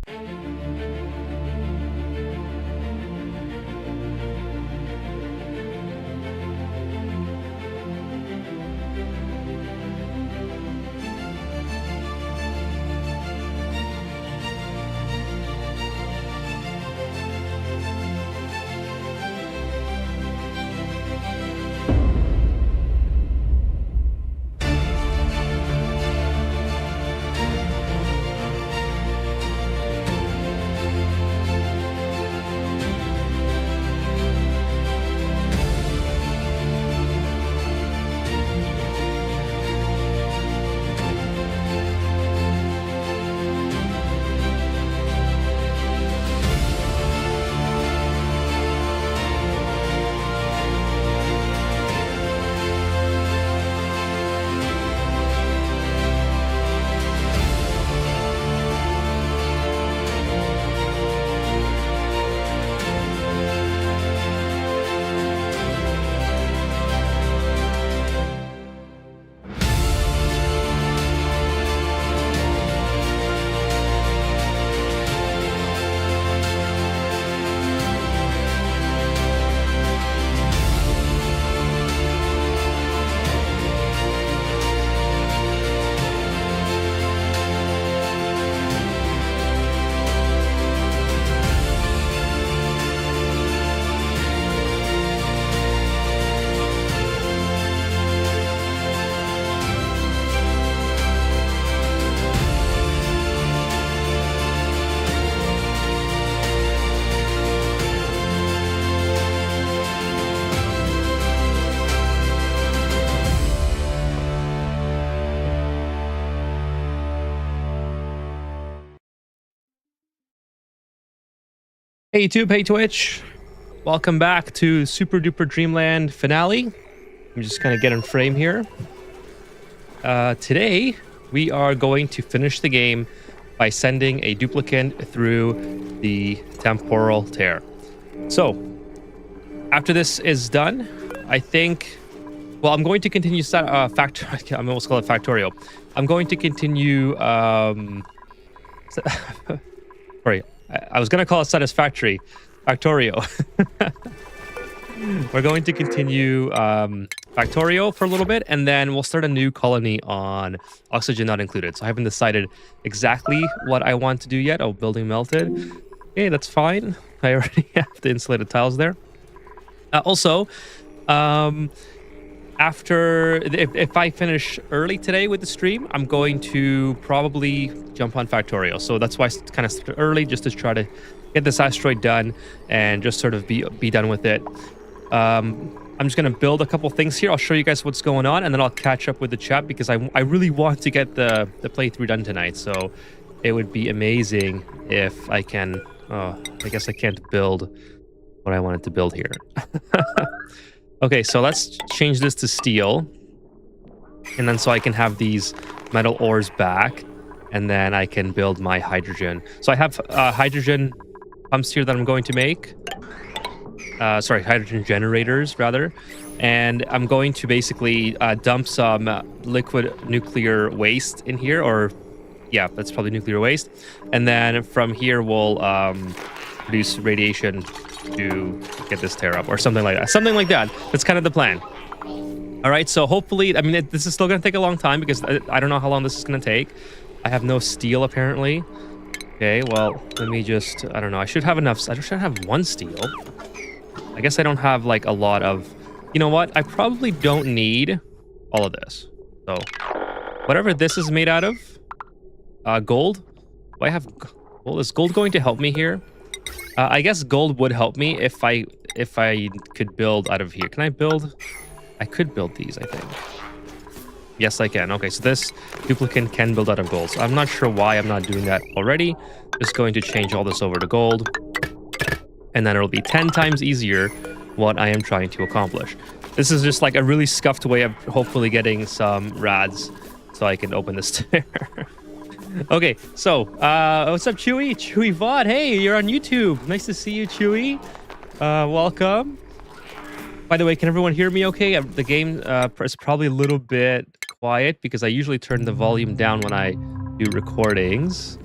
Hey YouTube, hey Twitch. Welcome back to Super Duper Dreamland finale. I'm just kind of getting frame here. Today, we are going to finish the game by sending a DupeKind through the temporal tear. So, after this is done, I think... Well, I'm going to continue I'm almost call it factorial. I'm going to continue... sorry. I was going to call it satisfactory. Factorio. We're going to continue Factorio for a little bit, and then we'll start a new colony on Oxygen Not Included. So I haven't decided exactly what I want to do yet. Oh, building melted. Okay, that's fine. I already have the insulated tiles there. Also, if I finish early today with the stream, I'm going to probably jump on Factorio. So that's why I kind of started early, just to try to get this asteroid done and just sort of be done with it. I'm just going to build a couple things here. I'll show you guys what's going on, and then I'll catch up with the chat because I really want to get the playthrough done tonight. So it would be amazing if I can... Oh, I guess I can't build what I wanted to build here. Okay, so let's change this to steel. And then so I can have these metal ores back. And then I can build my hydrogen. So I have hydrogen pumps here that I'm going to make. Sorry, hydrogen generators, rather. And I'm going to basically dump some liquid nuclear waste in here. Or, yeah, that's probably nuclear waste. And then from here, we'll produce radiation to get this tear up or something like that. Something like that. That's kind of the plan. All right, so hopefully, I mean, this is still going to take a long time because I don't know how long this is going to take. I have no steel, apparently. Okay, well, let me just, I don't know. I should have enough. I should have one steel. I guess I don't have, like, a lot of... You know what? I probably don't need all of this. So, whatever this is made out of, gold. Do I have gold? Is gold going to help me here? I guess gold would help me if I could build out of here. Can I build? I could build these, I think. Yes, I can. Okay, so this DupeKind can build out of gold. So I'm not sure why I'm not doing that already. Just going to change all this over to gold. And then it'll be 10 times easier what I am trying to accomplish. This is just like a really scuffed way of hopefully getting some rads so I can open this tear. Okay, so, what's up, Chewy? Chewy VOD, hey, you're on YouTube. Nice to see you, Chewy. Welcome. By the way, can everyone hear me okay? The game is probably a little bit quiet because I usually turn the volume down when I do recordings.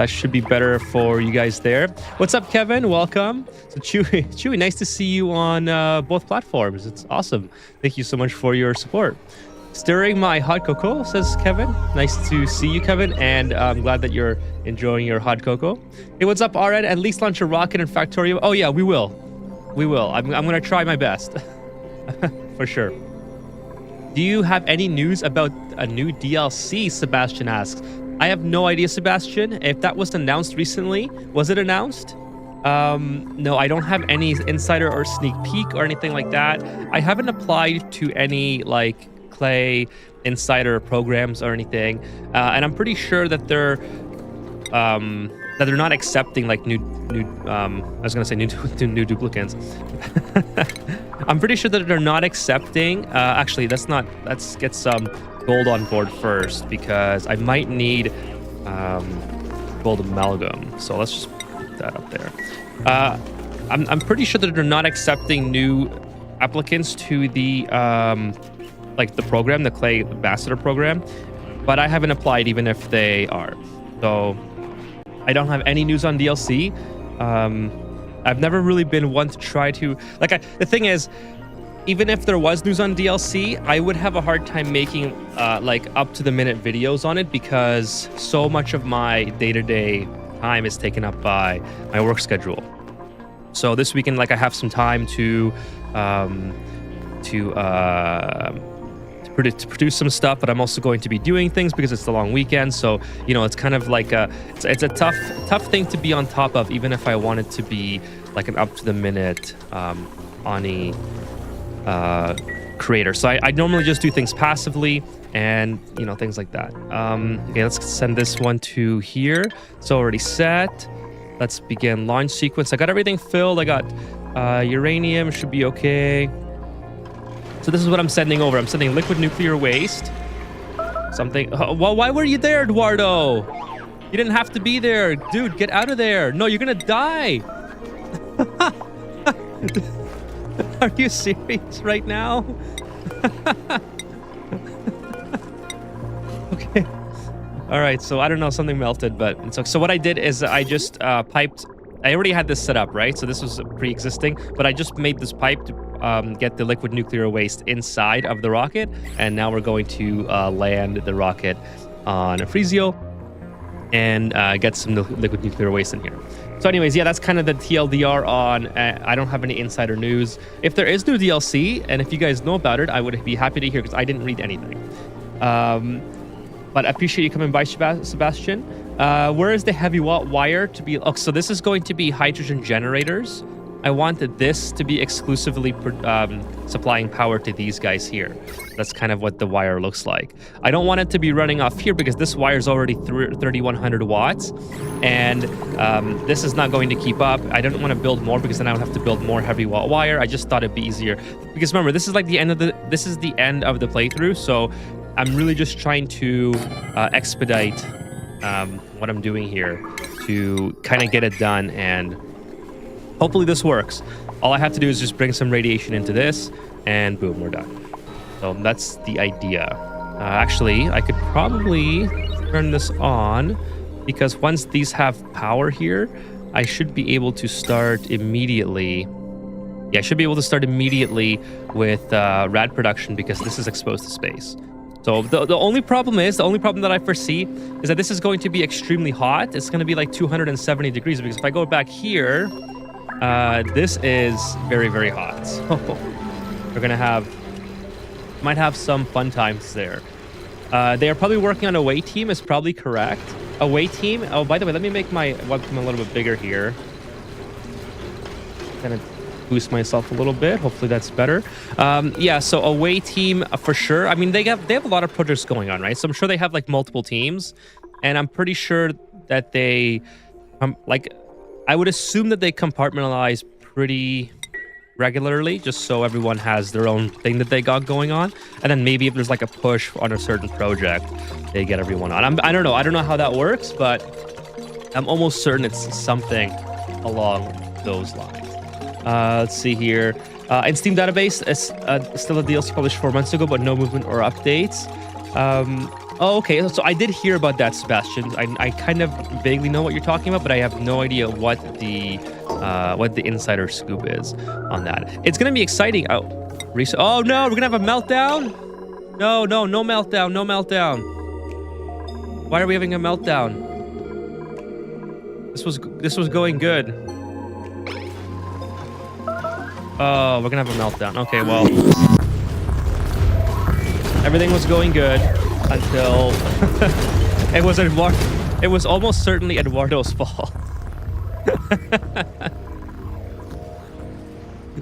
That should be better for you guys there. What's up, Kevin? Welcome. So Chewy, nice to see you on both platforms. It's awesome. Thank you so much for your support. Stirring my hot cocoa, says Kevin. Nice to see you, Kevin, and I'm glad that you're enjoying your hot cocoa. Hey, what's up, Arad? At least launch a rocket in Factorio. Oh yeah, we will. We will. I'm gonna try my best. For sure. Do you have any news about a new DLC? Sebastian asks. I have no idea, Sebastian. If that was announced recently, was it announced? No, I don't have any insider or sneak peek or anything like that. I haven't applied to any like Clay insider programs or anything, and I'm pretty sure that they're not accepting like new I was gonna say new duplicants. I'm pretty sure that they're not accepting. Actually, let's get some gold on board first, because I might need gold amalgam. So let's just put that up there. I'm pretty sure that they're not accepting new applicants to the like the program, the Clay Ambassador program, but I haven't applied even if they are. So I don't have any news on DLC. I've never really been one to try to the thing is, even if there was news on DLC, I would have a hard time making like up to the minute videos on it, because so much of my day-to-day time is taken up by my work schedule. So this weekend, like, I have some time to produce some stuff, but I'm also going to be doing things because it's the long weekend. So, you know, it's kind of like it's a tough thing to be on top of, even if I wanted to be like an up to the minute Ani creator. So I normally just do things passively, and you know, things like that. Okay, let's send this one to here. It's already set. Let's begin launch sequence. I got everything filled. I got uranium, should be okay. So this is what I'm sending over. I'm sending liquid nuclear waste. Something. Well, why were you there, Eduardo? You didn't have to be there. Dude, get out of there. No, you're going to die. Are you serious right now? Okay. All right. So I don't know. Something melted, but it's okay. So what I did is I just piped. I already had this set up, right? So this was pre-existing, but I just made this pipe to get the liquid nuclear waste inside of the rocket, and now we're going to land the rocket on Frezio and get some liquid nuclear waste in here. So anyways, yeah, that's kind of the TLDR on. I don't have any insider news. If there is new DLC, and if you guys know about it, I would be happy to hear, because I didn't read anything. But I appreciate you coming by, Sebastian. Where is the heavy wire to be? Oh, so this is going to be hydrogen generators. I wanted this to be exclusively supplying power to these guys here. That's kind of what the wire looks like. I don't want it to be running off here, because this wire is already 3,100 watts, and this is not going to keep up. I don't want to build more, because then I would have to build more heavy watt wire. I just thought it'd be easier, because remember, this is like the end of the playthrough. So I'm really just trying to expedite what I'm doing here to kind of get it done, and hopefully this works. All I have to do is just bring some radiation into this, and boom, we're done. So that's the idea. Actually, I could probably turn this on, because once these have power here, I should be able to start immediately. Yeah, I should be able to start immediately with rad production, because this is exposed to space. So the only problem that I foresee is that this is going to be extremely hot. It's going to be like 270 degrees, because if I go back here, this is very, very hot. So we're gonna might have some fun times there. They are probably working on away team, is probably correct. Away team. Oh, by the way, let me make my webcam a little bit bigger here. Kind of boost myself a little bit. Hopefully that's better. Yeah, so away team for sure. I mean, they have a lot of projects going on, right? So I'm sure they have like multiple teams, and I'm pretty sure that they I would assume that they compartmentalize pretty regularly, just so everyone has their own thing that they got going on. And then maybe if there's like a push on a certain project, they get everyone on. I don't know how that works, but I'm almost certain it's something along those lines. Let's see here. In Steam database, it's still a DLC published 4 months ago, but no movement or updates. Oh, okay. So I did hear about that, Sebastian. I kind of vaguely know what you're talking about, but I have no idea what the insider scoop is on that. It's gonna be exciting. Oh, oh no, we're gonna have a meltdown. No, no, no meltdown, no meltdown. Why are we having a meltdown? This was going good. Oh, we're gonna have a meltdown. Okay, well, everything was going good until it was almost certainly Eduardo's fault.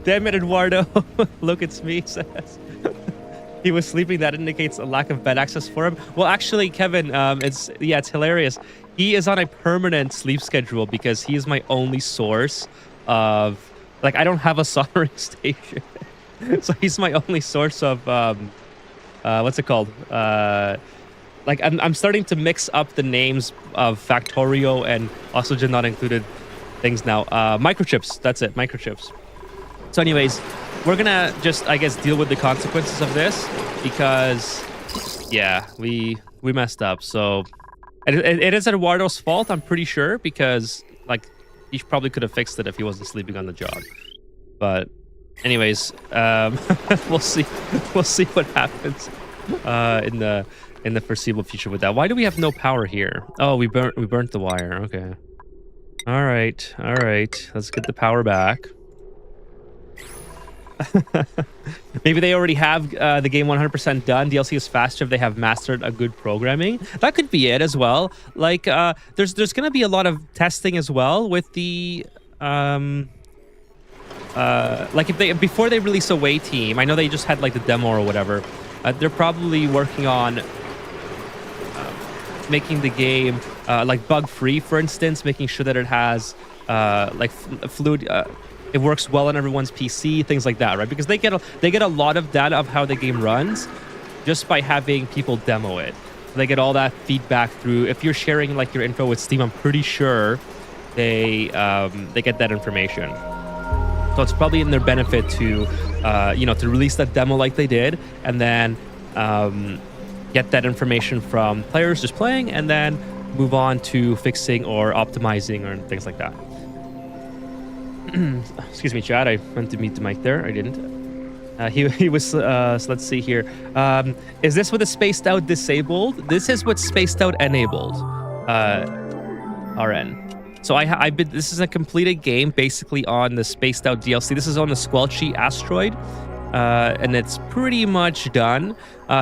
Damn it, Eduardo. Look, it's me, says. He was sleeping. That indicates a lack of bed access for him. Well, actually, Kevin, it's hilarious. He is on a permanent sleep schedule because he is my only source of, like, I don't have a soldering station. So he's my only source of, what's it called? Like, I'm starting to mix up the names of Factorio and Oxygen Not Included things now. Microchips, that's it, microchips. So anyways, we're gonna just, I guess, deal with the consequences of this because, yeah, we messed up. So it is Eduardo's fault, I'm pretty sure, because, like, he probably could have fixed it if he wasn't sleeping on the job. But anyways, we'll see what happens in the foreseeable future with that. Why do we have no power here? Oh, we burnt the wire. Okay. All right. Let's get the power back. Maybe they already have the game 100% done. DLC is faster if they have mastered a good programming. That could be it as well. Like, there's going to be a lot of testing as well with the like before they release Away Team. I know they just had like the demo or whatever. They're probably working on making the game like bug free, for instance, making sure that it has like fluid. It works well on everyone's PC, things like that, right? Because they get a lot of data of how the game runs just by having people demo it. They get all that feedback through. If you're sharing like your info with Steam, I'm pretty sure they get that information. So it's probably in their benefit to to release that demo like they did, and then get that information from players just playing, and then move on to fixing or optimizing or things like that. Excuse me, Chad. I meant to mute the mic there. I didn't. He was. So let's see here. Is this with the spaced out disabled? This is with spaced out enabled. RN. So this is a completed game basically on the spaced out DLC. This is on the Squelchy Asteroid, and it's pretty much done.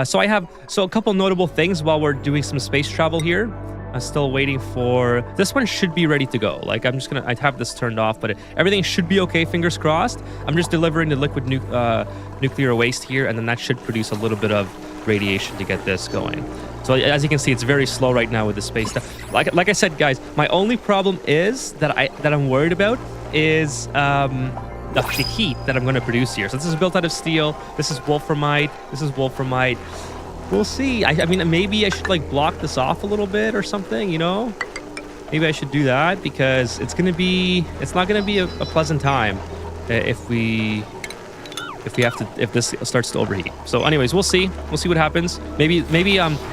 So a couple notable things while we're doing some space travel here. I'm still waiting for this one. Should be ready to go. Like, I have this turned off, but everything should be okay. Fingers crossed. I'm just delivering the liquid nuclear waste here, and then that should produce a little bit of radiation to get this going. So as you can see, it's very slow right now with the space stuff. Like I said, guys, my only problem is that I'm worried about is the heat that I'm going to produce here. So this is built out of steel. This is wolframite. This is wolframite. We'll see. I mean, maybe I should like block this off a little bit or something, you know? Maybe I should do that because it's not gonna be a pleasant time if this starts to overheat. So anyways, we'll see. We'll see what happens. Maybe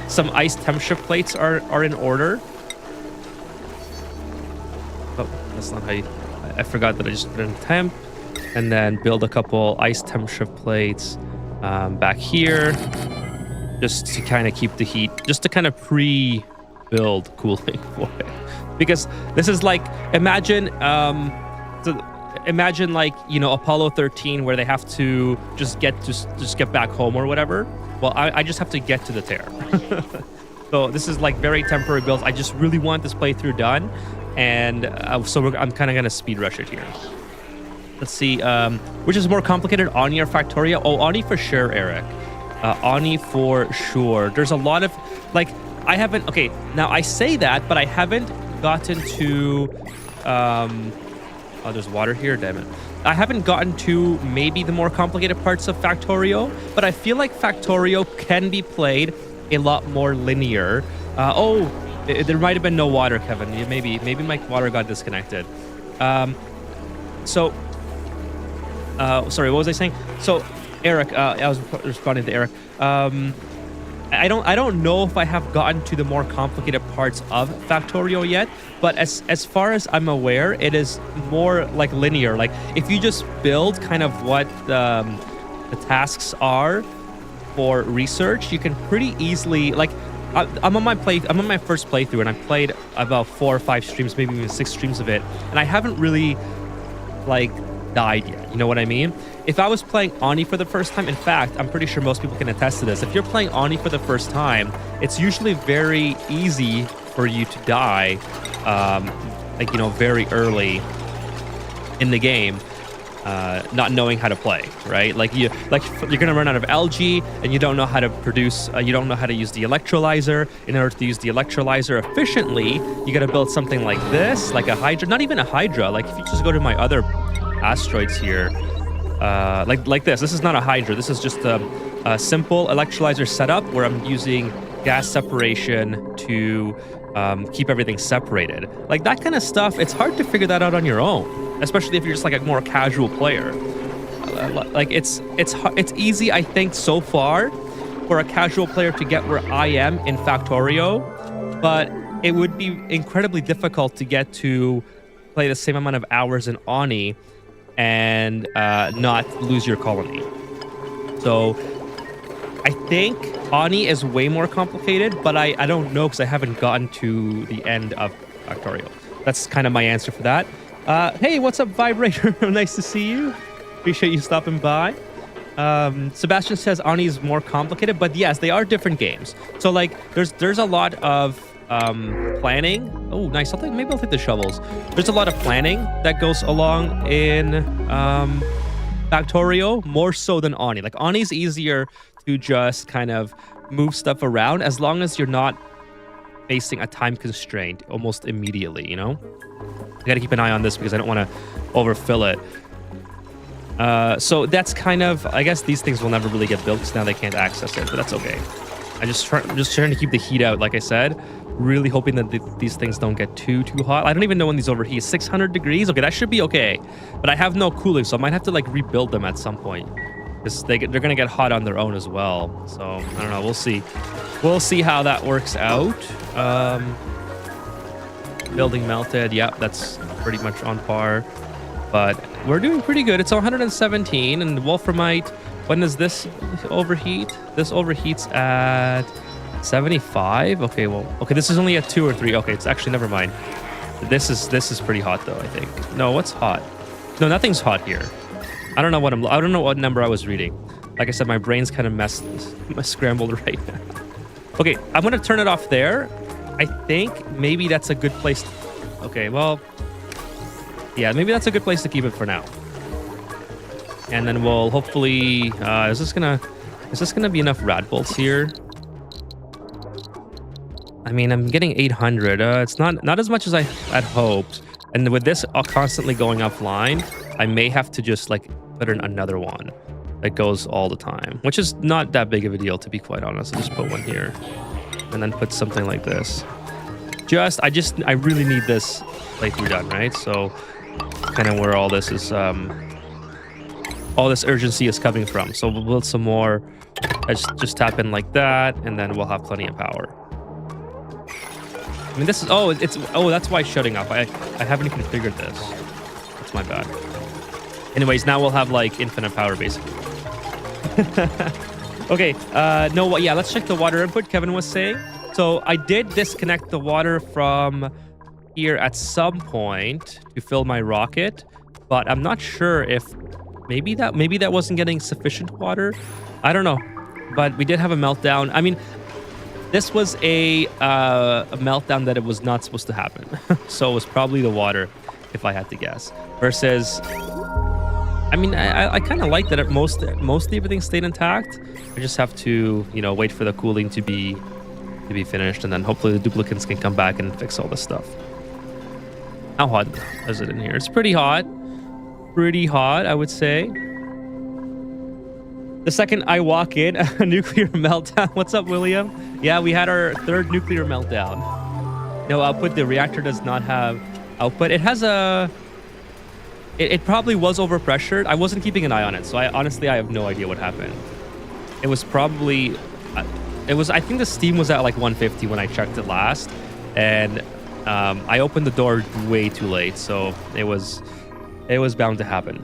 some ice temp shift plates are in order. Oh, that's not how you... I forgot that I just put in temp and then build a couple ice temp shift plates back here. Just to kind of keep the heat, just to kind of pre-build cooling for it. Because this is like, imagine like, you know, Apollo 13 where they have to just get back home or whatever. Well, I just have to get to the tear. So this is like very temporary builds. I just really want this playthrough done. And so I'm kind of going to speed rush it here. Let's see, which is more complicated, Oni or Factorio? Oh, Oni for sure, Eric. Oni for sure. There's a lot of, like, I haven't, okay, now I say that, but I haven't gotten to, oh, there's water here, damn it. I haven't gotten to maybe the more complicated parts of Factorio, but I feel like Factorio can be played a lot more linear. There might have been no water, Kevin. Maybe my water got disconnected. Sorry, what was I saying? So, Eric, I was responding to Eric. I don't know if I have gotten to the more complicated parts of Factorio yet, but as far as I'm aware, it is more like linear. Like if you just build kind of what the tasks are for research, you can pretty easily like I'm on my first playthrough, and I played about 4 or 5 streams, maybe even 6 streams of it, and I haven't really like died yet. You know what I mean? If I was playing Ani for the first time, in fact, I'm pretty sure most people can attest to this. If you're playing Ani for the first time, it's usually very easy for you to die, like, you know, very early in the game, not knowing how to play, right? Like you're gonna run out of algae, and you don't know how to produce. You don't know how to use the electrolyzer. In order to use the electrolyzer efficiently, you gotta build something like this, like a Hydra. Not even a Hydra. Like if you just go to my other asteroids here, like this. This is not a Hydra. This is just a simple electrolyzer setup where I'm using gas separation to keep everything separated. Like that kind of stuff, it's hard to figure that out on your own, especially if you're just like a more casual player. Like it's easy, I think, so far for a casual player to get where I am in Factorio, but it would be incredibly difficult to get to play the same amount of hours in Ani and not lose your colony. So I think Ani is way more complicated, but I don't know because I haven't gotten to the end of Factorio. That's kind of my answer for that. Hey, what's up, Vibrator? Nice to see you. Appreciate you stopping by. Sebastian says Ani is more complicated, but yes, they are different games. So like there's a lot of planning. Oh, nice. Maybe I'll take the shovels. There's a lot of planning that goes along in Factorio, more so than Ani. Like Ani's easier to just kind of move stuff around as long as you're not facing a time constraint almost immediately, you know? I gotta keep an eye on this because I don't want to overfill it. So that's kind of, I guess these things will never really get built because now they can't access it, but that's okay. I'm just trying to keep the heat out, like I said. Really hoping that these things don't get too hot. I don't even know when these overheat. 600 degrees? Okay, that should be okay. But I have no cooling, so I might have to like rebuild them at some point. Because they're going to get hot on their own as well. So, I don't know. We'll see. We'll see how that works out. Building melted. Yep, that's pretty much on par. But we're doing pretty good. It's 117. And Wolframite, when does this overheat? This overheats at 75. Okay, well, okay, this is only at 2 or 3. Okay, it's actually, never mind. This is pretty hot though, I think. No, what's hot? No, nothing's hot here. I don't know what number I was reading. Like I said, my brain's kind of scrambled right now. Okay, I'm gonna turn it off there. I think maybe that's a good place. Okay, well, yeah, maybe that's a good place to keep it for now. And then we'll hopefully, is this gonna be enough rat bolts here? I mean, I'm getting 800. It's not as much as I had hoped. And with this constantly going offline, I may have to just like put in another one that goes all the time, which is not that big of a deal, to be quite honest. I'll just put one here and then put something like this. I really need this playthrough done, right? So kind of where all this is, all this urgency is coming from. So we'll build some more. I just tap in like that, and then we'll have plenty of power. I mean, this is, that's why it's shutting off. I haven't configured this. That's my bad. Anyways, now we'll have like infinite power basically. Okay, yeah, let's check the water input, Kevin was saying. So I did disconnect the water from here at some point to fill my rocket, but I'm not sure if maybe that wasn't getting sufficient water. I don't know, but we did have a meltdown. I mean, this was a meltdown that it was not supposed to happen. So it was probably the water, if I had to guess. Versus, I mean, I kind of like that mostly everything stayed intact. I just have to, you know, wait for the cooling to be finished, and then hopefully the duplicants can come back and fix all this stuff. How hot is it in here? It's pretty hot. Pretty hot, I would say. The second I walk in, a nuclear meltdown. What's up, William? Yeah, we had our 3rd nuclear meltdown. No output. The reactor does not have output. It has a... It probably was overpressured. I wasn't keeping an eye on it, so honestly I have no idea what happened. It was probably... it was, I think the Steam was at like 150 when I checked it last, and I opened the door way too late, so it was bound to happen.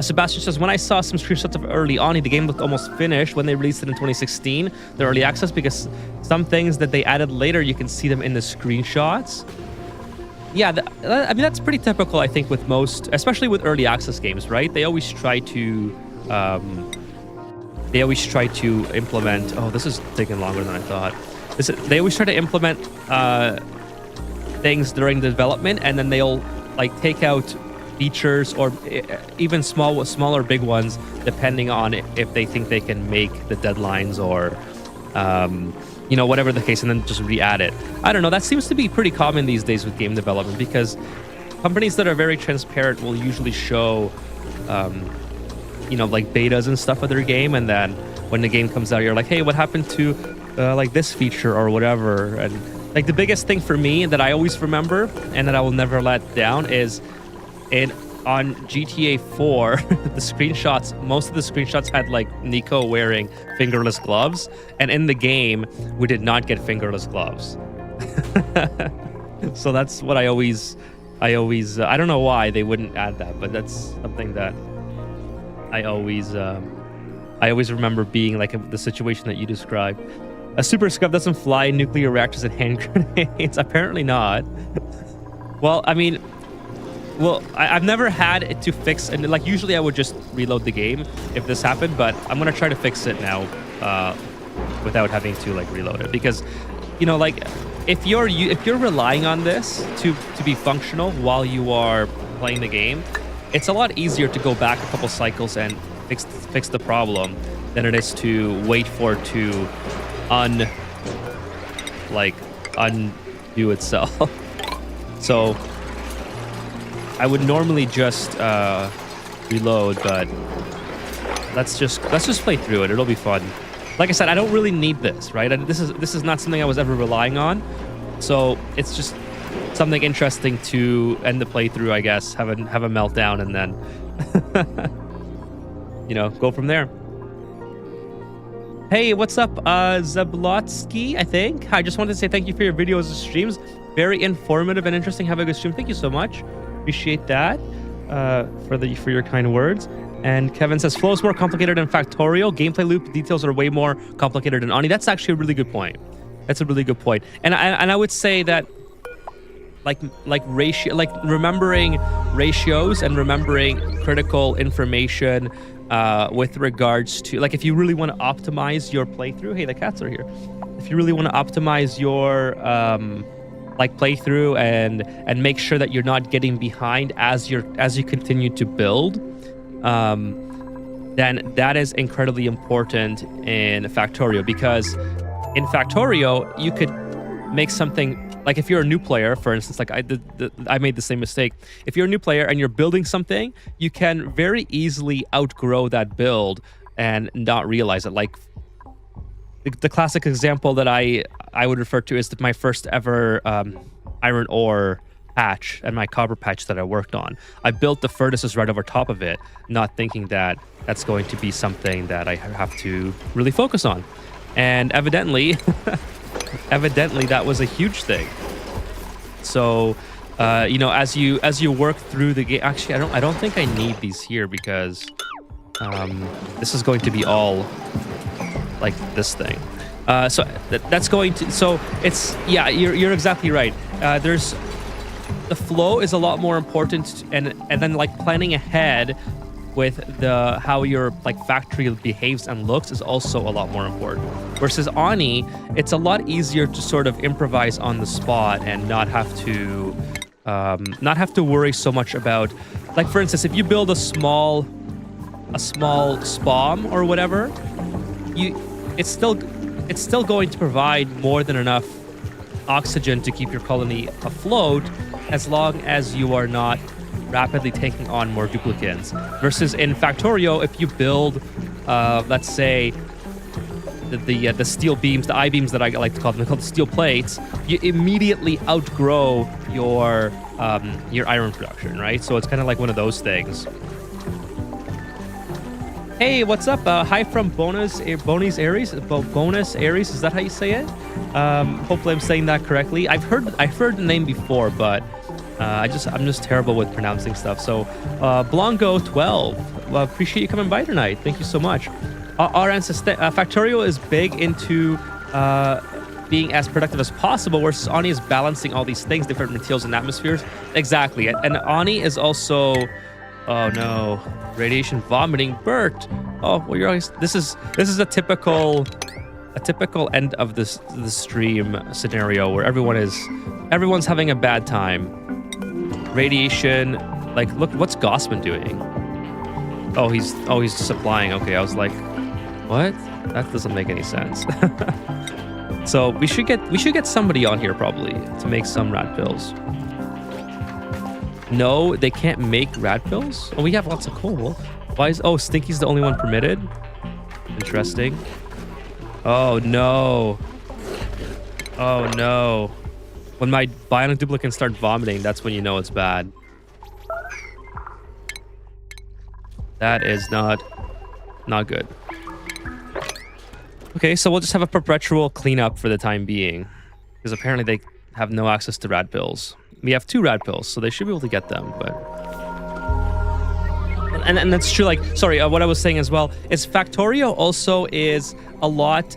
Sebastian says, when I saw some screenshots of early on, the game looked almost finished when they released it in 2016, the early access, because some things that they added later, you can see them in the screenshots. Yeah, I mean, that's pretty typical, I think, with most, especially with early access games, right? They always try to implement, oh, this is taking longer than I thought. They always try to implement things during the development, and then they'll like take out features or even smaller big ones, depending on if they think they can make the deadlines or you know, whatever the case, and then just re-add it. I don't know, that seems to be pretty common these days with game development, because companies that are very transparent will usually show you know, like betas and stuff of their game, and then when the game comes out, you're like, hey, what happened to like this feature or whatever. And like the biggest thing for me that I always remember and that I will never let down is on GTA 4, the screenshots, most of the screenshots had like Nico wearing fingerless gloves, and in the game we did not get fingerless gloves. So that's what I always I don't know why they wouldn't add that, but that's something that I always remember being like the situation that you described. A super scub doesn't fly nuclear reactors and hand grenades. Apparently not. Well, I mean, I've never had it to fix, and like usually I would just reload the game if this happened, but I'm gonna try to fix it now without having to like reload it, because you know, like if you're relying on this to be functional while you are playing the game, it's a lot easier to go back a couple cycles and fix the problem than it is to wait for it to undo itself. So I would normally just reload, but let's just play through it. It'll be fun. Like I said, I don't really need this, right? This is not something I was ever relying on, so it's just something interesting to end the playthrough, I guess. Have a meltdown and then you know, go from there. Hey, what's up, Zablotsky, I think. I just wanted to say thank you for your videos and streams. Very informative and interesting. Have a good stream. Thank you so much. Appreciate that for your kind words. And Kevin says, flow is more complicated than Factorial. Gameplay loop details are way more complicated than Ani. That's actually a really good point. That's a really good point. And I would say that like remembering ratios and remembering critical information with regards to, like, if you really want to optimize your playthrough. Hey, the cats are here. If you really want to optimize your like playthrough and make sure that you're not getting behind as you continue to build, then that is incredibly important in Factorio, because in Factorio you could make something, like if you're a new player, for instance, like I made the same mistake. If you're a new player and you're building something, you can very easily outgrow that build and not realize it. Like the classic example that I would refer to is my first ever iron ore patch and my copper patch that I worked on. I built the furnaces right over top of it, not thinking that that's going to be something that I have to really focus on. And evidently that was a huge thing. So you know, as you work through the game, actually I don't think I need these here, because this is going to be all like this thing. So that's going to, so it's, yeah, you're exactly right. There's, the flow is a lot more important, and then like planning ahead with how your like factory behaves and looks is also a lot more important. Versus Ani, it's a lot easier to sort of improvise on the spot and not have to worry so much about, like, for instance, if you build a small spom or whatever, it's still going to provide more than enough oxygen to keep your colony afloat, as long as you are not rapidly taking on more duplicants. Versus in Factorio, if you build, let's say, the steel beams, the I-beams that I like to call them, they're called steel plates, you immediately outgrow your iron production, right? So it's kind of like one of those things. Hey, what's up? Hi from Bonus Aries. Bonus Aries, is that how you say it? Hopefully I'm saying that correctly. I've heard the name before, but I'm just terrible with pronouncing stuff. So Blanco 12. Well, appreciate you coming by tonight. Thank you so much. Factorio is big into being as productive as possible, whereas Ani is balancing all these things, different materials and atmospheres. Exactly. And Ani is also, oh no, radiation vomiting. Bert. Oh, well, you're always, this is a typical end of the stream scenario where everyone's having a bad time. Radiation, like, look, what's Gossman doing? Oh, he's supplying. Okay, I was like, what? That doesn't make any sense. So we should get somebody on here probably to make some rat pills. No, they can't make rat pills? Oh, we have lots of coal. Why is... Oh, Stinky's the only one permitted? Interesting. Oh, no. Oh, no. When my bionic duplicants start vomiting, that's when you know it's bad. That is not good. Okay, so we'll just have a perpetual cleanup for the time being. Because apparently they have no access to rad pills. We have 2 rad pills, so they should be able to get them, but... And that's true, like, sorry, what I was saying as well is Factorio also is a lot,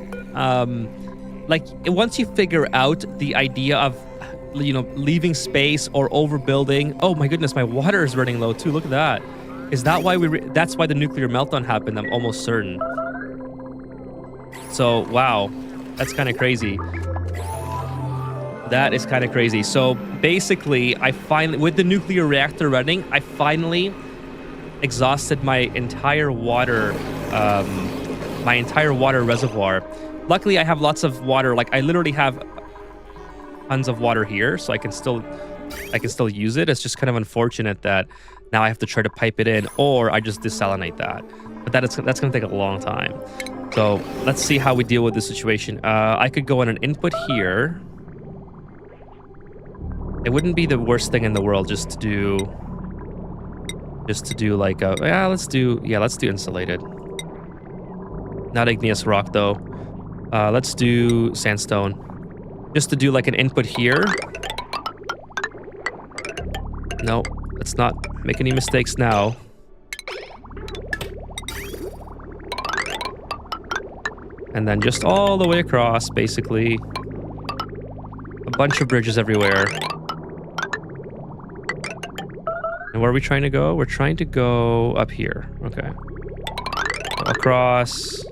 like, once you figure out the idea of, you know, leaving space or overbuilding... Oh my goodness, my water is running low too, look at that. Is that why that's why the nuclear meltdown happened? I'm almost certain. So, wow, that's kind of crazy. That is kind of crazy. So basically, with the nuclear reactor running, I finally exhausted my entire water reservoir. Luckily, I have lots of water. Like, I literally have tons of water here, so I can still use it. It's just kind of unfortunate that now I have to try to pipe it in, or I just desalinate that. But that's going to take a long time. So let's see how we deal with this situation. I could go on an input here. It wouldn't be the worst thing in the world just to do like a... Yeah, let's do insulated. Not igneous rock, though. Let's do sandstone. Just to do like an input here. No, let's not make any mistakes now. And then just all the way across, basically. A bunch of bridges everywhere. And where are we trying to go? We're trying to go up here. Okay. Across,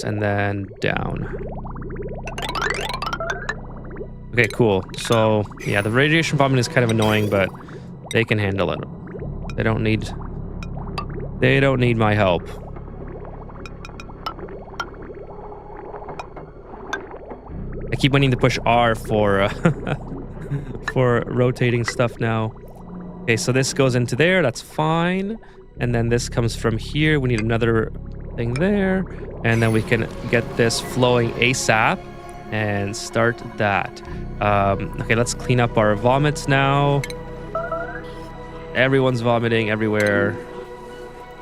and then down. Okay, cool. So, yeah, the radiation bombing is kind of annoying, but they can handle it. They don't need my help. I keep wanting to push R for for rotating stuff now. Okay, so this goes into there. That's fine. And then this comes from here. We need another thing there. And then we can get this flowing ASAP and start that. Okay, let's clean up our vomits now. Everyone's vomiting everywhere.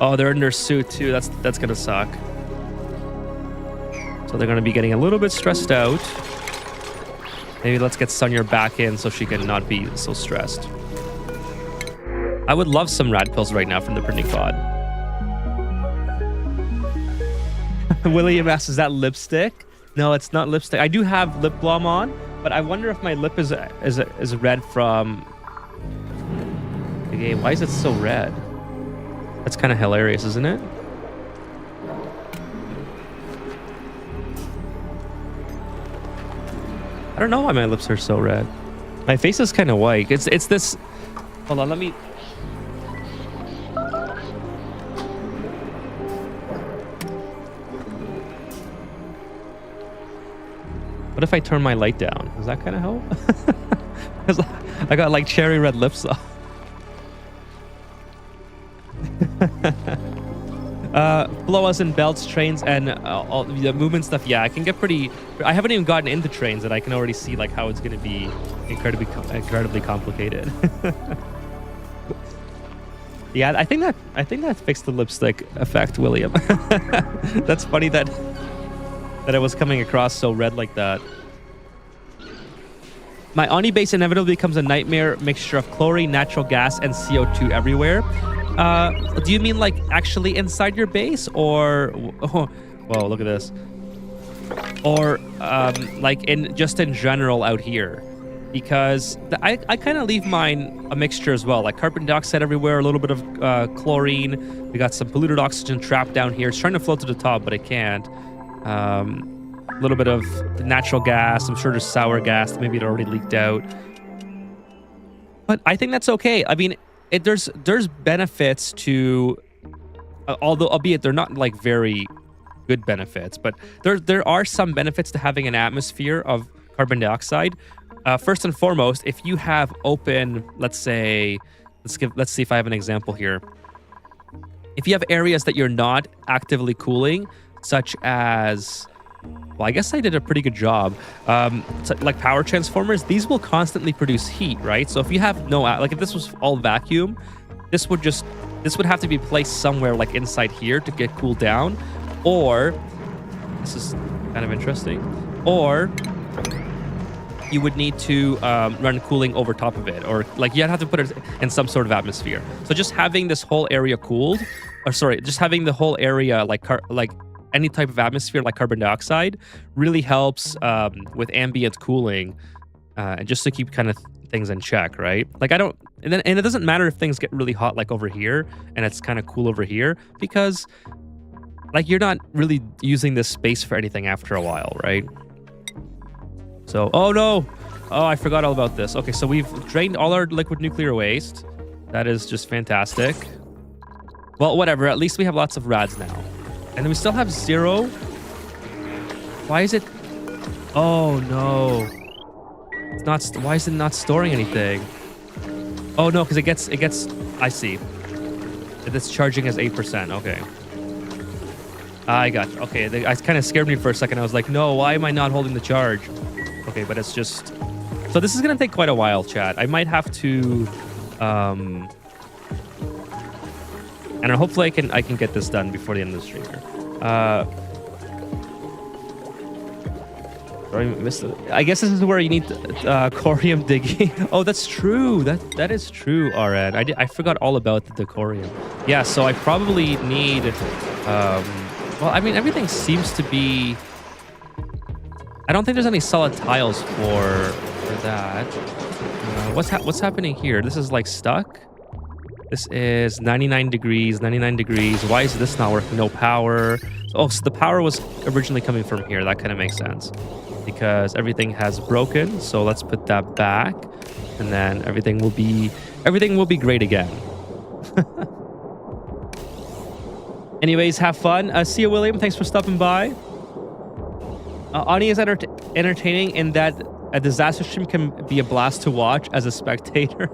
Oh, they're in their suit too. That's gonna suck. So they're gonna be getting a little bit stressed out. Maybe let's get Sonia back in so she can not be so stressed. I would love some rad pills right now from the printing pod. William asks, is that lipstick? No, it's not lipstick. I do have lip balm on, but I wonder if my lip is red from the game. Why is it so red? That's kind of hilarious, isn't it? I don't know why my lips are so red. My face is kind of white. It's this... Hold on, let me... What if I turn my light down? Does that kind of help? Because I got like cherry red lips on. Blow-us in belts, trains, and all the movement stuff. Yeah, I can get pretty... I haven't even gotten into trains, and I can already see like how it's going to be incredibly complicated. Yeah, I think that fixed the lipstick effect, William. That's funny that it was coming across so red like that. My Oni base inevitably becomes a nightmare mixture of chlorine, natural gas, and CO2 everywhere. Do you mean like actually inside your base, or whoa, look at this, or like in general out here? Because I kind of leave mine a mixture as well, like carbon dioxide everywhere, a little bit of chlorine. We got some polluted oxygen trapped down here. It's trying to float to the top, but it can't. A little bit of natural gas. I'm sure there's sour gas. Maybe it already leaked out. But I think that's okay. I mean, there's benefits to, although albeit they're not like very good benefits, but there are some benefits to having an atmosphere of carbon dioxide. First and foremost, if you have open, let's see if I have an example here. If you have areas that you're not actively cooling, such as, well, I guess I did a pretty good job. So like power transformers, these will constantly produce heat, right? So if you have no, like if this was all vacuum, this would have to be placed somewhere like inside here to get cooled down, or this is kind of interesting, or you would need to run cooling over top of it, or like you'd have to put it in some sort of atmosphere. So just having this whole area cooled, or sorry, just having the whole area like any type of atmosphere like carbon dioxide really helps with ambient cooling, and just to keep kind of things in check, right? Like and it doesn't matter if things get really hot like over here and it's kind of cool over here, because like you're not really using this space for anything after a while, right? So, oh no! Oh, I forgot all about this. Okay, so we've drained all our liquid nuclear waste. That is just fantastic. Well, whatever. At least we have lots of rads now. And we still have 0. Why is it? Oh no! It's not. Why is it not storing anything? Oh no, because it gets. I see. It's charging as 8%. Okay. I got. Okay, it kind of scared me for a second. I was like, no, why am I not holding the charge? Okay, but it's just. So this is gonna take quite a while, chat. I might have to. And hopefully I can get this done before the end of the stream here. Sorry, I missed it. I guess this is where you need corium digging. Oh, that's true. That is true, RN. I forgot all about the corium. Yeah, so I probably need. Well, I mean, everything seems to be. I don't think there's any solid tiles for that. What's happening here? This is like stuck. This is 99 degrees, 99 degrees. Why is this not working? No power. Oh, so the power was originally coming from here. That kind of makes sense because everything has broken. So let's put that back, and then everything will be great again. Anyways, have fun. See you, William. Thanks for stopping by. Ani is entertaining in that a disaster stream can be a blast to watch as a spectator.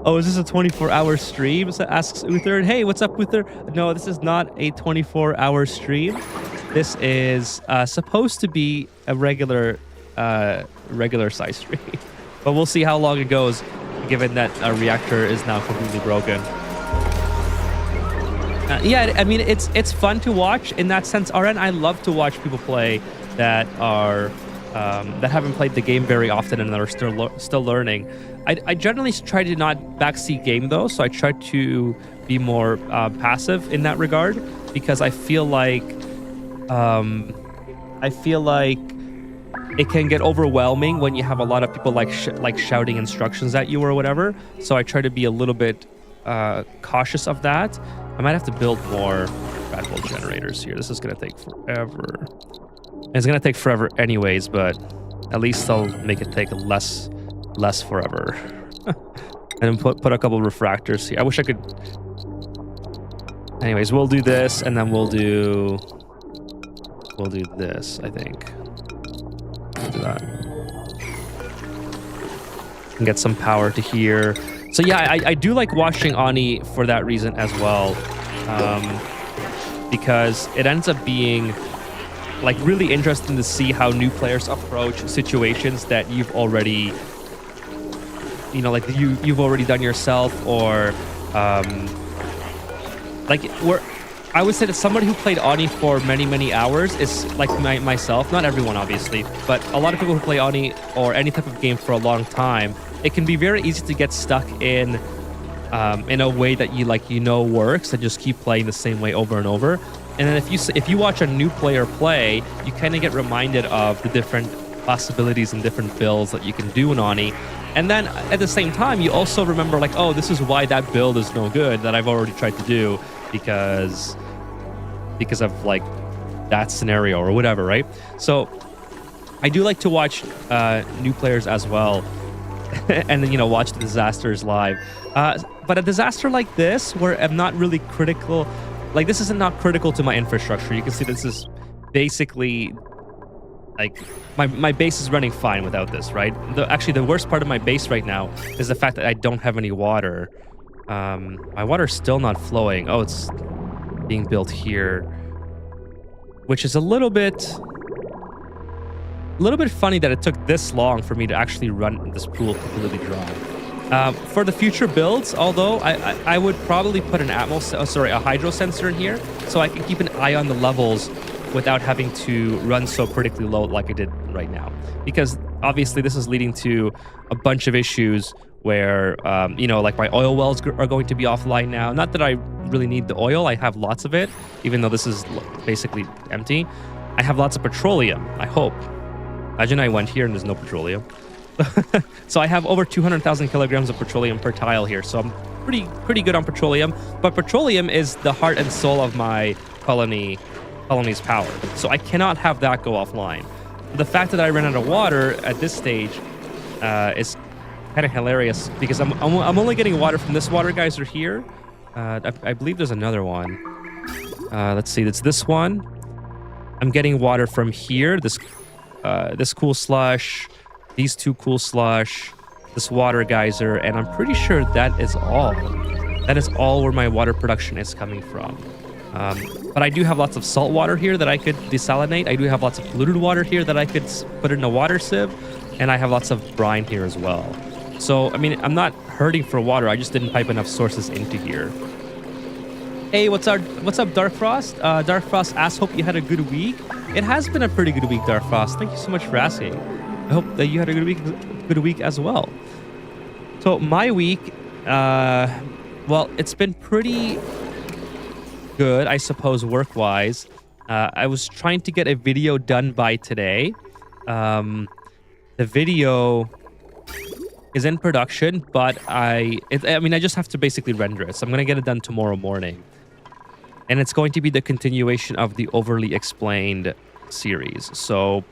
Oh, is this a 24-hour stream? So asks Uther. Hey, what's up, Uther? No, this is not a 24-hour stream. This is supposed to be a regular size stream. But we'll see how long it goes, given that our reactor is now completely broken. Yeah, I mean, it's fun to watch in that sense. RN, I love to watch people play that are that haven't played the game very often and that are still learning. I generally try to not backseat game though, so I try to be more passive in that regard, because I feel like it can get overwhelming when you have a lot of people like shouting instructions at you or whatever. So I try to be a little bit cautious of that. I might have to build more Red Bull generators here. This is gonna take forever. It's gonna take forever anyways, but at least I'll make it take less forever. And put a couple of refractors here. I wish I could. Anyways, we'll do this, and then we'll do this. I think. We'll do that. And get some power to here. So yeah, I do like watching Ani for that reason as well, because it ends up being like really interesting to see how new players approach situations that you've already, like you've already done yourself, or Like I would say that somebody who played Oni for many hours is like myself. Not everyone, obviously, but a lot of people who play Oni or any type of game for a long time, it can be very easy to get stuck in a way that you know works and just keep playing the same way over and over. And then if you watch a new player play, you kind of get reminded of the different possibilities and different builds that you can do in Oni. And then at the same time, you also remember like, oh, this is why that build is no good that I've already tried to do because of like that scenario or whatever, right? So I do like to watch new players as well, and then watch the disasters live. But a disaster like this, where I'm not really critical, like this is not critical to my infrastructure. You can see this is basically like my base is running fine without this, right? Actually, the worst part of my base right now is the fact that I don't have any water. My water's still not flowing. Oh, it's being built here, which is a little bit funny that it took this long for me to actually run this pool completely dry. For the future builds, although I would probably put a hydro sensor in here so I can keep an eye on the levels without having to run so critically low like I did right now. Because obviously this is leading to a bunch of issues where, like my oil wells are going to be offline now. Not that I really need the oil. I have lots of it, even though this is basically empty. I have lots of petroleum, I hope. Imagine I went here and there's no petroleum. So I have over 200,000 kilograms of petroleum per tile here. So I'm pretty good on petroleum. But petroleum is the heart and soul of my colony's power. So I cannot have that go offline. The fact that I ran out of water at this stage is kind of hilarious because I'm only getting water from this water geyser here. I believe there's another one. Let's see, it's this one. I'm getting water from here. This cool slush, these two cool slush, this water geyser, and I'm pretty sure that is all. That is all where my water production is coming from. But I do have lots of salt water here that I could desalinate. I do have lots of polluted water here that I could put in a water sieve, and I have lots of brine here as well. So, I mean, I'm not hurting for water. I just didn't pipe enough sources into here. Hey, what's up, Dark Frost? Dark Frost asks, hope you had a good week. It has been a pretty good week, Dark Frost. Thank you so much for asking. I hope that you had a good week as well. So my week, well, it's been pretty good, I suppose, work-wise. I was trying to get a video done by today. The video is in production, but I just have to basically render it. So I'm going to get it done tomorrow morning. And it's going to be the continuation of the Overly Explained series. So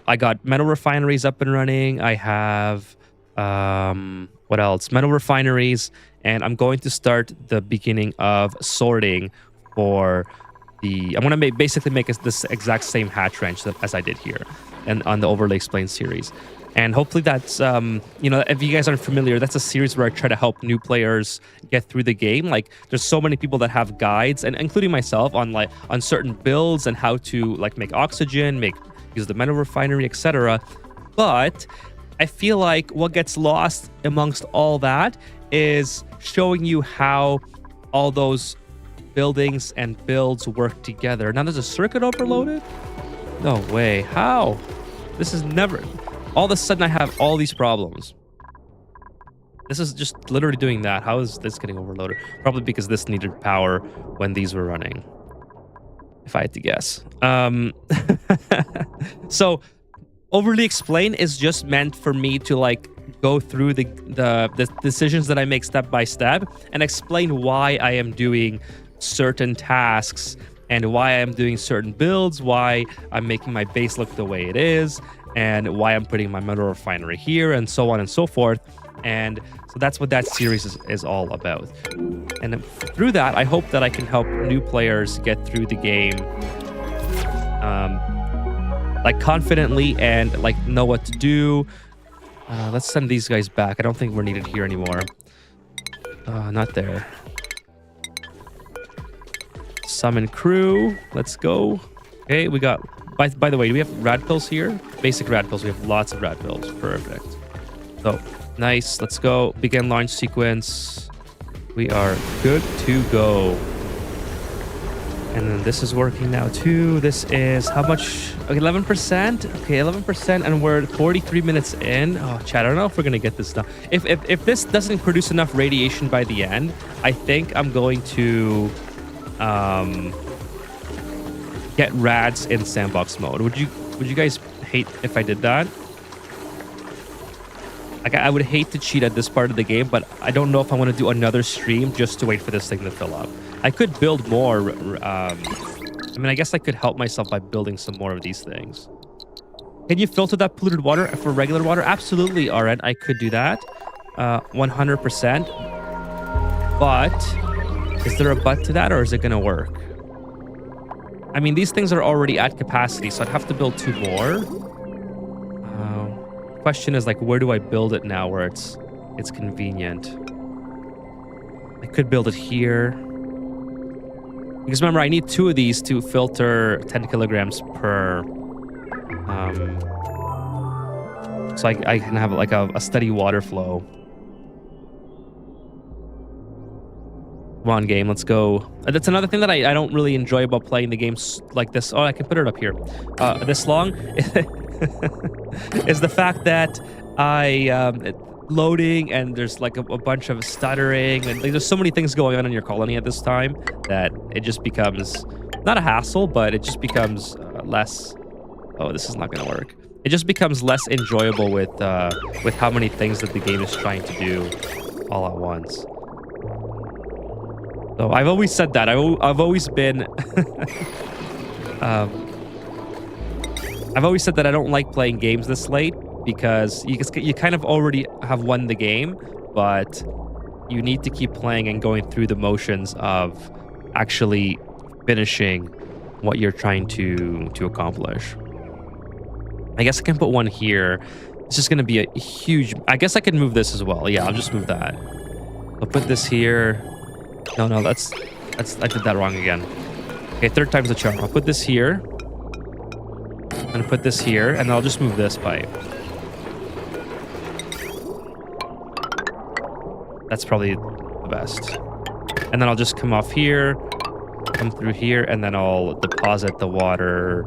I got metal refineries up and running. I have, what else? Metal refineries. And I'm going to start the beginning of sorting for I'm going to basically make this exact same hatch wrench as I did here and on the Overly Explained series. And hopefully that's, if you guys aren't familiar, that's a series where I try to help new players get through the game. Like, there's so many people that have guides, and including myself, on certain builds and how to make oxygen, use the metal refinery, etc. But I feel like what gets lost amongst all that is showing you how all those buildings and builds work together. Now there's a circuit overloaded? No way. How? This is never... All of a sudden, I have all these problems. This is just literally doing that. How is this getting overloaded? Probably because this needed power when these were running, if I had to guess. So, Overly Explained is just meant for me to go through the decisions that I make step by step and explain why I am doing certain tasks and why I'm doing certain builds, why I'm making my base look the way it is, and why I'm putting my metal refinery here, and so on and so forth. And so that's what that series is all about. And through that, I hope that I can help new players get through the game confidently and know what to do. Let's send these guys back. I don't think we're needed here anymore. Not there. Summon crew. Let's go. Okay, we got... By the way, do we have rad pills here? Basic rad pills. We have lots of rad pills. Perfect. So, nice. Let's go. Begin launch sequence. We are good to go. And then this is working now too. This is how much? Okay, 11%. Okay, 11%, and we're 43 minutes in. Oh, chat, I don't know if we're gonna get this done. If this doesn't produce enough radiation by the end, I think I'm going to get rads in sandbox mode. Would you guys hate if I did that? Like, I would hate to cheat at this part of the game, but I don't know if I want to do another stream just to wait for this thing to fill up. I could build more. I mean, I guess I could help myself by building some more of these things. Can you filter that polluted water for regular water? Absolutely, Aren. I could do that. 100%. But is there a but to that, or is it going to work? I mean, these things are already at capacity, so I'd have to build 2 more. Question is, like, where do I build it now where it's convenient? I could build it here. Because remember, I need 2 of these to filter 10 kilograms per. So I can have like a steady water flow. Come on, game, let's go. That's another thing that I don't really enjoy about playing the games like this. Oh, I can put it up here. This long is the fact that loading, and there's like a bunch of stuttering, and like, there's so many things going on in your colony at this time that it just becomes not a hassle, but it just becomes less. Oh, this is not going to work. It just becomes less enjoyable with how many things that the game is trying to do all at once. So I've always said that. I've always been I've always said that I don't like playing games this late, because you kind of already have won the game, but you need to keep playing and going through the motions of actually finishing what you're trying to accomplish. I guess I can put one here. It's just going to be a huge. I guess I can move this as well. Yeah, I'll just move that. I'll put this here. No, that's I did that wrong again. Okay, 3rd time's the charm. I'll put this here. I'm gonna put this here, and I'll just move this pipe. That's probably the best. And then I'll just come off here, come through here, and then I'll deposit the water.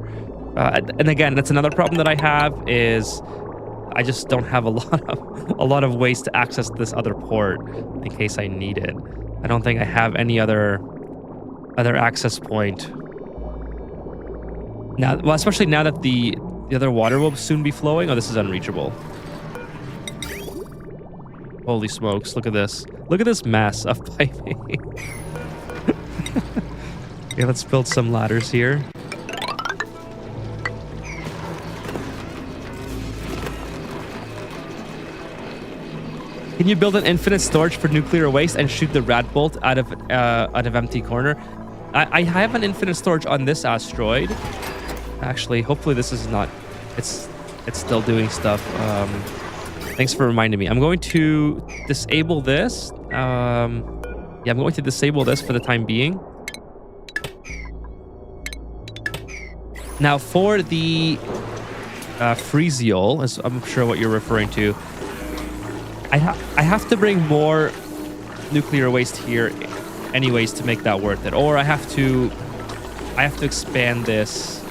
And again, that's another problem that I have, is I just don't have a lot of ways to access this other port in case I need it. I don't think I have any other access point. Now, well, especially now that the other water will soon be flowing. Oh, this is unreachable. Holy smokes, look at this. Look at this mess of piping. Okay, let's build some ladders here. Can you build an infinite storage for nuclear waste and shoot the rat bolt out of empty corner? I have an infinite storage on this asteroid. Actually, hopefully this is not. It's still doing stuff. Thanks for reminding me. I'm going to disable this. Yeah, I'm going to disable this for the time being. Now for the freeziol, as I'm sure what you're referring to, I have to bring more nuclear waste here anyways to make that worth it, or I have to expand this.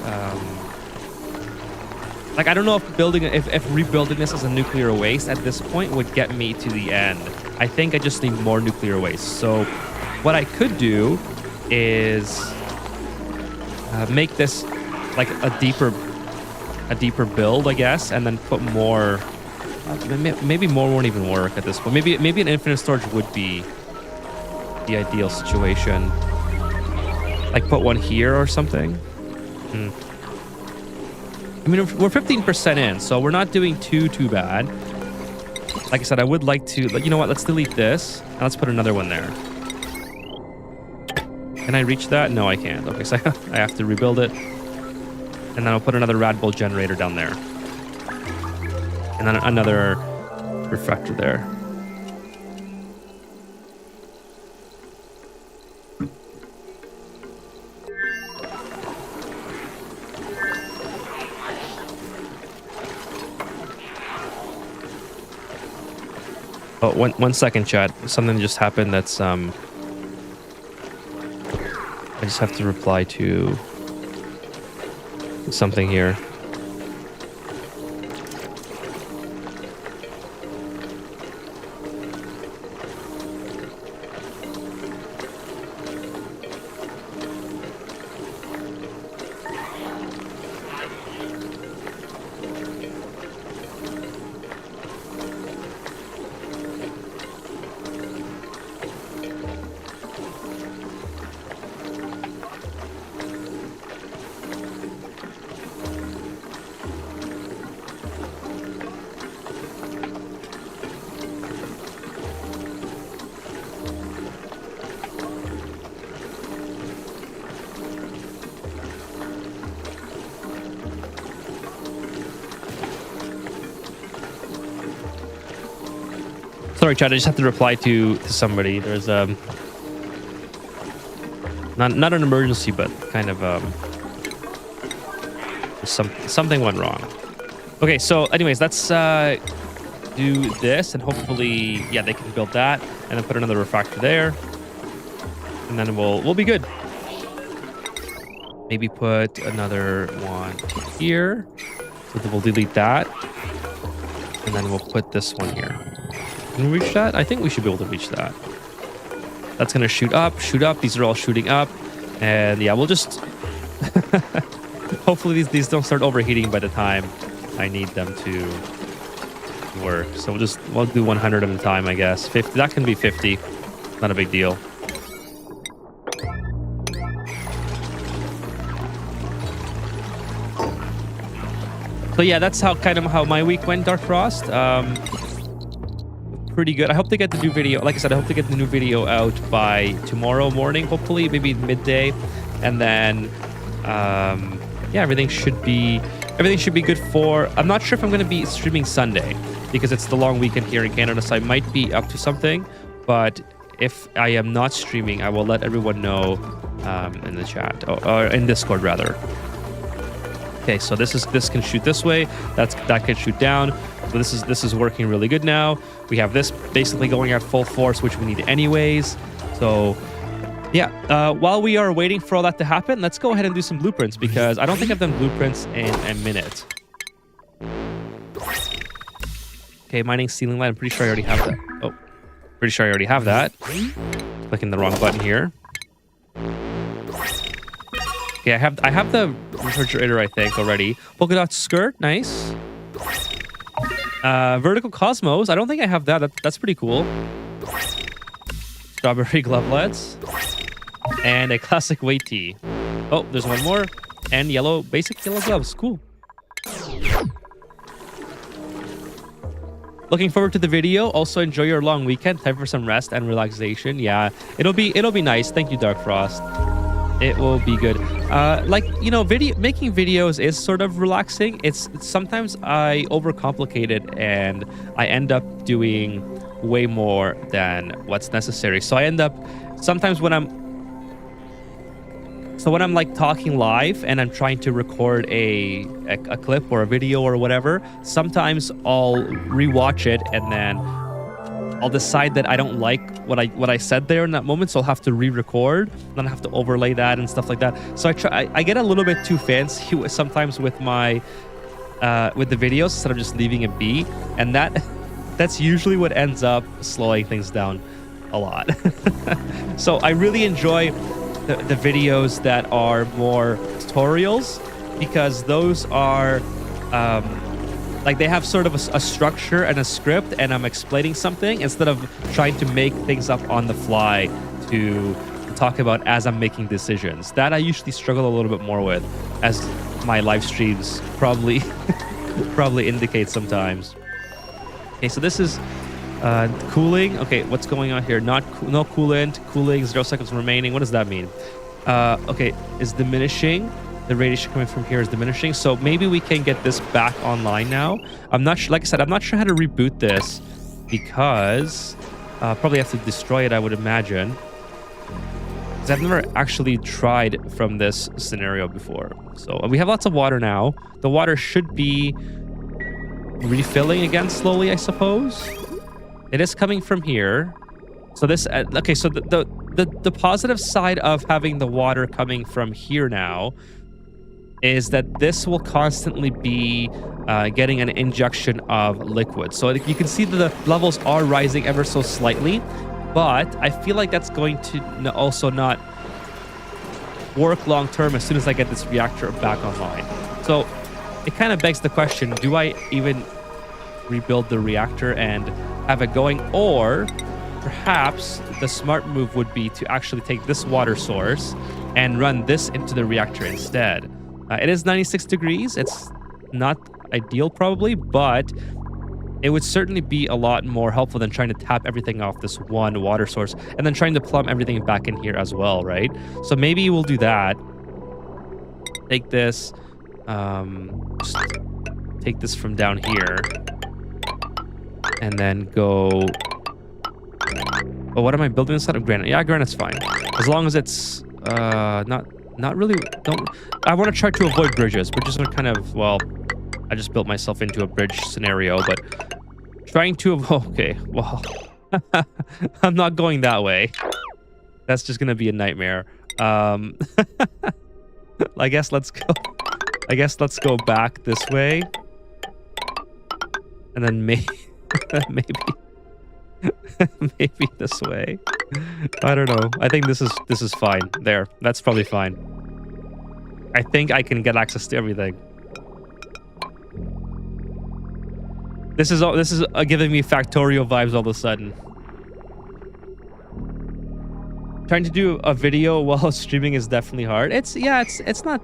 Like, I don't know if rebuilding this as a nuclear waste at this point would get me to the end. I think I just need more nuclear waste. So what I could do is make this like a deeper build, I guess, and then put more. Maybe more won't even work at this point. Maybe an infinite storage would be the ideal situation. Like put one here or something. I mean, we're 15% in, so we're not doing too bad. Like I said, I would like to. You know what? Let's delete this and let's put another one there. Can I reach that? No, I can't. Okay, so I have to rebuild it, and then I'll put another rad bolt generator down there. And then another refractor there. Oh, one second, chat. Something just happened that's I just have to reply to something here. Sorry, chat. I just have to reply to somebody. There's not an emergency, but kind of something went wrong. Okay, so anyways, let's do this, and hopefully, yeah, they can build that, and then put another refractor there, and then we'll be good. Maybe put another one here, so that we'll delete that, and then we'll put this one here. Can we reach that? I think we should be able to reach that. That's gonna shoot up. These are all shooting up, and yeah, we'll just hopefully these don't start overheating by the time I need them to work. So we'll do 100 at a time, I guess. 50. That can be 50. Not a big deal. So yeah, that's how my week went, Dark Frost. Pretty good. I hope to get the new video. Like I said, I hope to get the new video out by tomorrow morning, hopefully, maybe midday, and then yeah, everything should be good for. I'm not sure if I'm going to be streaming Sunday because it's the long weekend here in Canada, so I might be up to something. But if I am not streaming, I will let everyone know in the chat or in Discord rather. Okay, so this can shoot this way. That can shoot down. So this is working really good now. We have this basically going at full force, which we need anyways. So yeah, while we are waiting for all that to happen, let's go ahead and do some blueprints because I don't think I've done blueprints in a minute. Okay, mining ceiling light. I'm pretty sure I already have that. Oh, pretty sure I already have that. Clicking the wrong button here. Okay, I have the refrigerator, I think, already. Polka dot skirt, nice. Vertical cosmos. I don't think I have that. That's pretty cool. Strawberry glovelets. And a classic weight tee. Oh, there's one more. And basic yellow gloves. Cool. Looking forward to the video. Also enjoy your long weekend. Time for some rest and relaxation. Yeah, it'll be nice. Thank you, Dark Frost. It will be good. Like, you know, making videos is sort of relaxing. It's sometimes I overcomplicate it and I end up doing way more than what's necessary. So I end up sometimes when I'm like talking live and I'm trying to record a clip or a video or whatever, sometimes I'll rewatch it and then I'll decide that I don't like what I said there in that moment, so I'll have to re-record, then I have to overlay that and stuff like that. So I get a little bit too fancy sometimes with my with the videos instead of just leaving it be, and that's usually what ends up slowing things down a lot. So I really enjoy the videos that are more tutorials because those are like they have sort of a structure and a script, and I'm explaining something instead of trying to make things up on the fly to talk about as I'm making decisions. That I usually struggle a little bit more with, as my live streams probably indicate sometimes. Okay, so this is cooling. Okay, what's going on here? No coolant. Cooling, 0 seconds remaining. What does that mean? Okay, is diminishing. The radiation coming from here is diminishing, so maybe we can get this back online now. I'm not sure. Like I said, I'm not sure how to reboot this because probably have to destroy it, I would imagine. Because I've never actually tried from this scenario before. So we have lots of water now. The water should be refilling again slowly, I suppose. It is coming from here. So this, okay, so the positive side of having the water coming from here now is that this will constantly be getting an injection of liquid. So you can see that the levels are rising ever so slightly, but I feel like that's going to also not work long term as soon as I get this reactor back online. So it kind of begs the question, do I even rebuild the reactor and have it going? Or perhaps the smart move would be to actually take this water source and run this into the reactor instead. It is 96 degrees. It's not ideal probably, but it would certainly be a lot more helpful than trying to tap everything off this one water source and then trying to plumb everything back in here as well, right? So maybe we'll do that. Take this, just take this from down here and then go... Oh, what am I building instead of granite? Yeah, granite's fine. As long as it's not really... I want to try to avoid bridges. Bridges are kind of... Well, I just built myself into a bridge scenario, but trying to avoid... Okay, well... I'm not going that way. That's just going to be a nightmare. I guess let's go... I guess let's go back this way. And then maybe... maybe this way. I don't know. I think this is fine. There. That's probably fine. I think I can get access to everything. This is giving me Factorio vibes all of a sudden. Trying to do a video while streaming is definitely hard. It's not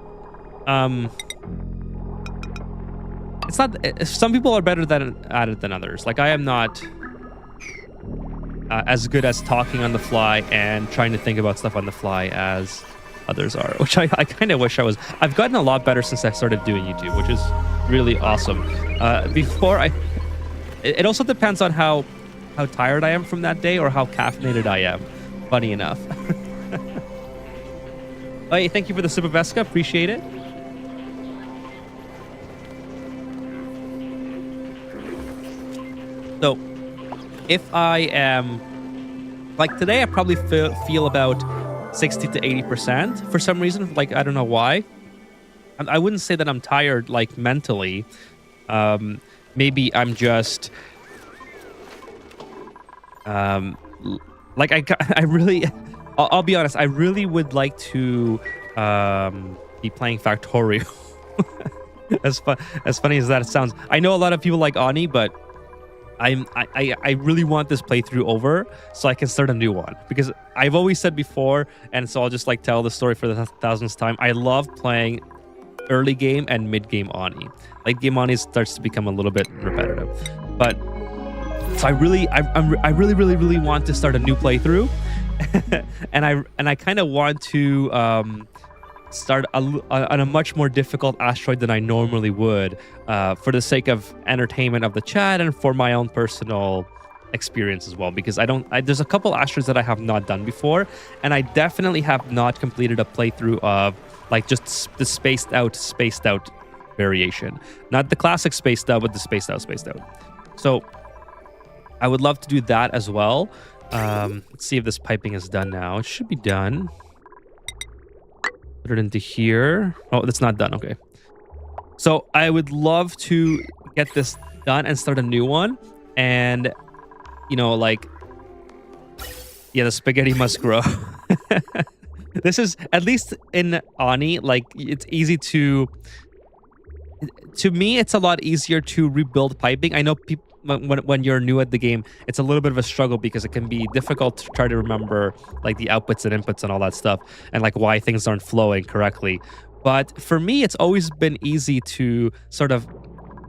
some people are better at it than others. Like I am not as good as talking on the fly and trying to think about stuff on the fly as others are, which I kind of wish I was. I've gotten a lot better since I started doing YouTube, which is really awesome. It also depends on how tired I am from that day or how caffeinated I am, funny enough. Hey, thank you for the Super Vesca, appreciate it. So, if I am, like today, I probably feel about 60 to 80% for some reason. Like, I don't know why. I wouldn't say that I'm tired, like mentally. Maybe I'm just, like I really, I'll be honest. I really would like to be playing Factorio. As funny as that sounds, I know a lot of people like Ani, but I really want this playthrough over so I can start a new one, because I've always said before, and so I'll just like tell the story for the thousandth time. I love playing early game and mid game Ani. Late game Ani starts to become a little bit repetitive, but so I really want to start a new playthrough, and I kind of want to start on a much more difficult asteroid than I normally would, for the sake of entertainment of the chat and for my own personal experience as well, because there's a couple asteroids that I have not done before, and I definitely have not completed a playthrough of like just the spaced out variation, not the classic spaced out, but the spaced out. So I would love to do that as well. Let's see if this piping is done now. It should be done. Put it into here. Oh, that's not done. Okay. So I would love to get this done and start a new one. And, you know, like, yeah, the spaghetti must grow. This is, at least in Ani, like, it's easy to me, it's a lot easier to rebuild piping. I know people, when you're new at the game, it's a little bit of a struggle because it can be difficult to try to remember like the outputs and inputs and all that stuff, and like why things aren't flowing correctly. But for me, it's always been easy to sort of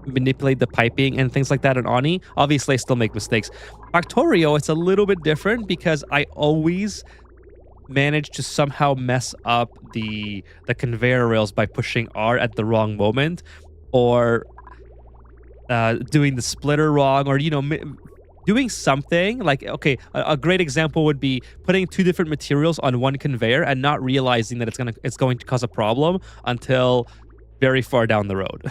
manipulate the piping and things like that in Ani. Obviously, I still make mistakes. Factorio, it's a little bit different because I always manage to somehow mess up the conveyor rails by pushing R at the wrong moment, or doing the splitter wrong, or, you know, doing something like, okay, a great example would be putting two different materials on one conveyor and not realizing that it's going to cause a problem until very far down the road.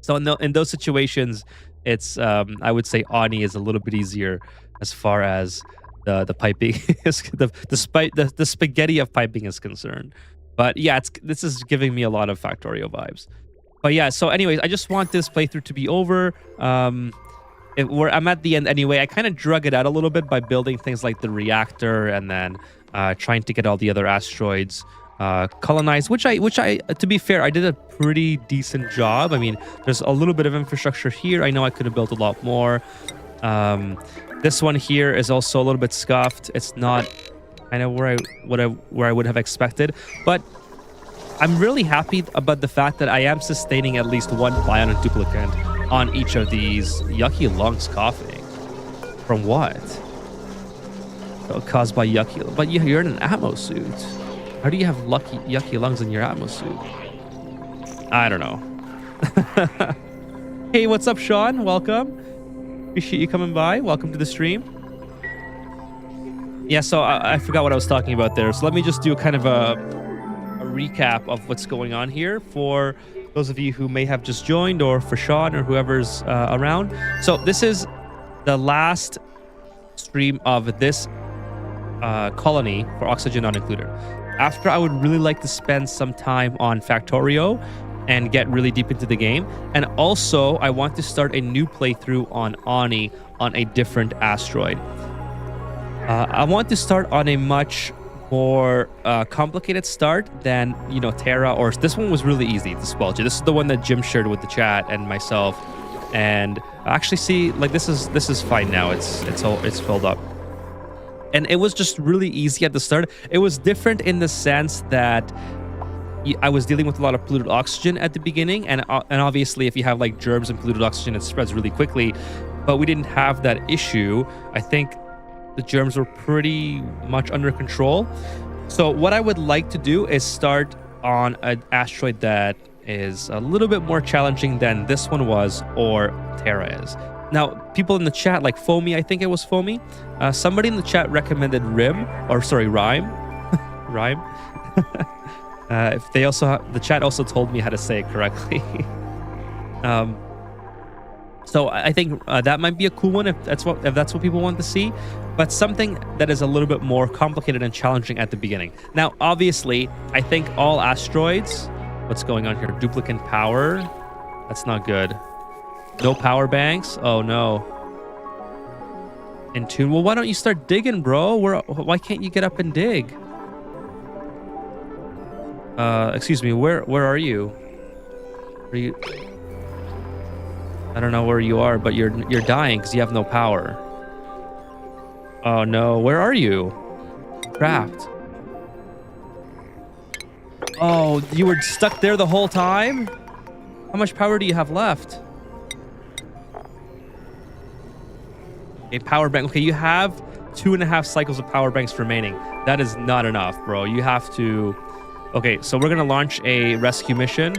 So in those situations, it's I would say Ani is a little bit easier as far as the piping is the spaghetti of piping is concerned. But yeah, this is giving me a lot of Factorio vibes. But yeah, so anyways, I just want this playthrough to be over. I'm at the end anyway. I kind of drug it out a little bit by building things like the reactor and then trying to get all the other asteroids colonized, which I to be fair, I did a pretty decent job. I mean, there's a little bit of infrastructure here. I know I could have built a lot more. This one here is also a little bit scuffed. It's not kind of where I would have expected, but I'm really happy about the fact that I am sustaining at least one bionic DupeKind on each of these. Yucky lungs coughing. From what? Oh, caused by yucky. But you're in an atmo suit. How do you have yucky lungs in your atmo suit? I don't know. Hey, what's up, Sean? Welcome. Appreciate you coming by. Welcome to the stream. Yeah, so I forgot what I was talking about there. So let me just do kind of a recap of what's going on here for those of you who may have just joined, or for Sean or whoever's around. So this is the last stream of this colony for Oxygen Not Included. After, I would really like to spend some time on Factorio and get really deep into the game. And also, I want to start a new playthrough on Ani on a different asteroid. I want to start on a much more complicated start than, Terra, or this one was really easy, the Squelchy. This is the one that Jim shared with the chat and myself. And actually, see, like this is fine now. It's filled up. And it was just really easy at the start. It was different in the sense that I was dealing with a lot of polluted oxygen at the beginning, and obviously if you have like germs and polluted oxygen, it spreads really quickly. But we didn't have that issue. I think the germs were pretty much under control. So what I would like to do is start on an asteroid that is a little bit more challenging than this one was, or Terra is. Now, people in the chat, like Foamy, I think it was Foamy. Somebody in the chat recommended Rime. Rime. If they the chat also told me how to say it correctly. So I think that might be a cool one if that's what people want to see, but something that is a little bit more complicated and challenging at the beginning. Now, obviously, I think all asteroids. What's going on here? DupeKind power. That's not good. No power banks. Oh no. In tune. Well, why don't you start digging, bro? Why can't you get up and dig? Excuse me. Where are you? Are you? I don't know where you are, but you're dying because you have no power. Oh no. Where are you? Trapped. Oh, you were stuck there the whole time? How much power do you have left? A power bank. Okay, you have 2.5 cycles of power banks remaining. That is not enough, bro. You have to... Okay, so we're going to launch a rescue mission.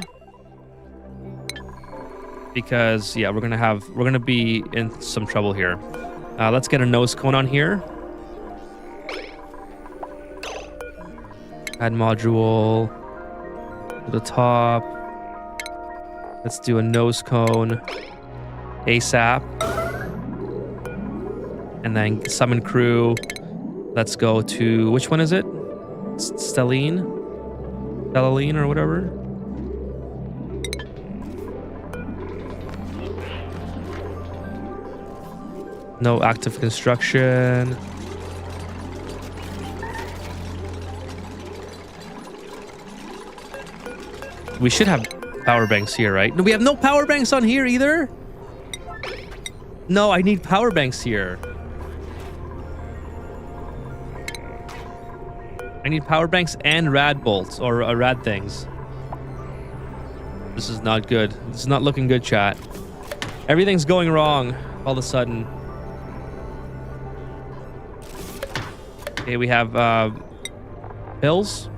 Because, yeah, we're going to be in some trouble here. Let's get a nose cone on here. Add module to the top. Let's do a nose cone ASAP. And then summon crew. Let's go to, which one is it? Stelline or whatever. No active construction. We should have power banks here, right? No, we have no power banks on here either. No, I need power banks here. I need power banks and rad bolts, or rad things. This is not good. This is not looking good, chat. Everything's going wrong all of a sudden. Okay, we have pills.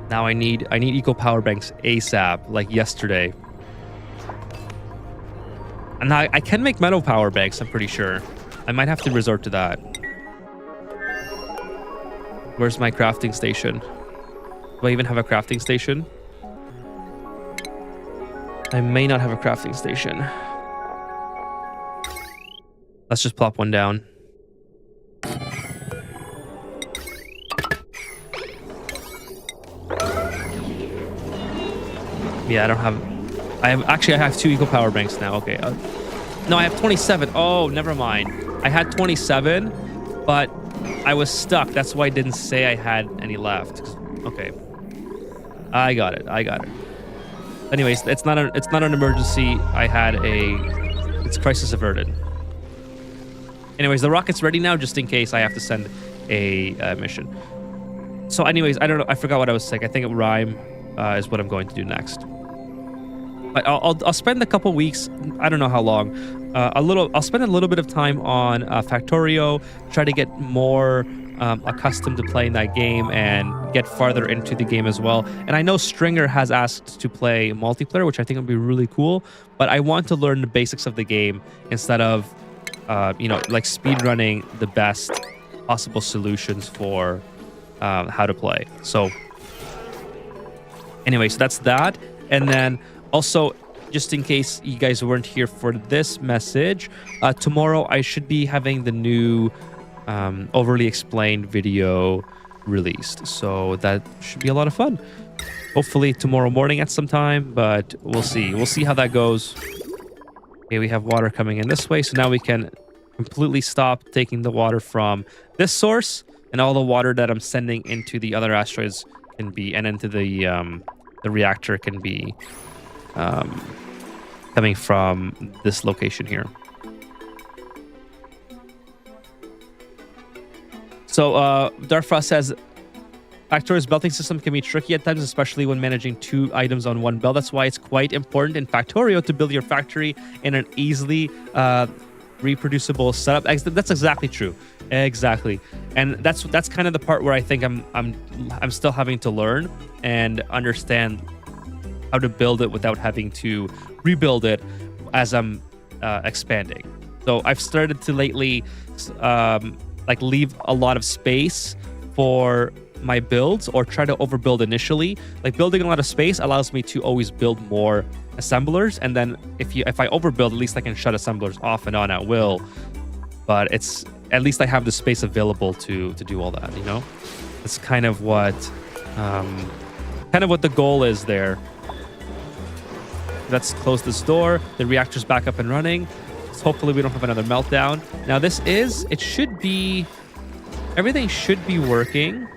Now I need eco power banks ASAP, like yesterday. And I can make metal power banks, I'm pretty sure. I might have to resort to that. Where's my crafting station? Do I even have a crafting station? I may not have a crafting station. Let's just plop one down. Yeah, I don't have... I have 2 eco power banks now. Okay. No, I have 27. Oh, never mind. I had 27, but I was stuck. That's why I didn't say I had any left. Okay. I got it. Anyways, it's not an emergency. It's crisis averted. Anyways, the rocket's ready now just in case I have to send a mission. So anyways, I don't know. I forgot what I was saying. I think Rhyme is what I'm going to do next. But I'll spend a couple weeks. I don't know how long. I'll spend a little bit of time on Factorio, try to get more accustomed to playing that game and get farther into the game as well. And I know Stringer has asked to play multiplayer, which I think would be really cool. But I want to learn the basics of the game instead of, like speedrunning the best possible solutions for how to play. So anyway, so that's that. And then also, just in case you guys weren't here for this message, tomorrow I should be having the new overly explained video released. So that should be a lot of fun. Hopefully tomorrow morning at some time, but we'll see. We'll see how that goes. Okay, we have water coming in this way. So now we can completely stop taking the water from this source, and all the water that I'm sending into the other asteroids can be, and into the reactor can be coming from this location here. So Darfrost says, Factorio's belting system can be tricky at times, especially when managing 2 items on one belt. That's why it's quite important in Factorio to build your factory in an easily reproducible setup. That's exactly true. Exactly. And that's kind of the part where I think I'm still having to learn and understand how to build it without having to rebuild it as I'm expanding. So I've started to lately like leave a lot of space for my builds, or try to overbuild initially. Like building a lot of space allows me to always build more assemblers, and then if I overbuild, at least I can shut assemblers off and on at will. But it's at least I have the space available to do all that, you know? It's kind of what the goal is there. Let's close this door. The reactor's back up and running. So hopefully we don't have another meltdown. Now everything should be working.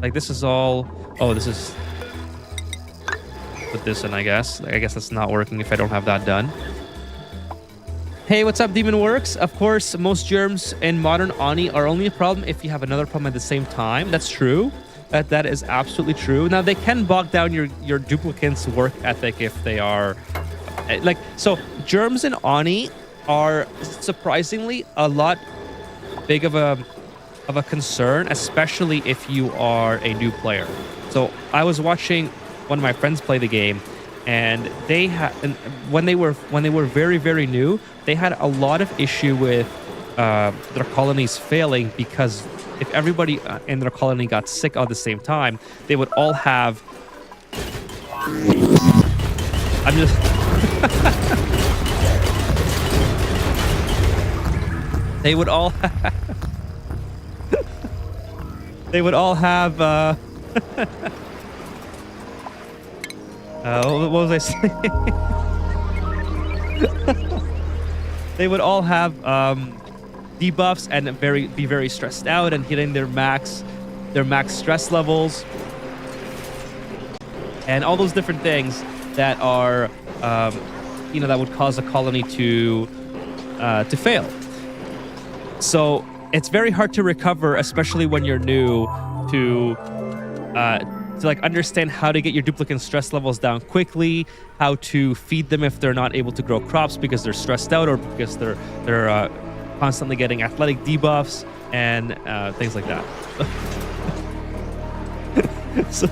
Like this is all, this is, put this in, I guess. I guess that's not working if I don't have that done. Hey, what's up, Demon Works? Of course, most germs in modern Oni are only a problem if you have another problem at the same time. That's true. That is absolutely true. Now, they can bog down your duplicant's work ethic if they are... like, so germs in Oni are surprisingly a lot big of a concern, especially if you are a new player. So I was watching one of my friends play the game, and they had, when they were very, very new, they had a lot of issue with their colonies failing, because if everybody in their colony got sick at the same time, they would all have... I'm just... They would all have... what was I saying? They would all have debuffs and be very stressed out and hitting their max stress levels, and all those different things that are that would cause a colony to fail. So it's very hard to recover, especially when you're new, to like understand how to get your duplicant stress levels down quickly, how to feed them if they're not able to grow crops because they're stressed out, or because they're constantly getting athletic debuffs and things like that. So,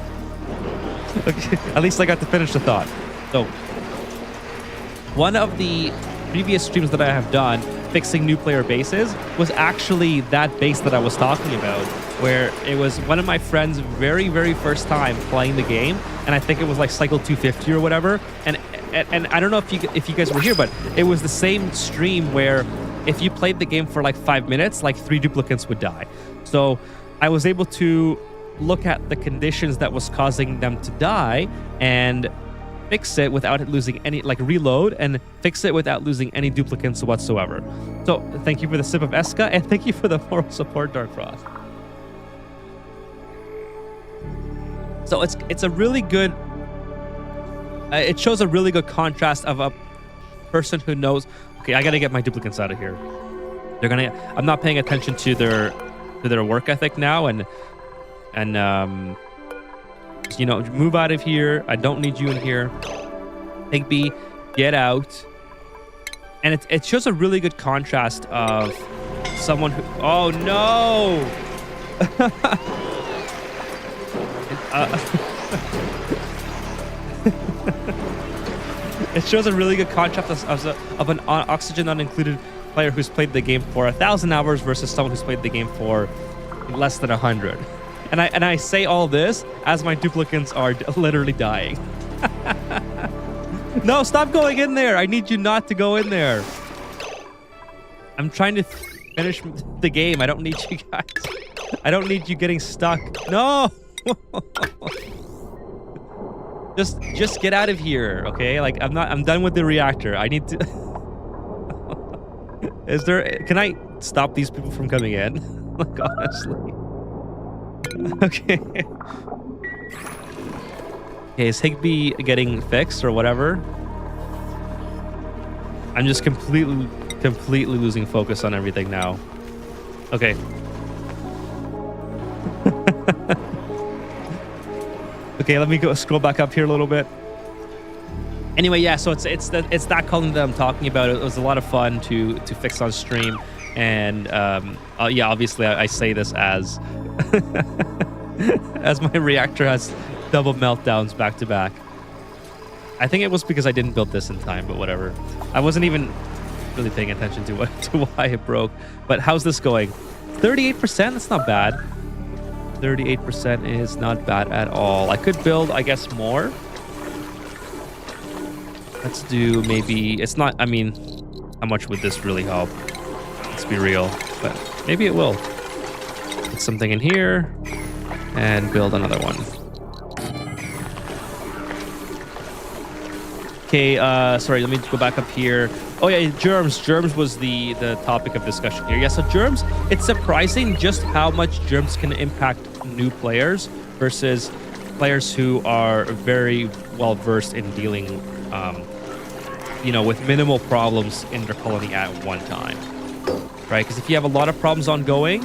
okay, at least I got to finish the thought. So, one of the previous streams that I have done fixing new player bases was actually that base that I was talking about, where it was one of my friends' very, very first time playing the game, and I think it was like cycle 250 or whatever. And I don't know if you guys were here, but it was the same stream where if you played the game for like 5 minutes, like 3 duplicates would die. So I was able to look at the conditions that was causing them to die and fix it without it losing any, like reload and fix it without losing any duplicates whatsoever. So thank you for the sip of Eska, and thank you for the moral support, Dark Frost. So it's a really good, it shows a really good contrast of a person who knows, okay, I gotta get my duplicates out of here. I'm not paying attention to their work ethic now, and you know, move out of here. I don't need you in here. Higby, get out. And it shows a really good contrast of someone who... Oh, no! It shows a really good contrast of an oxygen unincluded player who's played the game for 1,000 hours versus someone who's played the game for less than 100. And I say all this as my duplicates are literally dying. No, stop going in there. I need you not to go in there. I'm trying to finish the game. I don't need you guys. I don't need you getting stuck. No. Just get out of here, okay? Like I'm done with the reactor. I need to can I stop these people from coming in? Like honestly. Okay. Okay, is Higby getting fixed or whatever? I'm just completely losing focus on everything now. Okay. Okay, let me go scroll back up here a little bit. Anyway, yeah, so it's that column that I'm talking about. It was a lot of fun to fix on stream, and yeah, obviously I say this as as my reactor has double meltdowns back to back. I think it was because I didn't build this in time, but whatever. I wasn't even really paying attention to why it broke. But how's this going? 38%? That's not bad. 38% is not bad at all. I could build, I guess, more. Let's do maybe... It's not... I mean, how much would this really help? Let's be real. But maybe it will. Put something in here and build another one. Okay, sorry, let me go back up here. Oh yeah, germs. Germs was the topic of discussion here. Yeah, so germs, it's surprising just how much germs can impact new players versus players who are very well versed in dealing, you know, with minimal problems in their colony at one time, right? Because if you have a lot of problems ongoing,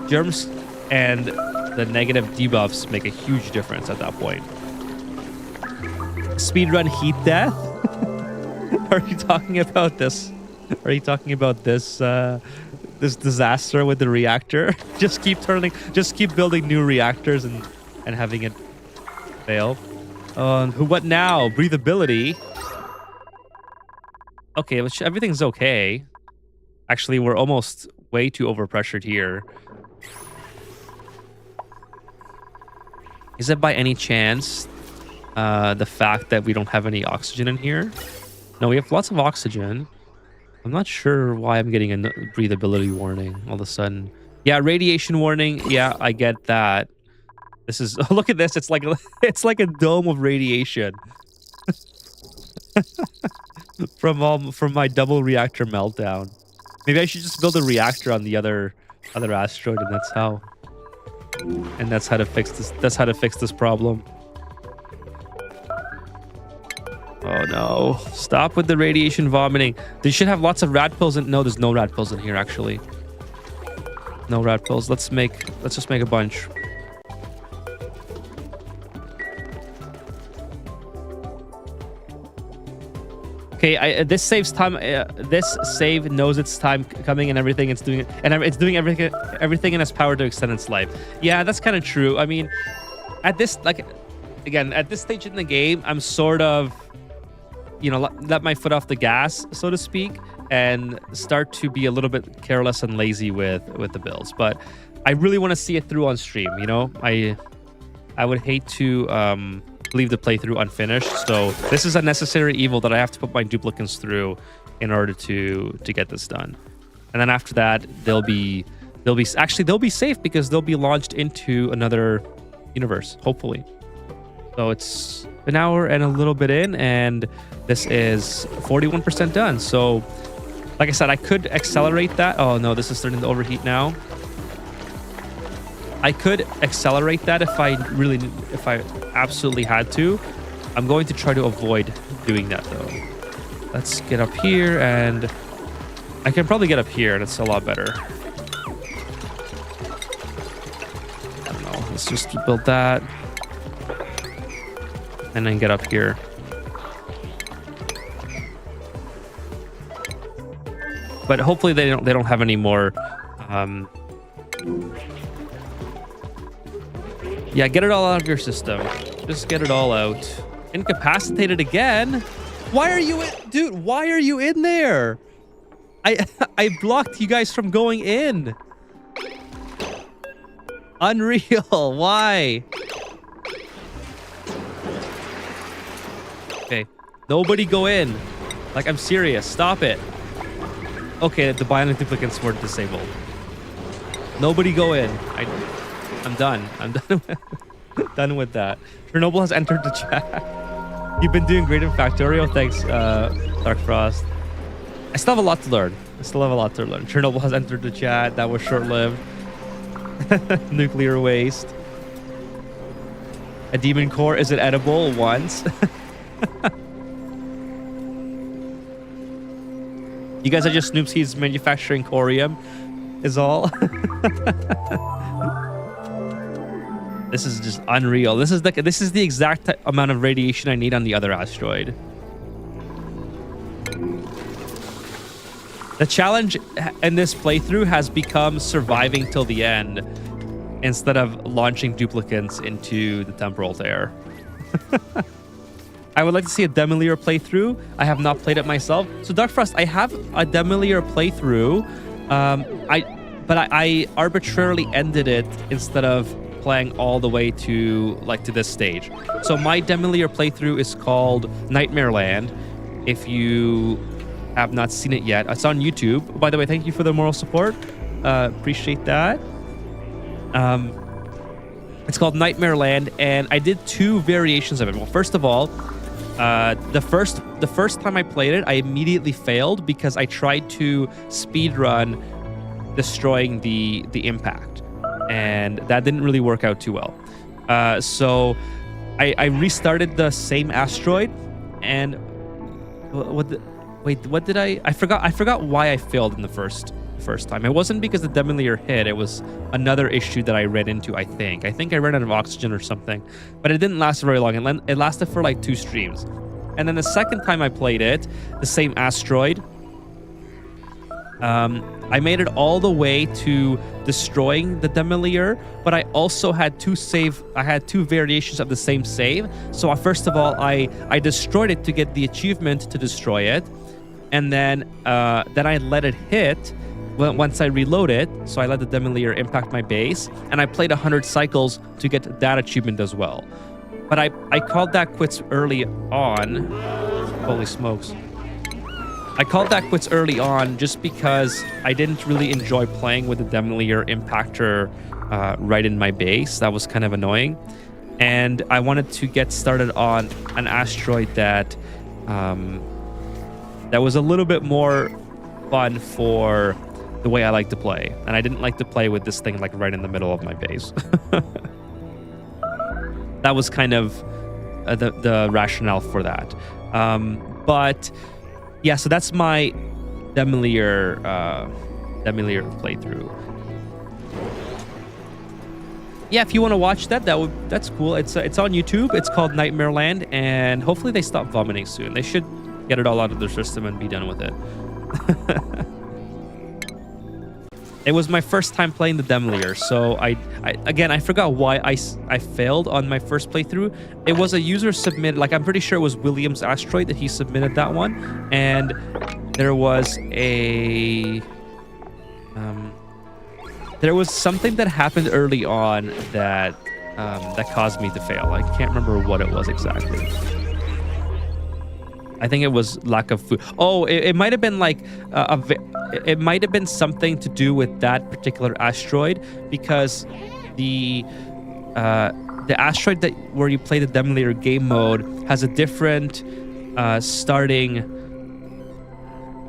germs and the negative debuffs make a huge difference at that point. Speedrun heat death? Are you talking about this? Are you talking about this this disaster with the reactor? Just keep building new reactors and having it fail. What now? Breathability. Okay, which everything's okay. Actually, we're almost way too overpressured here. Is it by any chance the fact that we don't have any oxygen in here? No, we have lots of oxygen. I'm not sure why I'm getting a breathability warning all of a sudden. Yeah, radiation warning. Yeah, I get that. This is... Oh, look at this. It's like a dome of radiation. from my double reactor meltdown. Maybe I should just build a reactor on the other asteroid, and that's how to fix this. That's how to fix this problem. Oh no. Stop with the radiation vomiting. They should have lots of rat pills in... No, there's no rat pills in here, actually. No rat pills. Let's just make a bunch. Okay, this saves time. This save knows its time coming and everything. It's doing it, and it's doing everything in its power to extend its life. Yeah, that's kind of true. I mean, at this, like, again, at this stage in the game, I'm sort of, you know, let my foot off the gas, so to speak, and start to be a little bit careless and lazy with the builds. But I really want to see it through on stream. You know, I would hate to leave the playthrough unfinished. So this is a necessary evil that I have to put my duplicates through in order to get this done. and then after that they'll be safe because they'll be launched into another universe, hopefully. So it's an hour and a little bit in, and this is 41% done. So like I said, I could accelerate that. Oh no, this is starting to overheat now. I could accelerate that if I absolutely had to. I'm going to try to avoid doing that though. Let's get up here, and I can probably get up here. That's a lot better. I don't know. Let's just build that. And then get up here. But hopefully they don't have any more. Yeah, get it all out of your system. Just get it all out. Incapacitated again. Why are you in, dude? Why are you in there? I blocked you guys from going in. Unreal. Why? Okay, nobody go in. Like, I'm serious. Stop it. Okay, the bionic duplicants were disabled. Nobody go in. I'm done. I'm done with, done with that. Chernobyl has entered the chat. You've been doing great in Factorio. Thanks, Dark Frost. I still have a lot to learn. Chernobyl has entered the chat. That was short-lived. Nuclear waste. A demon core, is it edible? Once. You guys are just Snoop's. He's manufacturing corium, is all. This is just unreal. This is the exact amount of radiation I need on the other asteroid. The challenge in this playthrough has become surviving till the end instead of launching duplicants into the temporal tear. I would like to see a Demolier playthrough. I have not played it myself. So Dark Frost, I have a Demolier playthrough. But I arbitrarily ended it instead of playing all the way to this stage. So my Demolier playthrough is called Nightmare Land. If you have not seen it yet, it's on YouTube. By the way, thank you for the moral support. Appreciate that. It's called Nightmare Land, and I did two variations of it. Well, first of all, the first time I played it, I immediately failed because I tried to speedrun destroying the impact, and that didn't really work out too well. So I restarted the same asteroid, and what did I forgot why I failed in the first time. It wasn't because the Demolier hit. It was another issue that I ran into. I think I ran out of oxygen or something, but it didn't last very long. It lasted for like 2 streams. And then the second time I played it, the same asteroid, I made it all the way to destroying the Demolier, but I also had two variations of the same save. So first of all, I destroyed it to get the achievement to destroy it, and then I let it hit once I reload it. So I let the Demolier impact my base, and I played 100 cycles to get that achievement as well. But I called that quits early on. Holy smokes. I called that quits early on just because I didn't really enjoy playing with the Demolier impactor right in my base. That was kind of annoying. And I wanted to get started on an asteroid that was a little bit more fun for the way I like to play. And I didn't like to play with this thing like right in the middle of my base. That was kind of the rationale for that. But yeah, so that's my Demolier playthrough. Yeah, if you want to watch that's cool. It's on YouTube. It's called Nightmare Land, and hopefully they stop vomiting soon. They should get it all out of their system and be done with it. It was my first time playing the Demolier, so I forgot why I failed on my first playthrough. It was a user submitted, I'm pretty sure it was William's Asteroid that he submitted that one, and there was something that happened early on that caused me to fail. I can't remember what it was exactly. I think it was lack of food. Oh, it might have been like it might have been something to do with that particular asteroid, because the asteroid where you play the Demolator game mode has a different starting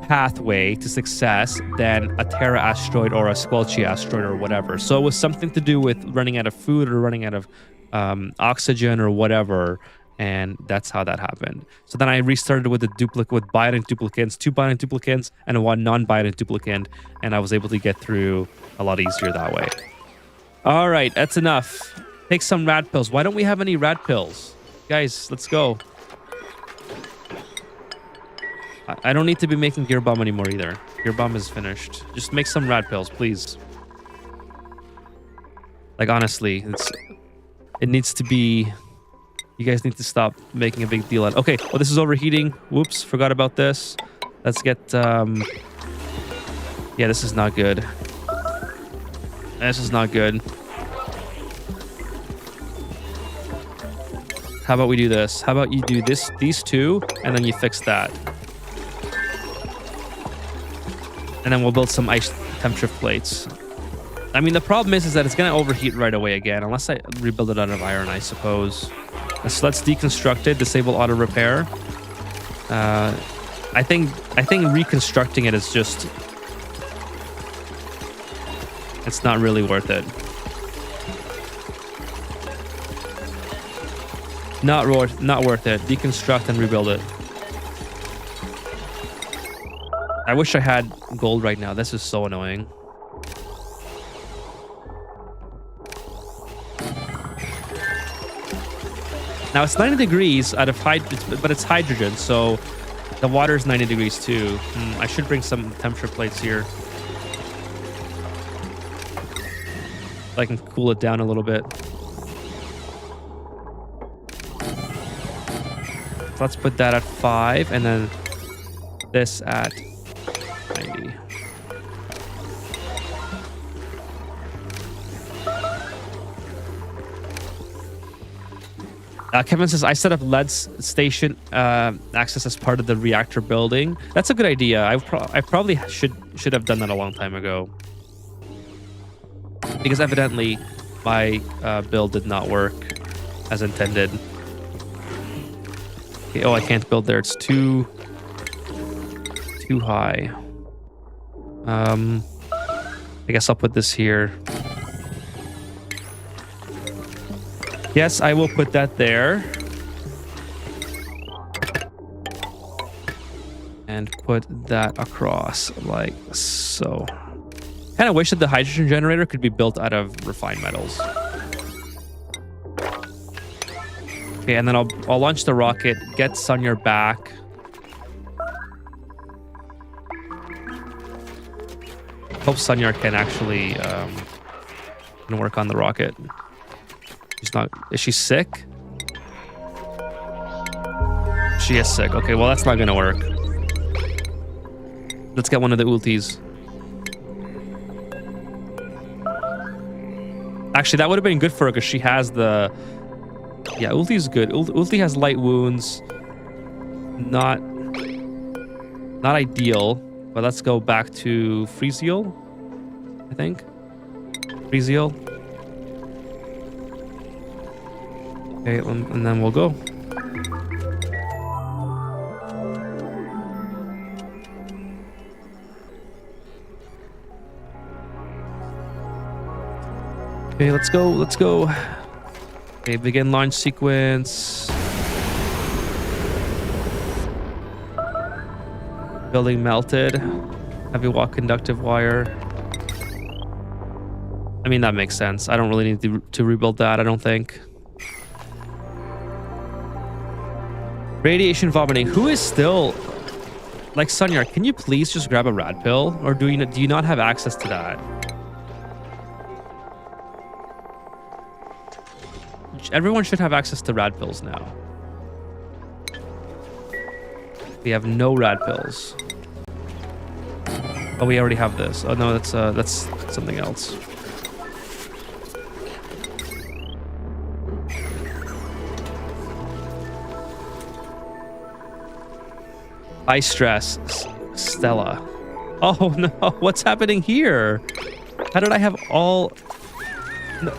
pathway to success than a Terra asteroid or a Squelchy asteroid or whatever. So it was something to do with running out of food or running out of oxygen or whatever, and that's how that happened. So then I restarted with bionic duplicants, 2 bionic duplicants and 1 non-bionic duplicant, and I was able to get through a lot easier that way. All right, that's enough. Take some rad pills. Why don't we have any rad pills? Guys, let's go. I don't need to be making Gear Bomb anymore either. Gear Bomb is finished. Just make some rad pills, please. Like, honestly, it needs to be... You guys need to stop making a big deal out. Okay, well, this is overheating. Whoops, forgot about this. Let's get... Yeah, this is not good. This is not good. How about we do this? How about you do these two, and then you fix that. And then we'll build some ice temp shift plates. I mean, the problem is that it's going to overheat right away again, unless I rebuild it out of iron, I suppose. So let's deconstruct it, disable auto repair. I think reconstructing it is just... It's not really worth it. Not worth it. Deconstruct and rebuild it. I wish I had gold right now. This is so annoying. Now it's 90 degrees out of but it's hydrogen, so the water is 90 degrees too. I should bring some temperature plates here. So I can cool it down a little bit. So let's put that at 5, and then this at 90. Kevin says, I set up lead station access as part of the reactor building. That's a good idea. I probably should have done that a long time ago. Because evidently my build did not work as intended. Okay, oh, I can't build there. It's too high. I guess I'll put this here. Yes, I will put that there. And put that across like so. Kind of wish that the hydrogen generator could be built out of refined metals. Okay, and then I'll launch the rocket, get Sunyar back. Hope Sunyar can actually can work on the rocket. She's not... Is she sick? She is sick. Okay, well, that's not gonna work. Let's get one of the ultis. Actually, that would have been good for her because she has the... Yeah, ulti is good. Ulti has light wounds. Not ideal. But let's go back to Freezeal, I think. Freezeal. Okay, and then we'll go. Okay, let's go. Okay, begin launch sequence. Building melted. Heavy walk conductive wire. I mean, that makes sense. I don't really need to rebuild that, I don't think. Radiation vomiting. Who is still... Like, Sunyar, can you please just grab a rad pill? Or do you not have access to that? Everyone should have access to rad pills now. We have no rad pills. Oh, we already have this. Oh no, that's something else. High stress. Stella. Oh no, what's happening here? How did I have all...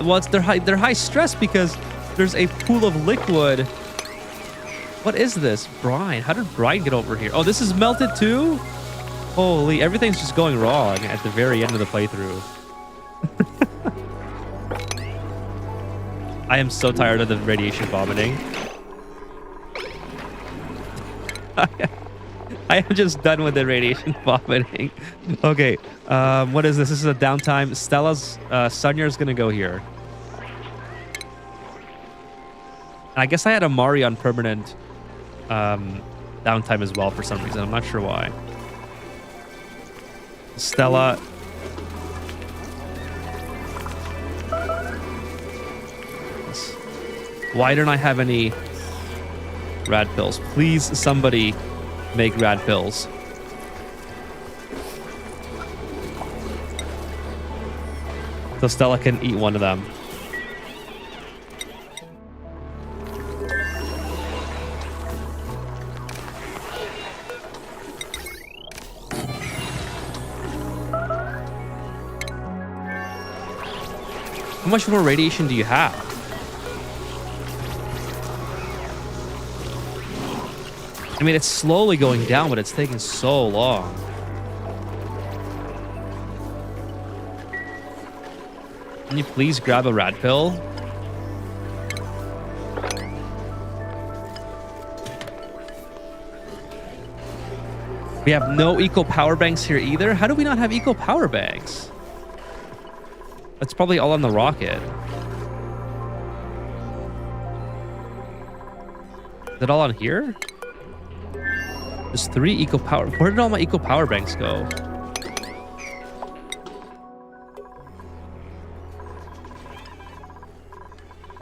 Well, they're high stress because there's a pool of liquid. What is this? Brine. How did brine get over here? Oh, this is melted too? Holy, everything's just going wrong at the very end of the playthrough. I am so tired of the radiation vomiting. I am just done with the radiation vomiting. Okay, what is this? This is a downtime. Stella's Sunyar's gonna go here. I guess I had a Mari on permanent downtime as well for some reason. I'm not sure why. Stella. Why don't I have any rad pills? Please, somebody make rad pills. So Stella can eat one of them. How much more radiation do you have? I mean, it's slowly going down, but it's taking so long. Can you please grab a rad pill? We have no eco power banks here either. How do we not have eco power banks? That's probably all on the rocket. Is it all on here? There's 3 eco power. Where did all my eco power banks go?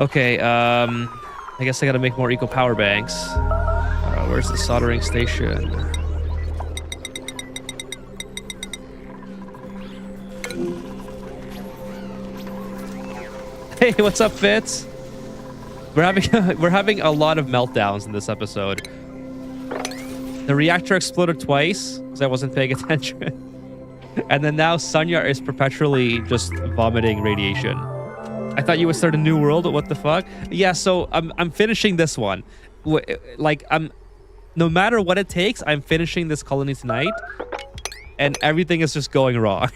Okay, I guess I gotta make more eco power banks. Where's the soldering station? Hey, what's up, Fitz? We're having a lot of meltdowns in this episode. The reactor exploded twice because I wasn't paying attention. And then now Sunya is perpetually just vomiting radiation. I thought you would start a new world. What the fuck? Yeah, so I'm finishing this one. Like, no matter what it takes, I'm finishing this colony tonight. And everything is just going wrong.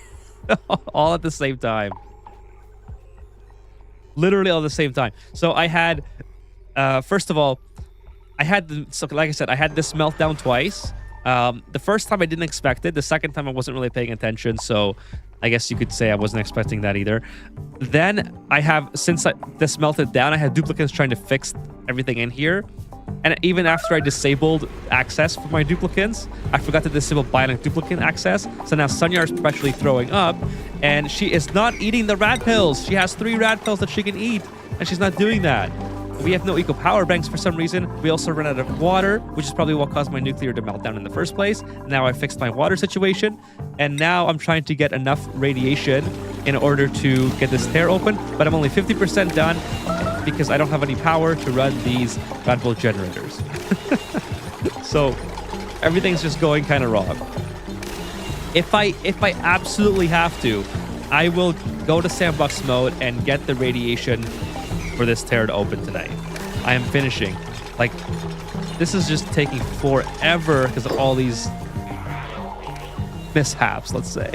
All at the same time. Literally all at the same time. So I had, first of all, like I said, I had this meltdown twice. The first time I didn't expect it. The second time I wasn't really paying attention. So I guess you could say I wasn't expecting that either. Then I have, since this melted down, I had duplicates trying to fix everything in here. And even after I disabled access for my duplicates, I forgot to disable bionic duplicate access. So now Sunya is perpetually throwing up, and she is not eating the rad pills. She has 3 rad pills that she can eat, and she's not doing that. We have no eco power banks for some reason. We also ran out of water, which is probably what caused my nuclear to melt down in the first place. Now I fixed my water situation, and now I'm trying to get enough radiation in order to get this tear open, but I'm only 50% done because I don't have any power to run these rad bull generators. So everything's just going kind of wrong. If I absolutely have to, I will go to sandbox mode and get the radiation for this tear to open tonight. I am finishing. Like, this is just taking forever because of all these mishaps, let's say.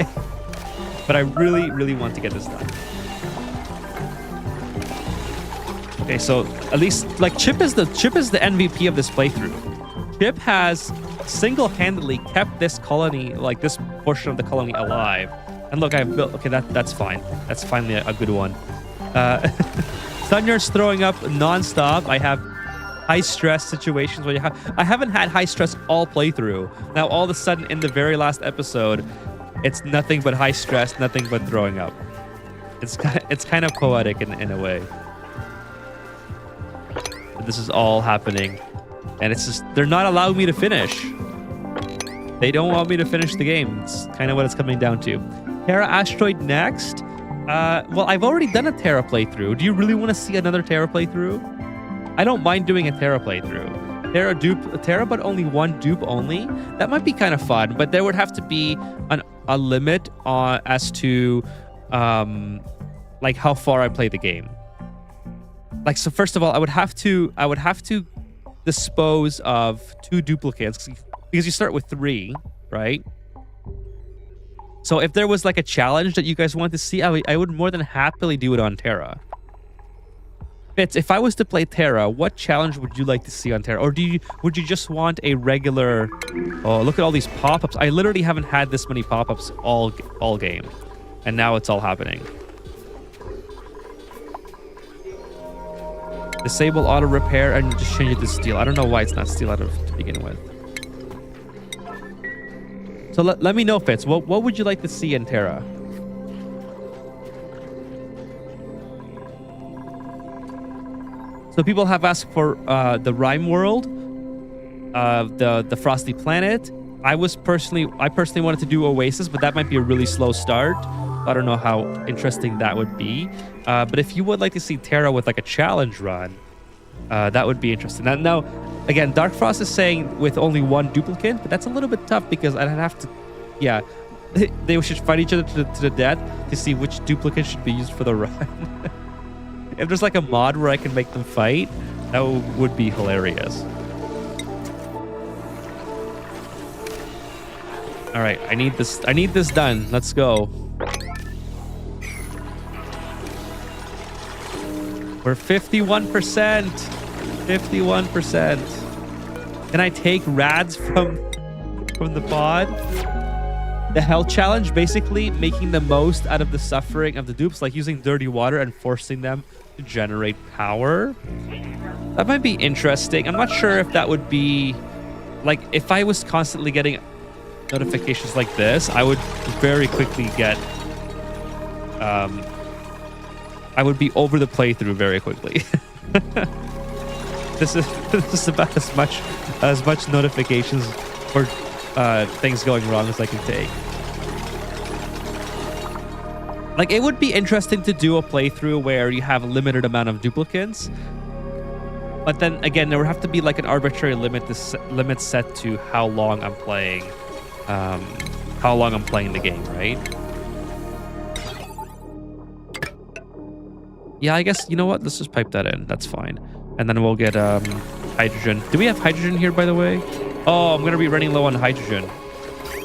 But I really, really want to get this done. Okay, so at least, like, Chip is the MVP of this playthrough. Chip has single-handedly kept this colony, like this portion of the colony, alive. And look, I've built. Okay, that's fine. That's finally a good one. Sunya's throwing up non-stop. I have high stress situations where I haven't had high stress all playthrough. Now all of a sudden in the very last episode, it's nothing but high stress, nothing but throwing up. It's kind of poetic in a way. But this is all happening, and it's just they're not allowing me to finish. They don't want me to finish the game. It's kind of what it's coming down to. Terra Asteroid next. Well, I've already done a Terra playthrough. Do you really want to see another Terra playthrough? I don't mind doing a Terra playthrough. Terra, but only one dupe only. That might be kind of fun, but there would have to be a limit as to like how far I play the game. Like, so first of all, I would have to dispose of 2 duplicates because you start with 3, right? So if there was like a challenge that you guys want to see, I would more than happily do it on Terra. Fitz, if I was to play Terra, what challenge would you like to see on Terra? Or would you just want a regular... Oh, look at all these pop-ups. I literally haven't had this many pop-ups all game. And now it's all happening. Disable auto repair and just change it to steel. I don't know why it's not steel to begin with. So let me know, Fitz. What would you like to see in Terra? So people have asked for the Rime World, the Frosty Planet. I personally wanted to do Oasis, but that might be a really slow start. I don't know how interesting that would be. But if you would like to see Terra with like a challenge run, that would be interesting. Now, again, Dark Frost is saying with only 1 duplicate, but that's a little bit tough because I'd have to, yeah, they should fight each other to the death to see which duplicate should be used for the run. If there's like a mod where I can make them fight, that would be hilarious. All right, I need this done. Let's go. We're 51%. 51%. Can I take rads from the pod? The hell challenge, basically making the most out of the suffering of the dupes, like using dirty water and forcing them to generate power. That might be interesting. I'm not sure if that would be like, if I was constantly getting notifications like this, I would very quickly get I would be over the playthrough very quickly. This is about as much notifications for things going wrong as I can take. Like, it would be interesting to do a playthrough where you have a limited amount of duplicates, but then again, there would have to be like an arbitrary limit set to how long I'm playing, the game, right? Yeah, I guess, you know what? Let's just pipe that in. That's fine. And then we'll get hydrogen. Do we have hydrogen here, by the way? Oh, I'm going to be running low on hydrogen.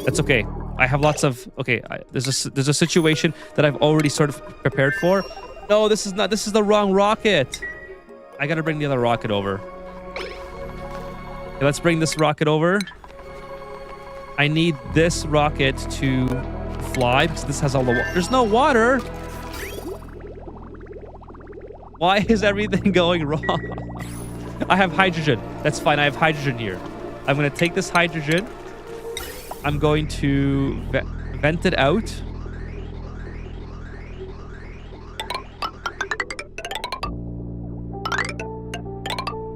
That's okay. I have lots of... Okay, there's a situation that I've already sort of prepared for. No, this is not... This is the wrong rocket. I got to bring the other rocket over. Okay, let's bring this rocket over. I need this rocket to fly because this has all the water. There's no water. Why is everything going wrong? I have hydrogen. That's fine. I have hydrogen here. I'm going to take this hydrogen. I'm going to vent it out.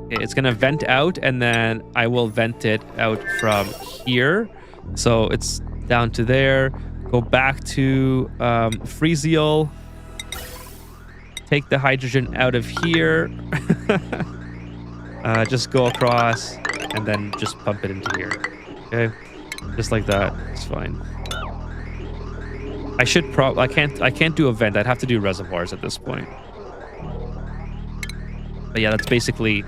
Okay, it's going to vent out, and then I will vent it out from here. So it's down to there. Go back to Freezeal. Take the hydrogen out of here. Just go across and then just pump it into here. Okay, just like that. It's fine. I can't do a vent. I'd have to do reservoirs at this point. But yeah, that's basically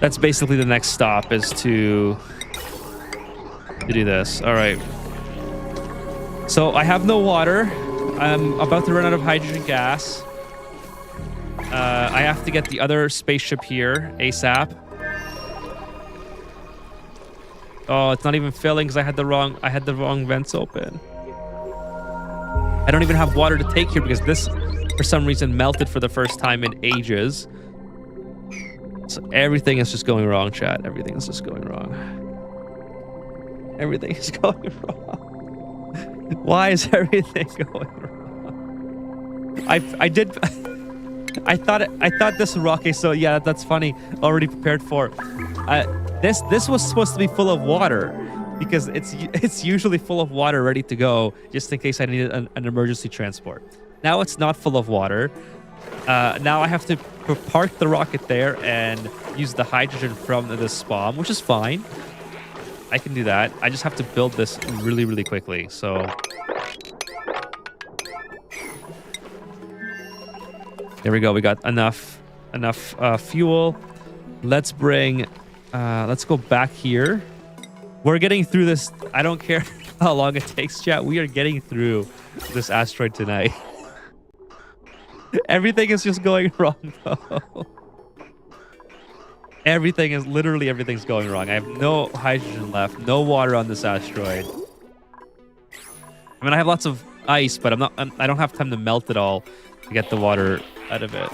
the next stop is to do this. All right. So I have no water. I'm about to run out of hydrogen gas. I have to get the other spaceship here ASAP. Oh, it's not even filling because I had the wrong vents open. I don't even have water to take here because this, for some reason, melted for the first time in ages. So everything is just going wrong, chat. Everything is just going wrong. Everything is going wrong. Why is everything going wrong? I thought this rocket. So yeah, that's funny. Already prepared for. This was supposed to be full of water because it's usually full of water ready to go just in case I needed an emergency transport. Now it's not full of water. Now I have to park the rocket there and use the hydrogen from the spawn, which is fine. I can do that. I just have to build this really, really quickly. So there we go. We got enough fuel. Let's go back here. We're getting through this. I don't care how long it takes, chat. We are getting through this asteroid tonight. Everything is just going wrong, though. Everything's going wrong. I have no hydrogen left, no water on this asteroid. I mean, I have lots of ice, but I don't have time to melt it all to get the water out of it.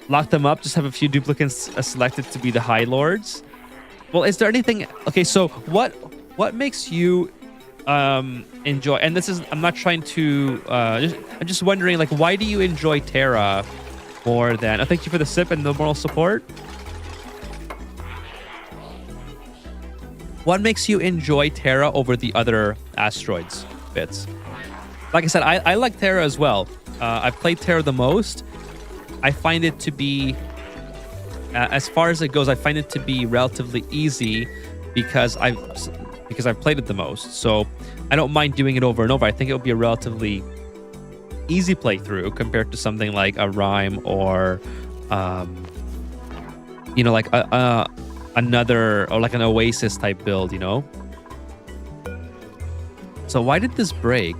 Lock them up. Just have a few duplicates selected to be the High Lords. Well, is there anything? Okay, so what makes you enjoy? And this is, I'm not trying to. I'm just wondering, like, why do you enjoy Terra more than? Thank you for the sip and the moral support. What makes you enjoy Terra over the other asteroids bits? Like I said, I like Terra as well. I've played Terra the most. I find it to be, as far as it goes, I find it to be relatively easy because I've played it the most. So I don't mind doing it over and over. I think it would be a relatively easy playthrough compared to something like a Rhyme or, like another, or like an Oasis type build, you know? So why did this break?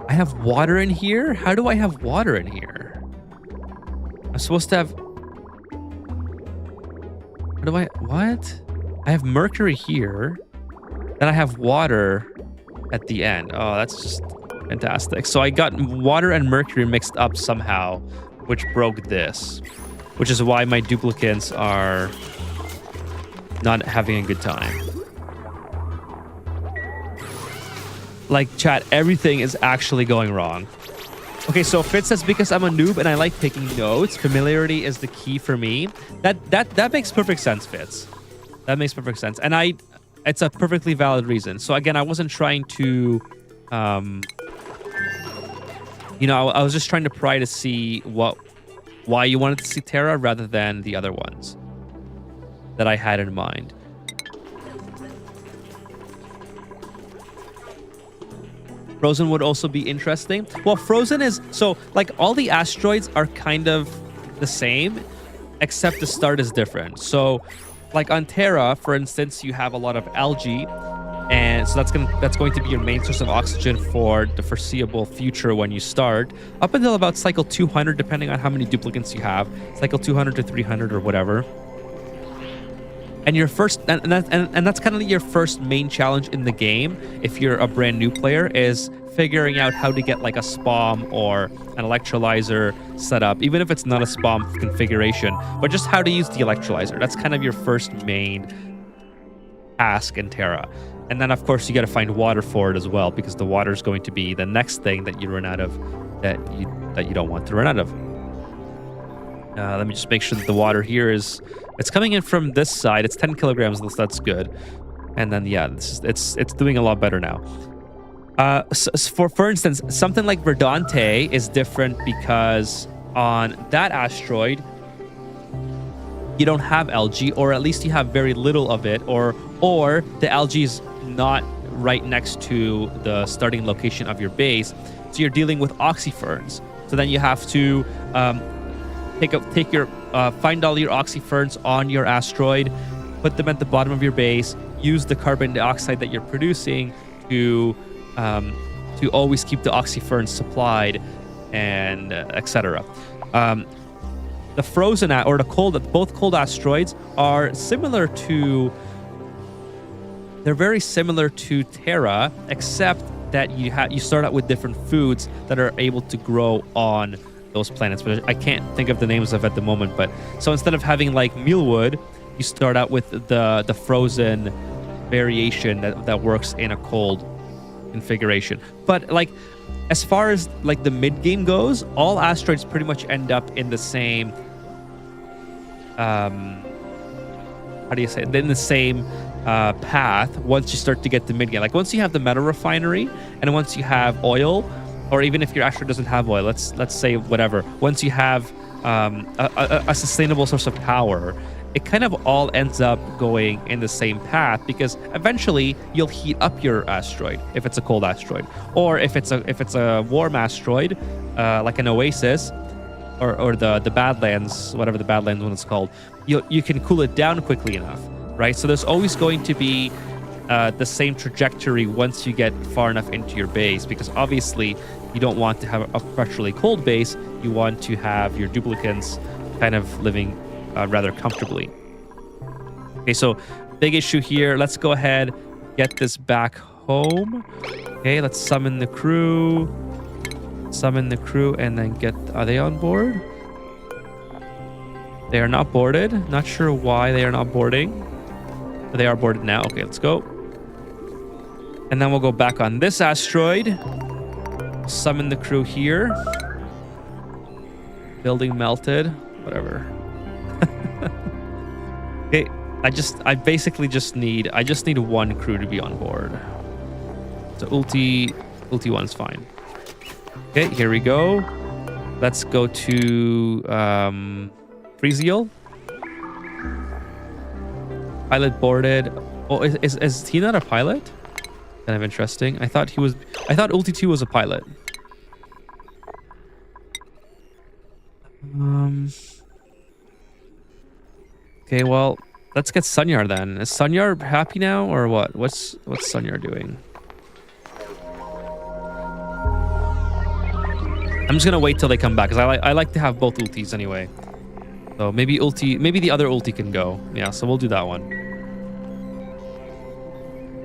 I have water in here? How do I have water in here? I'm supposed to have... What? I have mercury here. Then I have water at the end. Oh, that's just fantastic. So I got water and mercury mixed up somehow, which broke this. Which is why my duplicates are not having a good time. Like, chat, everything is actually going wrong. Okay, so Fitz says, because I'm a noob and I like taking notes, familiarity is the key for me. That makes perfect sense, Fitz. That makes perfect sense. And it's a perfectly valid reason. So again, I wasn't trying to, I was just trying to pry to see why you wanted to see Terra rather than the other ones that I had in mind. Frozen would also be interesting. Well, Frozen is... So, like, all the asteroids are kind of the same, except the start is different. So, like, on Terra, for instance, you have a lot of algae, and so that's going to be your main source of oxygen for the foreseeable future when you start, up until about cycle 200, depending on how many duplicates you have. Cycle 200 to 300 or whatever. And your first, and that's kind of your first main challenge in the game, if you're a brand new player, is figuring out how to get like a SPOM or an electrolyzer set up, even if it's not a SPOM configuration, but just how to use the electrolyzer. That's kind of your first main task in Terra. And then, of course, you got to find water for it as well, because the water is going to be the next thing that you run out of, that you don't want to run out of. Let me just make sure that the water here is... It's coming in from this side. It's 10 kilograms. That's good. And then, yeah, it's doing a lot better now. So for instance, something like Verdante is different because on that asteroid, you don't have algae, or at least you have very little of it, or the algae is not right next to the starting location of your base. So you're dealing with oxyferns. So then you have to... find all your oxyferns on your asteroid, put them at the bottom of your base, use the carbon dioxide that you're producing to always keep the oxyferns supplied, and etc. The frozen or the cold, both cold asteroids are similar to. They're very similar to Terra, except that you start out with different foods that are able to grow on those planets, but I can't think of the names of at the moment. But so instead of having like mealwood, you start out with the frozen variation that works in a cold configuration. But like, as far as like the mid game goes, all asteroids pretty much end up in the same how do you say it? In the same path once you start to get to mid game. Like once you have the metal refinery and once you have oil, or even if your asteroid doesn't have oil, let's say whatever. Once you have a sustainable source of power, it kind of all ends up going in the same path, because eventually you'll heat up your asteroid if it's a cold asteroid, or if it's a warm asteroid, like an Oasis, or the Badlands, whatever the Badlands one is called. You can cool it down quickly enough, right? So there's always going to be the same trajectory once you get far enough into your base, because obviously you don't want to have a perpetually cold base. You want to have your duplicants kind of living rather comfortably. Okay, so big issue here. Let's go ahead, get this back home. Okay, let's summon the crew. Summon the crew and then get... Are they on board? They are not boarded. Not sure why they are not boarding. But they are boarded now. Okay, let's go. And then we'll go back on this asteroid. Summon the crew here. Building melted. Whatever. Okay, I basically just need one crew to be on board. So ulti 1's fine. Okay, here we go. Let's go to Freezeal. Pilot boarded. Oh, is he not a pilot? Kind of interesting. I thought ulti 2 was a pilot. Okay, well, let's get Sunyar then. Is Sunyar happy now, or what? What's Sunyar doing? I'm just gonna wait till they come back, because I like to have both ultis anyway. So maybe the other ulti can go. Yeah, so we'll do that one.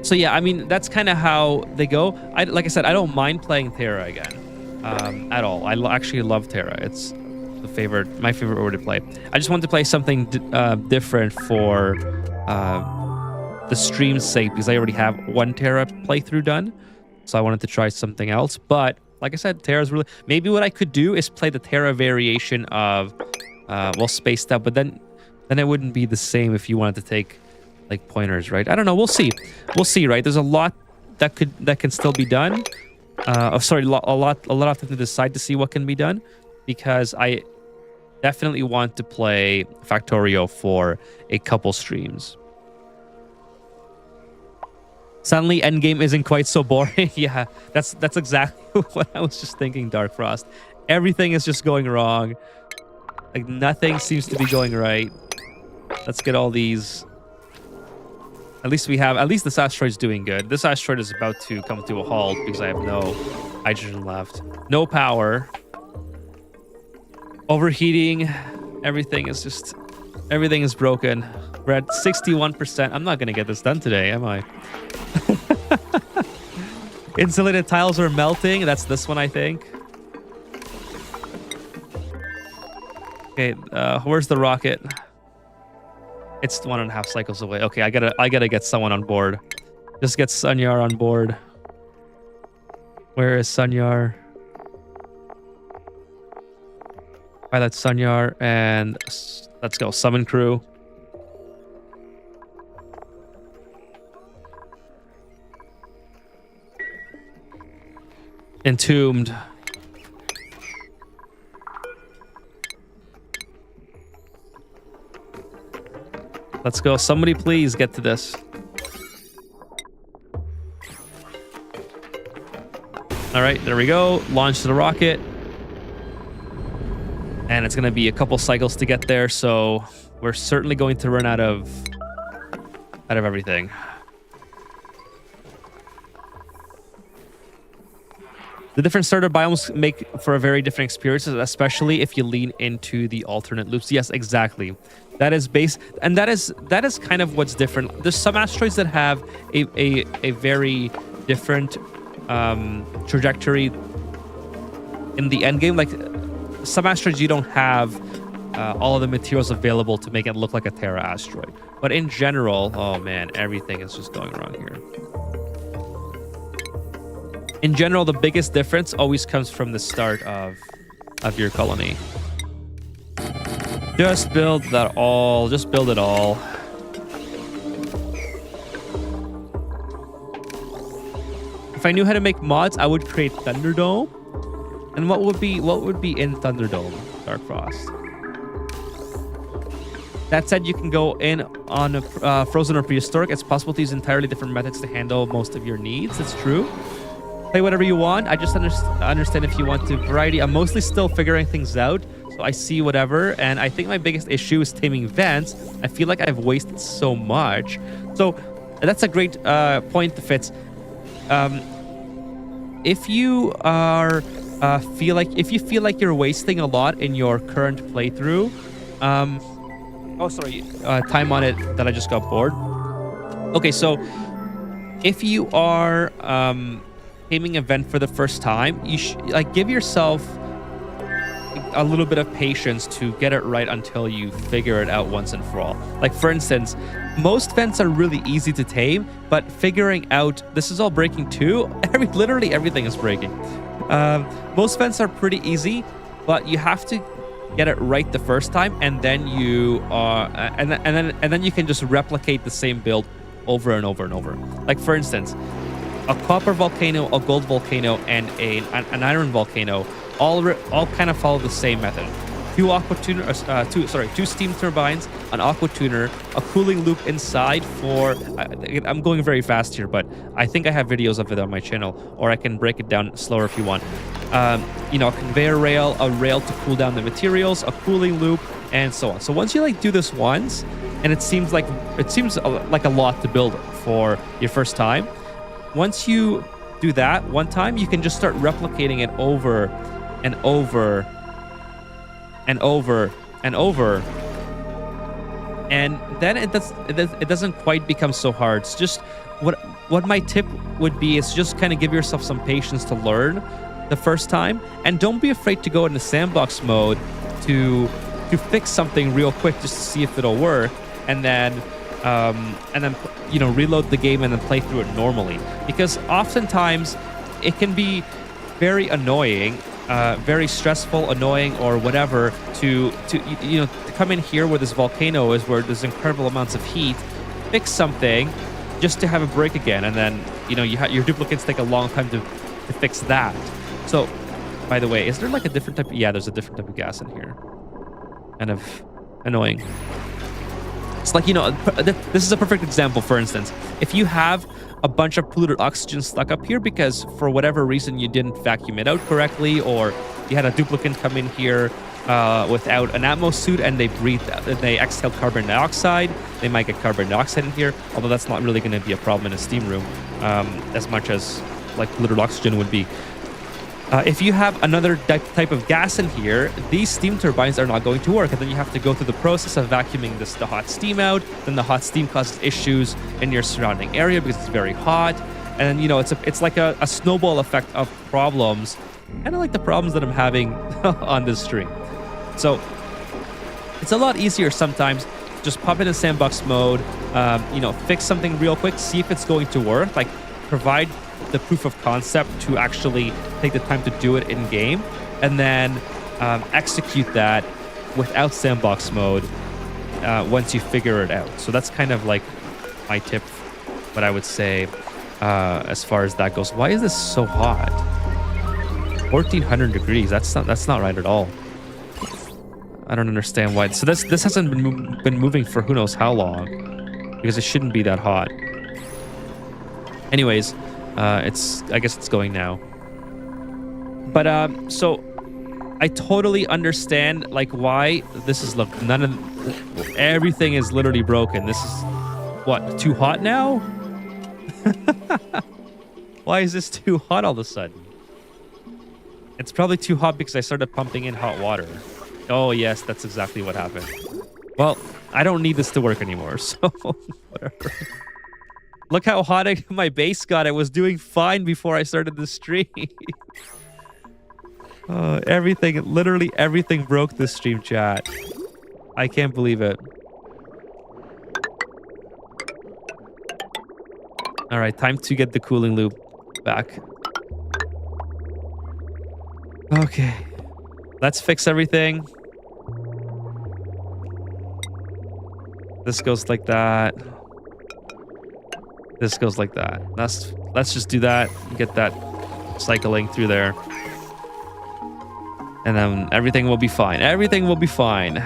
So yeah, I mean, that's kind of how they go. Like I said, I don't mind playing Terra again at all. I actually love Terra. It's my favorite order to play. I just want to play something different for the stream's sake, because I already have one Terra playthrough done. So I wanted to try something else. But like I said, Terra's really... Maybe what I could do is play the Terra variation of, Spaced Up, but then it wouldn't be the same if you wanted to take like pointers, right? I don't know. We'll see. We'll see, right? There's a lot that can still be done. A lot to decide to see what can be done, because I definitely want to play Factorio for a couple streams. Suddenly, endgame isn't quite so boring. Yeah, that's exactly what I was just thinking, Dark Frost. Everything is just going wrong. Like, nothing seems to be going right. Let's get all these. At least this asteroid's doing good. This asteroid is about to come to a halt because I have no hydrogen left. No power. Overheating. Everything is broken. We're at 61%. I'm not going to get this done today, am I? Insulated tiles are melting. That's this one, I think. Okay, where's the rocket? It's 1.5 cycles away. Okay, I gotta get someone on board. Just get Sunyar on board. Where is Sunyar? Pilot Sunyar, and let's go. Summon crew. Entombed. Let's go. Somebody please get to this. All right, there we go. Launch the rocket. And it's going to be a couple cycles to get there, so we're certainly going to run out of everything. The different starter biomes make for a very different experience, especially if you lean into the alternate loops. Yes, exactly. That is that is kind of what's different. There's some asteroids that have a very different trajectory in the end game. Like some asteroids, you don't have all of the materials available to make it look like a Terra asteroid. But in general, oh man, everything is just going wrong here. In general, the biggest difference always comes from the start of your colony. Just build that all. Just build it all. If I knew how to make mods, I would create Thunderdome. And what would be in Thunderdome, Dark Frost? That said, you can go in on Frozen or Prehistoric. It's possible to use entirely different methods to handle most of your needs. It's true. Play whatever you want. I just understand if you want to variety. I'm mostly still figuring things out, so I see whatever. And I think my biggest issue is taming vents. I feel like I've wasted so much. So that's a great point, Fitz. If you are feel like you're wasting a lot in your current playthrough, time on it that I just got bored. Okay, so if you are taming a vent for the first time, you should give yourself a little bit of patience to get it right until you figure it out once and for all. Like, for instance, most vents are really easy to tame, but figuring out this is all breaking too. Literally everything is breaking. Most vents are pretty easy, but you have to get it right the first time, and then you and then you can just replicate the same build over and over and over. Like, for instance, a copper volcano, a gold volcano, and an iron volcano all kind of follow the same method. Two steam turbines, an aqua tuner, a cooling loop inside for. I'm going very fast here, but I think I have videos of it on my channel, or I can break it down slower if you want. A conveyor rail, a rail to cool down the materials, a cooling loop, and so on. So once you do this once, and it seems like a lot to build for your first time. Once you do that one time, you can just start replicating it over and over and over and over, and then it doesn't quite become so hard. It's just what my tip would be is just kind of give yourself some patience to learn the first time, and don't be afraid to go into sandbox mode to fix something real quick just to see if it'll work, and then reload the game and then play through it normally, because oftentimes it can be very annoying, very stressful, annoying, or whatever to come in here where this volcano is, where there's incredible amounts of heat, fix something just to have a break again, and then your duplicates take a long time to fix that. So, by the way, is there a different type? Yeah, there's a different type of gas in here. Kind of annoying. It's this is a perfect example. For instance, if you have a bunch of polluted oxygen stuck up here because for whatever reason you didn't vacuum it out correctly, or you had a duplicate come in here without an atmo suit and they exhale carbon dioxide, they might get carbon dioxide in here, although that's not really going to be a problem in a steam room as much as polluted oxygen would be. If you have another type of gas in here, these steam turbines are not going to work, and then you have to go through the process of vacuuming the hot steam out. Then the hot steam causes issues in your surrounding area because it's very hot, and it's like a snowball effect of problems, kind of like the problems that I'm having on this stream. So it's a lot easier sometimes. Just pop into sandbox mode, fix something real quick, see if it's going to work. Provide the proof of concept to actually take the time to do it in game, and then execute that without sandbox mode once you figure it out. So that's kind of my tip, what I would say as far as that goes. Why is this so hot? 1400 degrees. That's not right at all. I don't understand why. So this hasn't been moving for who knows how long, because it shouldn't be that hot. Anyways, I guess it's going now. But so I totally understand why this is everything is literally broken. This is what, too hot now? Why is this too hot all of a sudden? It's probably too hot because I started pumping in hot water. Oh yes, that's exactly what happened. Well, I don't need this to work anymore, so whatever. Look how hot my base got. I was doing fine before I started the stream. Literally everything broke this stream, chat. I can't believe it. All right, time to get the cooling loop back. Okay, let's fix everything. This goes like that. This goes like that. Let's just do that and get that cycling through there. And then everything will be fine. Everything will be fine.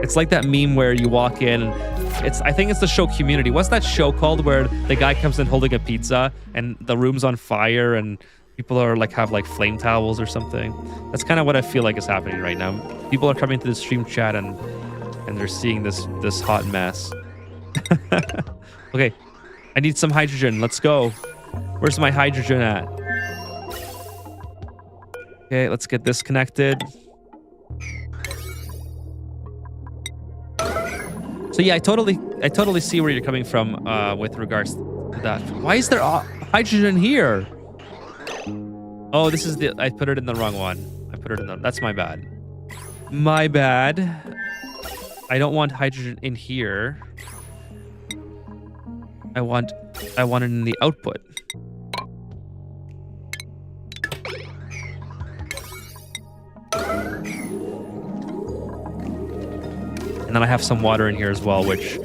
It's like that meme where you walk in. I think it's the show Community. What's that show called where the guy comes in holding a pizza and the room's on fire and people are like have like flame towels or something? That's kind of what I feel like is happening right now. People are coming to the stream chat and they're seeing this hot mess. Okay, I need some hydrogen. Let's go. Where's my hydrogen at? Okay, let's get this connected. So yeah, I totally see where you're coming from with regards to that. Why is there hydrogen here? Oh, this is I put it in the wrong one. That's my bad. My bad. I don't want hydrogen in here. I want it in the output. And then I have some water in here as well, which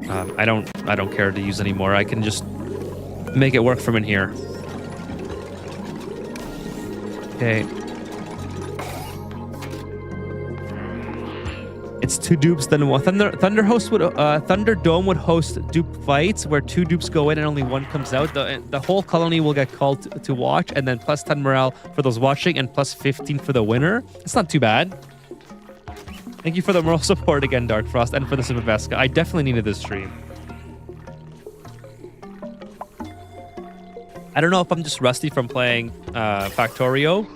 I don't care to use anymore. I can just make it work from in here. Okay. It's 2 dupes, then one. Thunderdome would host dupe fights where 2 dupes go in and only one comes out. The whole colony will get called to watch, and then plus 10 morale for those watching and plus 15 for the winner. It's not too bad. Thank you for the moral support again, Dark Frost, and for the Super Vesca. I definitely needed this stream. I don't know if I'm just rusty from playing Factorio,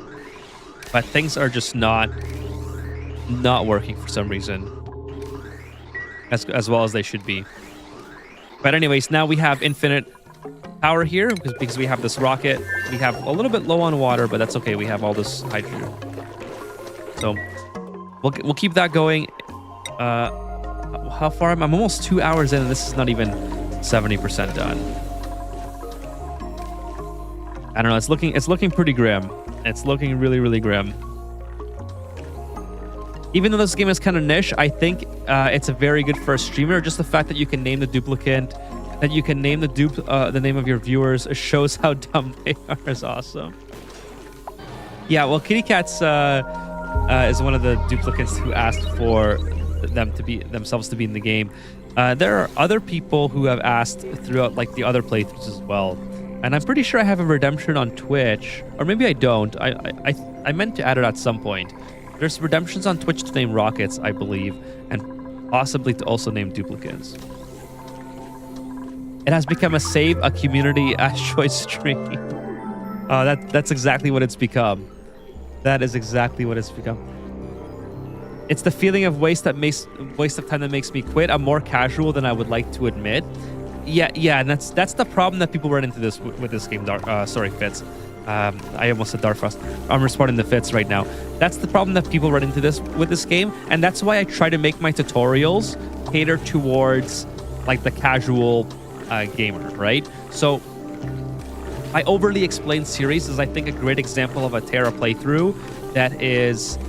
but things are just not working for some reason as well as they should be. But anyways, now we have infinite power here because we have this rocket. We have a little bit low on water, but that's okay. We have all this hydrogen. So we'll keep that going. How far I'm almost 2 hours in and this is not even 70% done. I don't know, it's looking pretty grim. It's looking really, really grim. Even though this game is kind of niche, I think it's a very good for a streamer. Just the fact that you can name the DupeKind, that you can name the name of your viewers shows how dumb they are is awesome. Yeah, well, Kitty Cats is one of the DupeKinds who asked for themselves to be in the game. There are other people who have asked throughout like the other playthroughs as well. And I'm pretty sure I have a redemption on Twitch, or maybe I don't. I meant to add it at some point. There's redemptions on Twitch to name rockets, I believe, and possibly to also name DupeKinds. It has become a community asteroid stream. That's exactly what it's become. That is exactly what it's become. It's the feeling of waste of time that makes me quit. I'm more casual than I would like to admit. Yeah, and that's the problem that people run into with this game. Sorry, Fitz. I almost said Dark Frost. I'm responding to Fitz right now. That's the problem that people run into with this game, and that's why I try to make my tutorials cater towards like the casual gamer, right? So my overly explained series is, I think, a great example of a Terra playthrough that is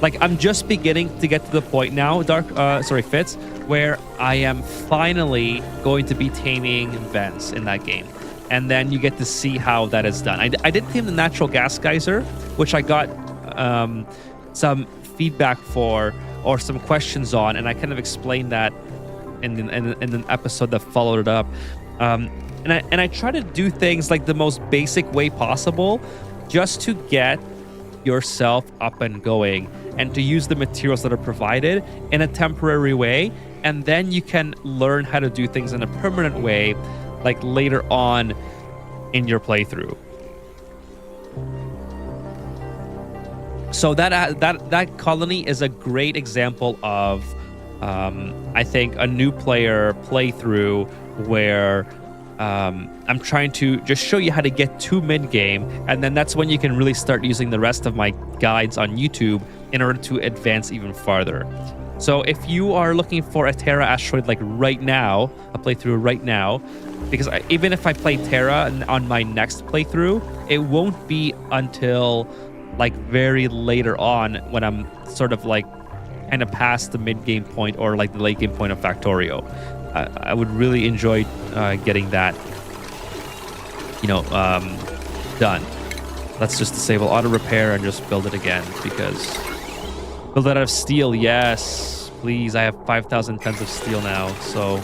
like I'm just beginning to get to the point now, Fitz, where I am finally going to be taming vents in that game. And then you get to see how that is done. I did tame the natural gas geyser, which I got some feedback for or some questions on, and I kind of explained that in an episode that followed it up. And I try to do things like the most basic way possible, just to get yourself up and going, and to use the materials that are provided in a temporary way, and then you can learn how to do things in a permanent way, like later on in your playthrough. So that colony is a great example of I think a new player playthrough where I'm trying to just show you how to get to mid-game, and then that's when you can really start using the rest of my guides on YouTube in order to advance even farther. So if you are looking for a Terra asteroid like right now, a playthrough right now, because even if I play Terra on my next playthrough, it won't be until like very later on when I'm sort of like kind of past the mid-game point or like the late game point of Factorio. I would really enjoy getting that, done. Let's just disable auto repair and just build it again, because build it out of steel. Yes, please. I have 5,000 tons of steel now, so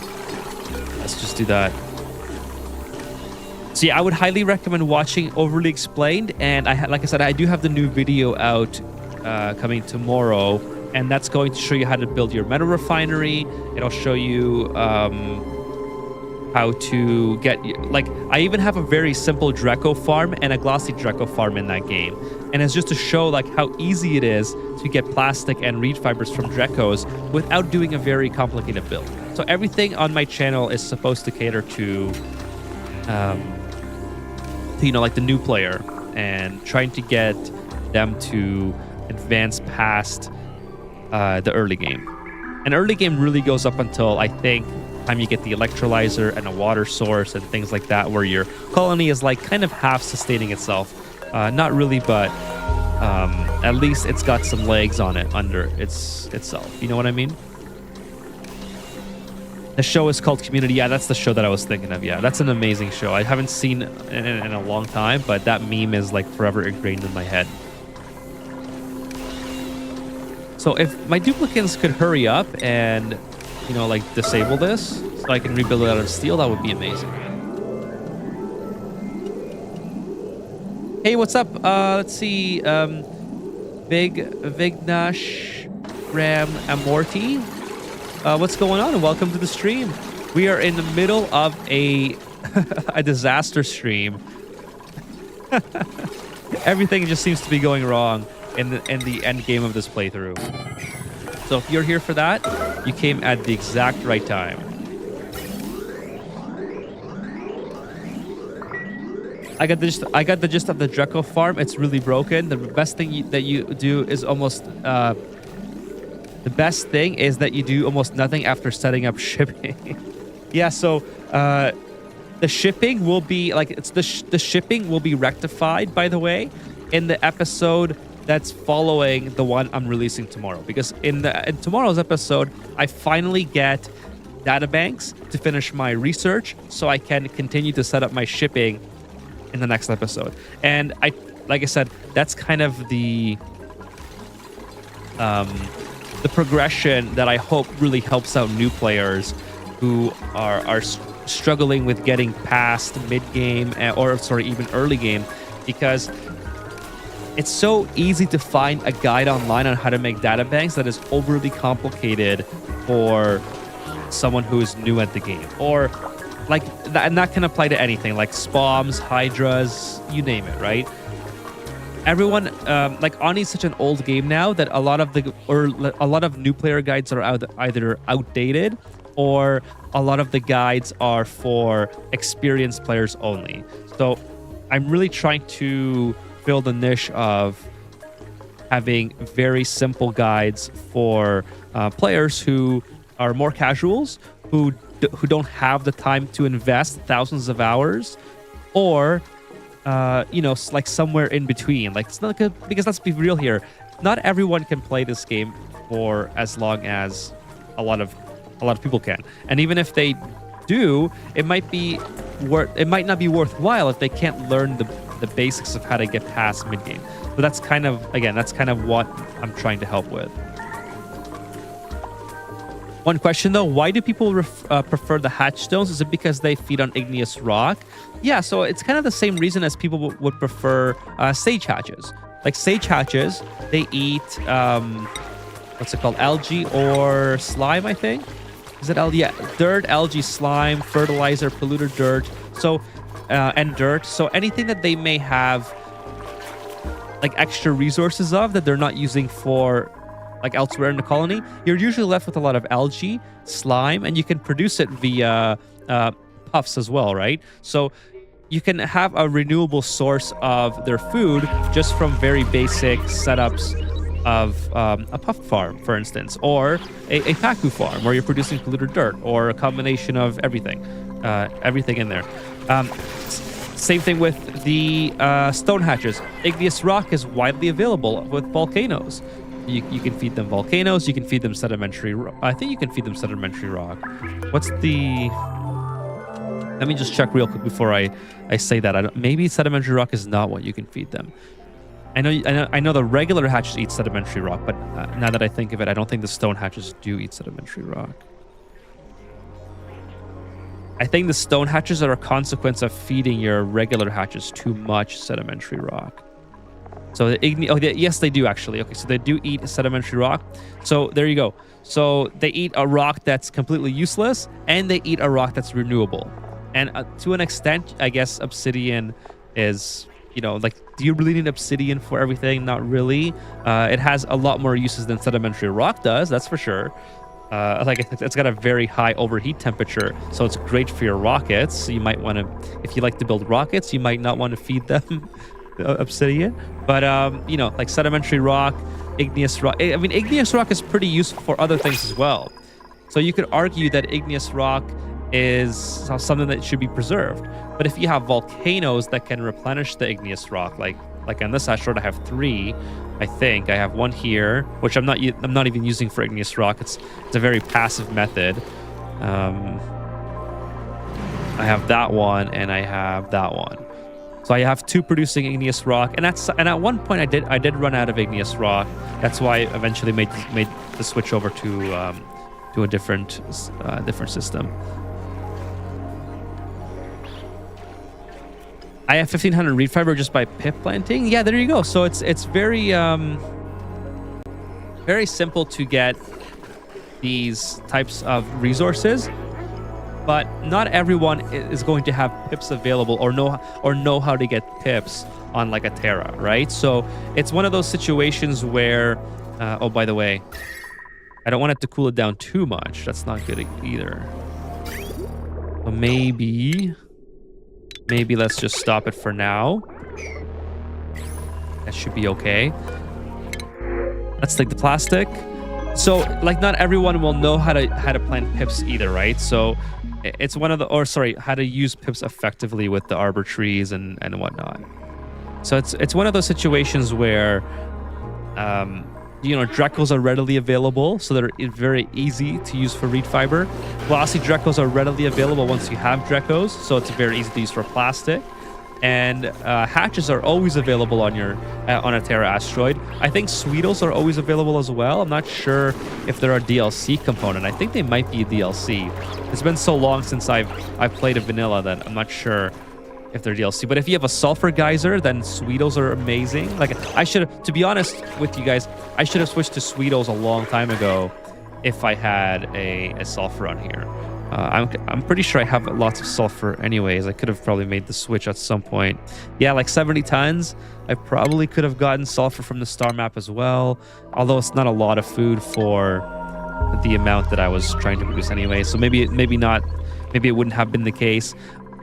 let's just do that. So yeah, I would highly recommend watching Overly Explained, and like I said, I do have the new video out coming tomorrow, and that's going to show you how to build your metal refinery. It'll show you how to get, like, I even have a very simple Draco farm and a glossy Draco farm in that game, and it's just to show like how easy it is to get plastic and reed fibers from Dracos without doing a very complicated build. So everything on my channel is supposed to cater to you know, like the new player, and trying to get them to advance past the early game. And early game really goes up until, I think, time you get the electrolyzer and a water source and things like that, where your colony is like kind of half sustaining itself. Not really, but at least it's got some legs on it under itself. You know what I mean? The show is called Community. Yeah, that's the show that I was thinking of. Yeah, that's an amazing show. I haven't seen it in a long time, but that meme is like forever ingrained in my head. So if my duplicants could hurry up and, you know, like disable this so I can rebuild it out of steel, that would be amazing. Hey, what's up? Let's see. Vignash Ram Amorti. What's going on? And welcome to the stream. We are in the middle of a disaster stream. Everything just seems to be going wrong in the end game of this playthrough. So if you're here for that, you came at the exact right time. I got the gist of the Draco farm. It's really broken. The best thing that you do is almost the best thing is that you do almost nothing after setting up shipping. Yeah, so the shipping will be like the shipping will be rectified, by the way, in the episode that's following the one I'm releasing tomorrow, because in tomorrow's episode I finally get databanks to finish my research so I can continue to set up my shipping in the next episode. And like I said, that's kind of the progression that I hope really helps out new players who are struggling with getting past mid-game, or sorry, even early game, because it's so easy to find a guide online on how to make databanks that is overly complicated for someone who is new at the game. Or like that, and that can apply to anything like spawns, hydras, you name it, right? Everyone, like Oni is such an old game now that a lot of new player guides are either outdated, or a lot of the guides are for experienced players only. So I'm really trying to fill the niche of having very simple guides for players who are more casuals, who don't have the time to invest thousands of hours, or you know, like somewhere in between. Like, it's not good, because let's be real here, not everyone can play this game for as long as a lot of people can. And even if they do, it might not be worthwhile if they can't learn the basics of how to get past mid game. But that's kind of what I'm trying to help with. One question though, why do people prefer the hatch stones? Is it because they feed on igneous rock? Yeah, so it's kind of the same reason as people would prefer sage hatches. Like sage hatches, they eat what's it called, algae or slime, I think. Is it algae? Yeah, dirt, algae, slime, fertilizer, polluted dirt. So and dirt. So anything that they may have like extra resources of that they're not using for like elsewhere in the colony, you're usually left with a lot of algae, slime, and you can produce it via puffs as well, right? So you can have a renewable source of their food just from very basic setups of a puff farm, for instance, or a paku farm where you're producing polluted dirt, or a combination of everything in there. Same thing with the stone hatches. Igneous rock is widely available with volcanoes. You can feed them volcanoes. You can feed them sedimentary. I think you can feed them sedimentary rock. What's the Let me just check real quick before I say that. Maybe sedimentary rock is not what you can feed them. I know the regular hatches eat sedimentary rock, but now that I think of it, I don't think the stone hatches do eat sedimentary rock. I think the stone hatches are a consequence of feeding your regular hatches too much sedimentary rock. So yes, they do actually. Okay, so they do eat sedimentary rock. So there you go. So they eat a rock that's completely useless, and they eat a rock that's renewable. And to an extent, I guess obsidian is, you know, like, do you really need obsidian for everything? Not really. It has a lot more uses than sedimentary rock does, that's for sure. Like, it's got a very high overheat temperature, so it's great for your rockets. So you might want to, if you like to build rockets, you might not want to feed them obsidian. But you know, like sedimentary rock, igneous rock. I mean, igneous rock is pretty useful for other things as well. So you could argue that igneous rock is something that should be preserved. But if you have volcanoes that can replenish the igneous rock, like on this asteroid, I have 3. I think I have 1 here, which I'm not even using for igneous rock. It's a very passive method. I have that one, and I have that one. So I have 2 producing igneous rock, and at one point I did run out of igneous rock. That's why I eventually made the switch over to a different system. I have 1500 reed fiber just by pip planting. Yeah, there you go. So it's very very simple to get these types of resources, but not everyone is going to have pips available or know how to get pips on like a Terra, right? So it's one of those situations where oh, by the way, I don't want it to cool it down too much. That's not good either. So maybe let's just stop it for now. That should be okay. Let's take the plastic. So, like, not everyone will know how to plant pips either, right? So, it's one of the, how to use pips effectively with the arbor trees and whatnot. So it's one of those situations where, you know, Drecos are readily available, so they're very easy to use for reed fiber. Glossy Drecos are readily available once you have Drecos, so it's very easy to use for plastic. And hatches are always available on a Terra asteroid. I think Sweetles are always available as well. I'm not sure if they're a DLC component. I think they might be a DLC. It's been so long since I've played a vanilla that I'm not sure if they're DLC. But if you have a sulfur geyser, then Sweetles are amazing. Like, to be honest with you guys, I should have switched to Sweetles a long time ago if I had a sulfur on here. I'm pretty sure I have lots of sulfur anyways. I could have probably made the switch at some point. Yeah, like 70 tons. I probably could have gotten sulfur from the star map as well. Although it's not a lot of food for the amount that I was trying to produce anyway. So maybe not. Maybe it wouldn't have been the case.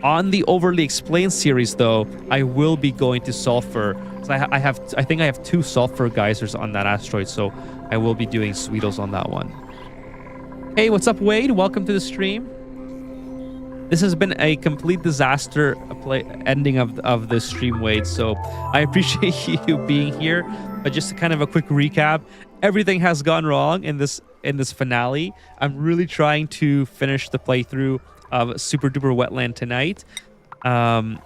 On the Overly Explained series, though, I will be going to sulfur. So I think I have 2 sulfur geysers on that asteroid. So I will be doing Sweetles on that one. Hey, what's up, Wade? Welcome to the stream. This has been a complete disaster ending of the stream, Wade. So I appreciate you being here. But just kind of a quick recap, everything has gone wrong in this finale. I'm really trying to finish the playthrough of Super Duper Wetland tonight. I'm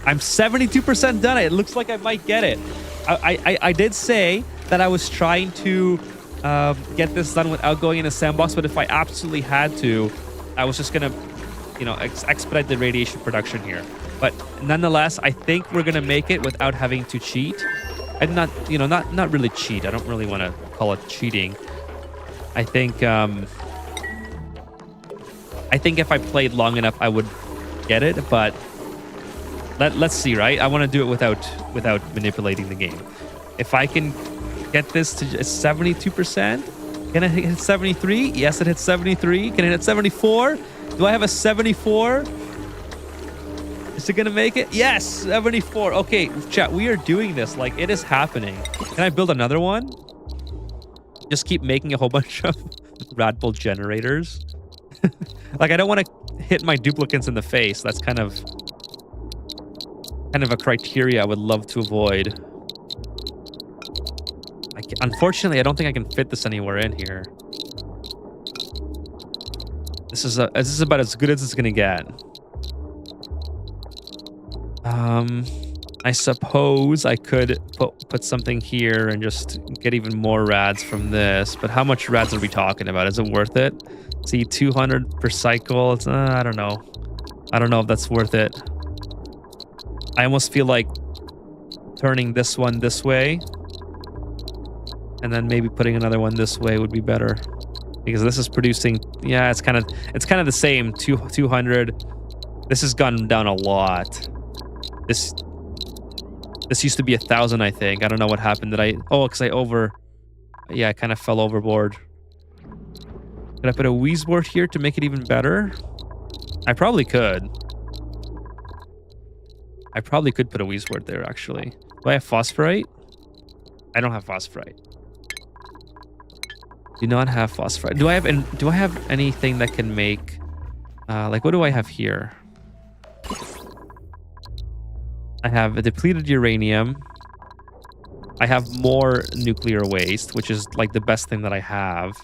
72% done. It looks like I might get it. I did say that I was trying to get this done without going in a sandbox, but if I absolutely had to, I was just gonna, you know, expedite the radiation production here. But nonetheless, I think we're gonna make it without having to cheat. And not really cheat. I don't really want to call it cheating. I think if I played long enough, I would get it. But let's see, right? I want to do it without manipulating the game. If I can get this to 72%, can it hit 73? Yes, it hit 73. Can it hit 74? Do I have a 74? Is it gonna make it? Yes, 74. Okay, chat, we are doing this. Like, it is happening. Can I build another one? Just keep making a whole bunch of Red Bull generators. Like, I don't want to hit my duplicates in the face. That's kind of a criteria I would love to avoid. Unfortunately, I don't think I can fit this anywhere in here. This is about as good as it's gonna get. I suppose I could put something here and just get even more rads from this. But how much rads are we talking about? Is it worth it? See, 200 per cycle. It's, I don't know. I don't know if that's worth it. I almost feel like turning this one this way and then maybe putting another one this way would be better, because this is producing. Yeah, it's kind of the same. 200. This has gone down a lot. This used to be 1,000, I think. I don't know what happened. Because I kind of fell overboard. Could I put a Wheezeboard here to make it even better? I probably could. I probably could put a Wheezeboard there, actually. Do I have phosphorite? I don't have phosphorite. Do not have phosphorite. Do I have anything that can make like, what do I have here? I have a depleted uranium. I have more nuclear waste, which is like the best thing that I have.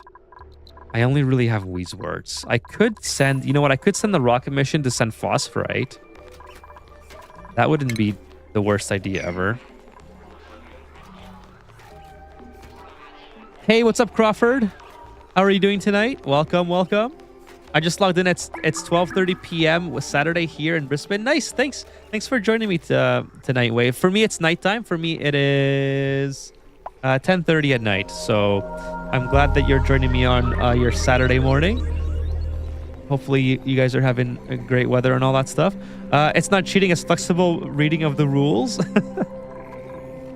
I only really have Wheezwords. I could send, you know what? I could send the rocket mission to send phosphorite. That wouldn't be the worst idea ever. Hey, what's up, Crawford? How are you doing tonight? Welcome, welcome. I just logged in. It's 12:30 p.m. with Saturday here in Brisbane. Nice, thanks for joining me tonight, Wave. For me, it's nighttime. For me, it is 10:30 at night. So I'm glad that you're joining me on your Saturday morning. Hopefully, you guys are having a great weather and all that stuff. It's not cheating. It's flexible reading of the rules.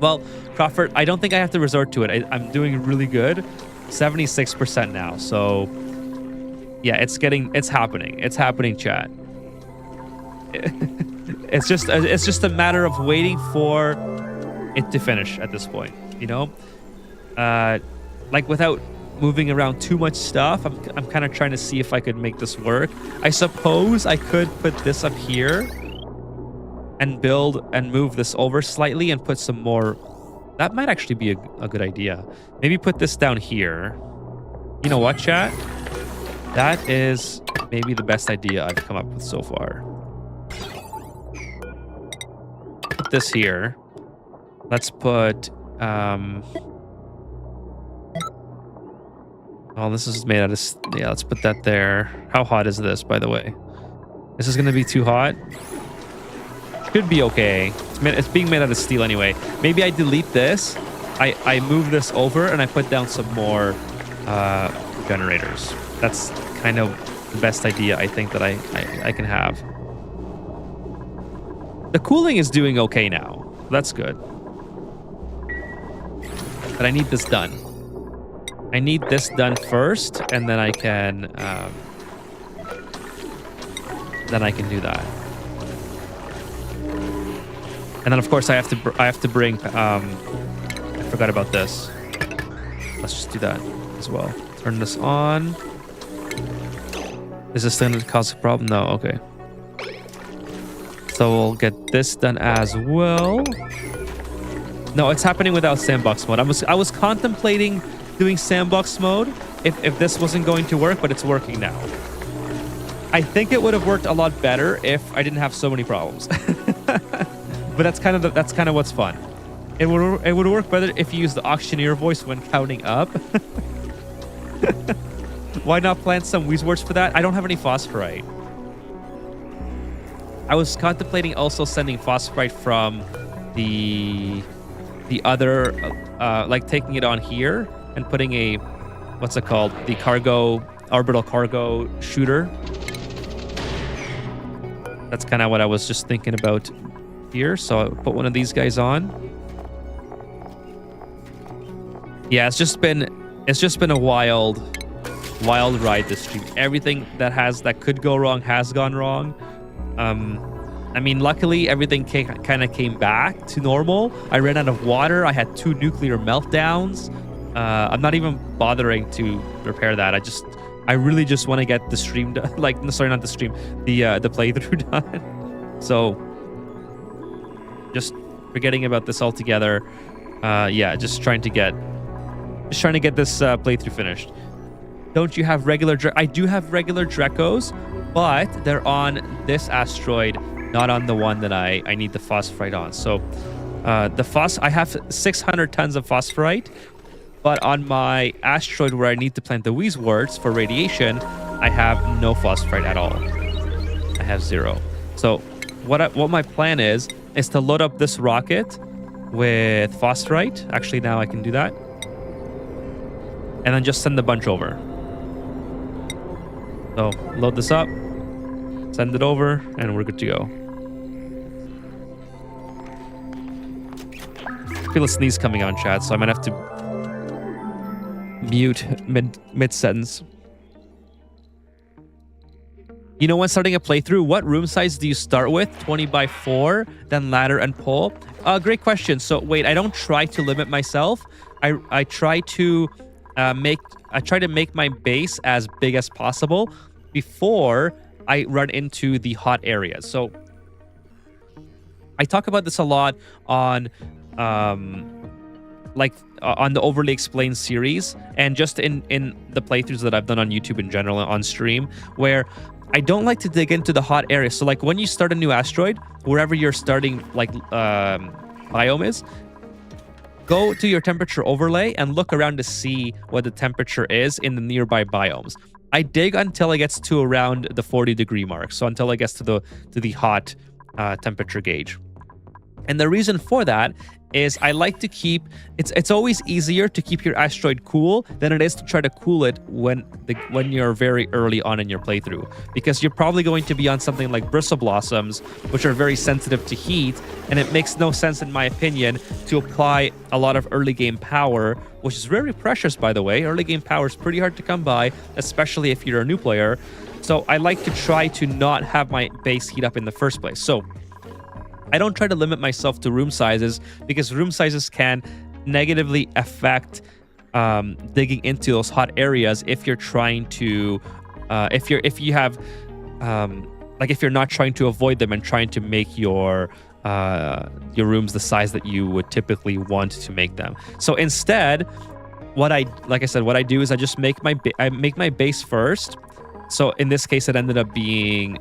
Well, Crawford, I don't think I have to resort to it. I'm doing really good. 76% now. So yeah, it's happening. It's happening, chat. It's just a matter of waiting for it to finish at this point, you know? Like, without moving around too much stuff, I'm kind of trying to see if I could make this work. I suppose I could put this up here and build and move this over slightly and put some more. That might actually be a good idea. Maybe put this down here. You know what, chat? That is maybe the best idea I've come up with so far. Put this here. Let's put... oh, this is made out of... Yeah, let's put that there. How hot is this, by the way? This is going to be too hot. Should be okay. It's being made out of steel anyway. Maybe I delete this. I move this over and I put down some more generators. That's kind of the best idea I think that I can have. The cooling is doing okay now. That's good. But I need this done. I need this done first, and then I can do that. And then of course I have to bring I forgot about this. Let's just do that as well. Turn this on. Is this going to cause a problem? No, okay. So we'll get this done as well. No, it's happening without sandbox mode. I was contemplating doing sandbox mode if this wasn't going to work, but it's working now. I think it would have worked a lot better if I didn't have so many problems. But that's kind of what's fun. It would work better if you use the auctioneer voice when counting up. Why not plant some Wheezwords for that? I don't have any phosphorite. I was contemplating also sending phosphorite from the other, like taking it on here and putting a, what's it called? The orbital cargo shooter. That's kind of what I was just thinking about here. So I'll put one of these guys on. Yeah, it's just been a wild ride this stream. Everything that could go wrong has gone wrong. I mean, luckily everything kind of came back to normal. I ran out of water. I had 2 nuclear meltdowns. I'm not even bothering to repair that. I really just want to get the stream done. Like, sorry, not the stream, the playthrough done. So just forgetting about this altogether. Yeah, just trying to get this playthrough finished. Don't you have regular? I do have regular Drecos, but they're on this asteroid not on the one that I need the phosphorite on. So I have 600 tons of phosphorite, but on my asteroid where I need to plant the wheezeworts for radiation, I have no phosphorite at all. I have 0. So what my plan is to load up this rocket with phosphorite. Actually, now I can do that. And then just send a bunch over. So load this up, send it over, and we're good to go. I feel a sneeze coming on, chat, so I might have to mute mid-sentence. You know, when starting a playthrough, what room size do you start with? 20 by 4, then ladder and pole? Great question. So wait, I don't try to limit myself. I try to make my base as big as possible before I run into the hot areas. So I talk about this a lot on on the Overly Explained series, and just in the playthroughs that I've done on YouTube in general on stream, where I don't like to dig into the hot areas. So like when you start a new asteroid, wherever you're starting biome is, go to your temperature overlay and look around to see what the temperature is in the nearby biomes. I dig until it gets to around the 40-degree mark, so until it gets to the hot temperature gauge. And the reason for that is I like to keep it's always easier to keep your asteroid cool than it is to try to cool it when you're very early on in your playthrough, because you're probably going to be on something like bristle blossoms, which are very sensitive to heat, and it makes no sense, in my opinion, to apply a lot of early game power, which is very precious, by the way. Early game power is pretty hard to come by, especially if you're a new player. So I like to try to not have my base heat up in the first place. So I don't try to limit myself to room sizes, because room sizes can negatively affect digging into those hot areas if you're trying to if you're not trying to avoid them and trying to make your rooms the size that you would typically want to make them. So instead, what I do is I just make my base first. So in this case, it ended up being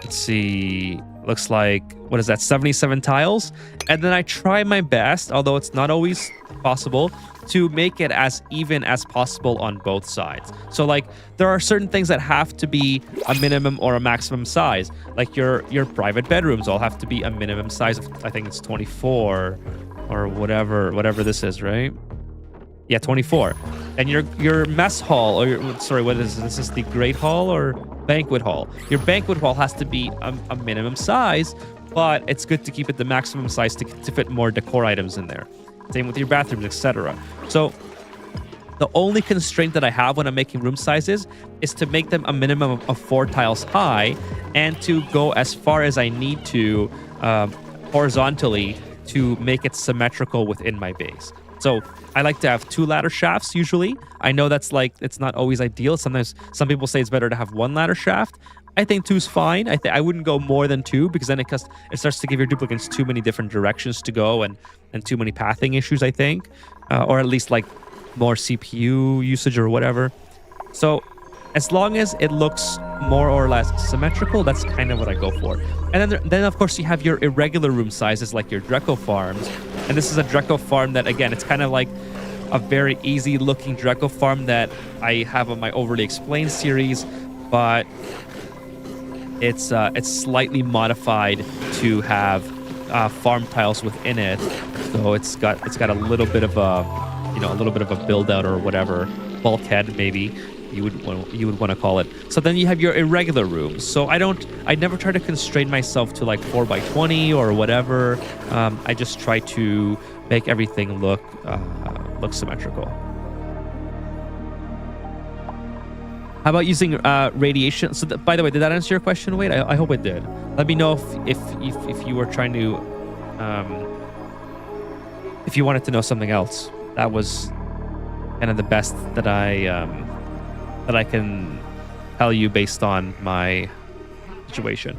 let's see, looks like, what is that, 77 tiles? And then I try my best, although it's not always possible, to make it as even as possible on both sides. So like, there are certain things that have to be a minimum or a maximum size. Like your private bedrooms all have to be a minimum size of, I think it's 24 or whatever this is, right? Yeah, 24. And your mess hall, or what is this? This is the great hall or banquet hall. Your banquet hall has to be a minimum size, but it's good to keep it the maximum size to fit more decor items in there. Same with your bathrooms, etc. So the only constraint that I have when I'm making room sizes is to make them a minimum of 4 tiles high, and to go as far as I need to horizontally to make it symmetrical within my base. So I like to have 2 ladder shafts usually. I know that's it's not always ideal. Sometimes some people say it's better to have 1 ladder shaft. I think 2's fine. I wouldn't go more than 2, because then it starts to give your duplicates too many different directions to go, and too many pathing issues, I think. Or at least like more CPU usage or whatever. So as long as it looks more or less symmetrical, that's kind of what I go for. And then of course you have your irregular room sizes, like your Dreco farms. And this is a Dreco farm that, again, it's kind of like a very easy looking Dreco farm that I have on my Overly Explained series, but it's slightly modified to have farm tiles within it. So it's got a little bit of a build out or whatever, bulkhead maybe you would want to call it. So then you have your irregular rooms. So I never try to constrain myself to like 4 by 20 or whatever. I just try to make everything look symmetrical. How about using radiation? So by the way, did that answer your question, Wade? I hope it did. Let me know if you were trying to if you wanted to know something else. That was kind of the best that I can tell you based on my situation.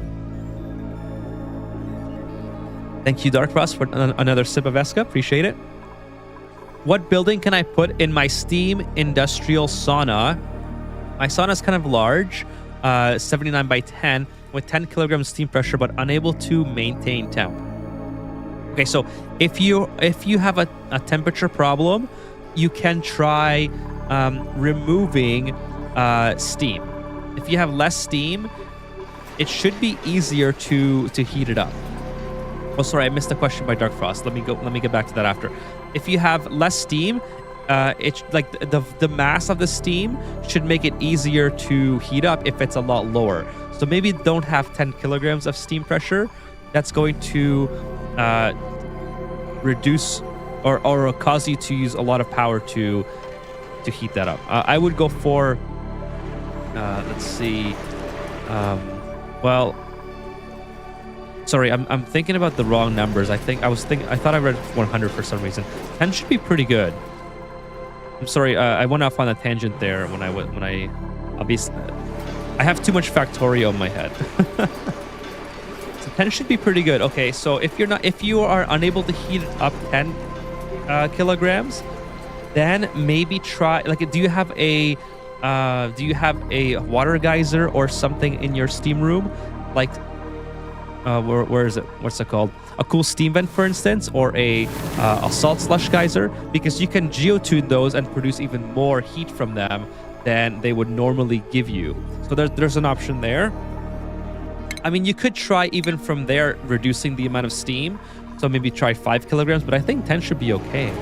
Thank you, Dark Frost, for another sip of Esca. Appreciate it. What building can I put in my steam industrial sauna? My sauna is kind of large, 79 by 10. with 10 kilograms steam pressure, but unable to maintain temp. Okay, so if you have a temperature problem, you can try removing steam. If you have less steam, it should be easier to heat it up. Oh, sorry, I missed a question by Dark Frost. Let me get back to that after. If you have less steam, it's like the mass of the steam should make it easier to heat up if it's a lot lower. So maybe don't have 10 kilograms of steam pressure. That's going to reduce or cause you to use a lot of power to heat that up. I would go for let's see. Well, sorry, I'm thinking about the wrong numbers. I thought I read 100 for some reason. 10 should be pretty good. I'm sorry, I went off on a tangent there when I obviously I have too much Factorio in my head. So 10 should be pretty good. Okay, so if you are unable to heat it up 10 kilograms, then maybe try, like, do you have a water geyser or something in your steam room? Like, where is it? What's it called? A cool steam vent, for instance, or a salt slush geyser, because you can geotune those and produce even more heat from them than they would normally give you. So there's an option there. I mean, you could try even from there reducing the amount of steam. So maybe try 5 kilograms, but I think 10 should be okay.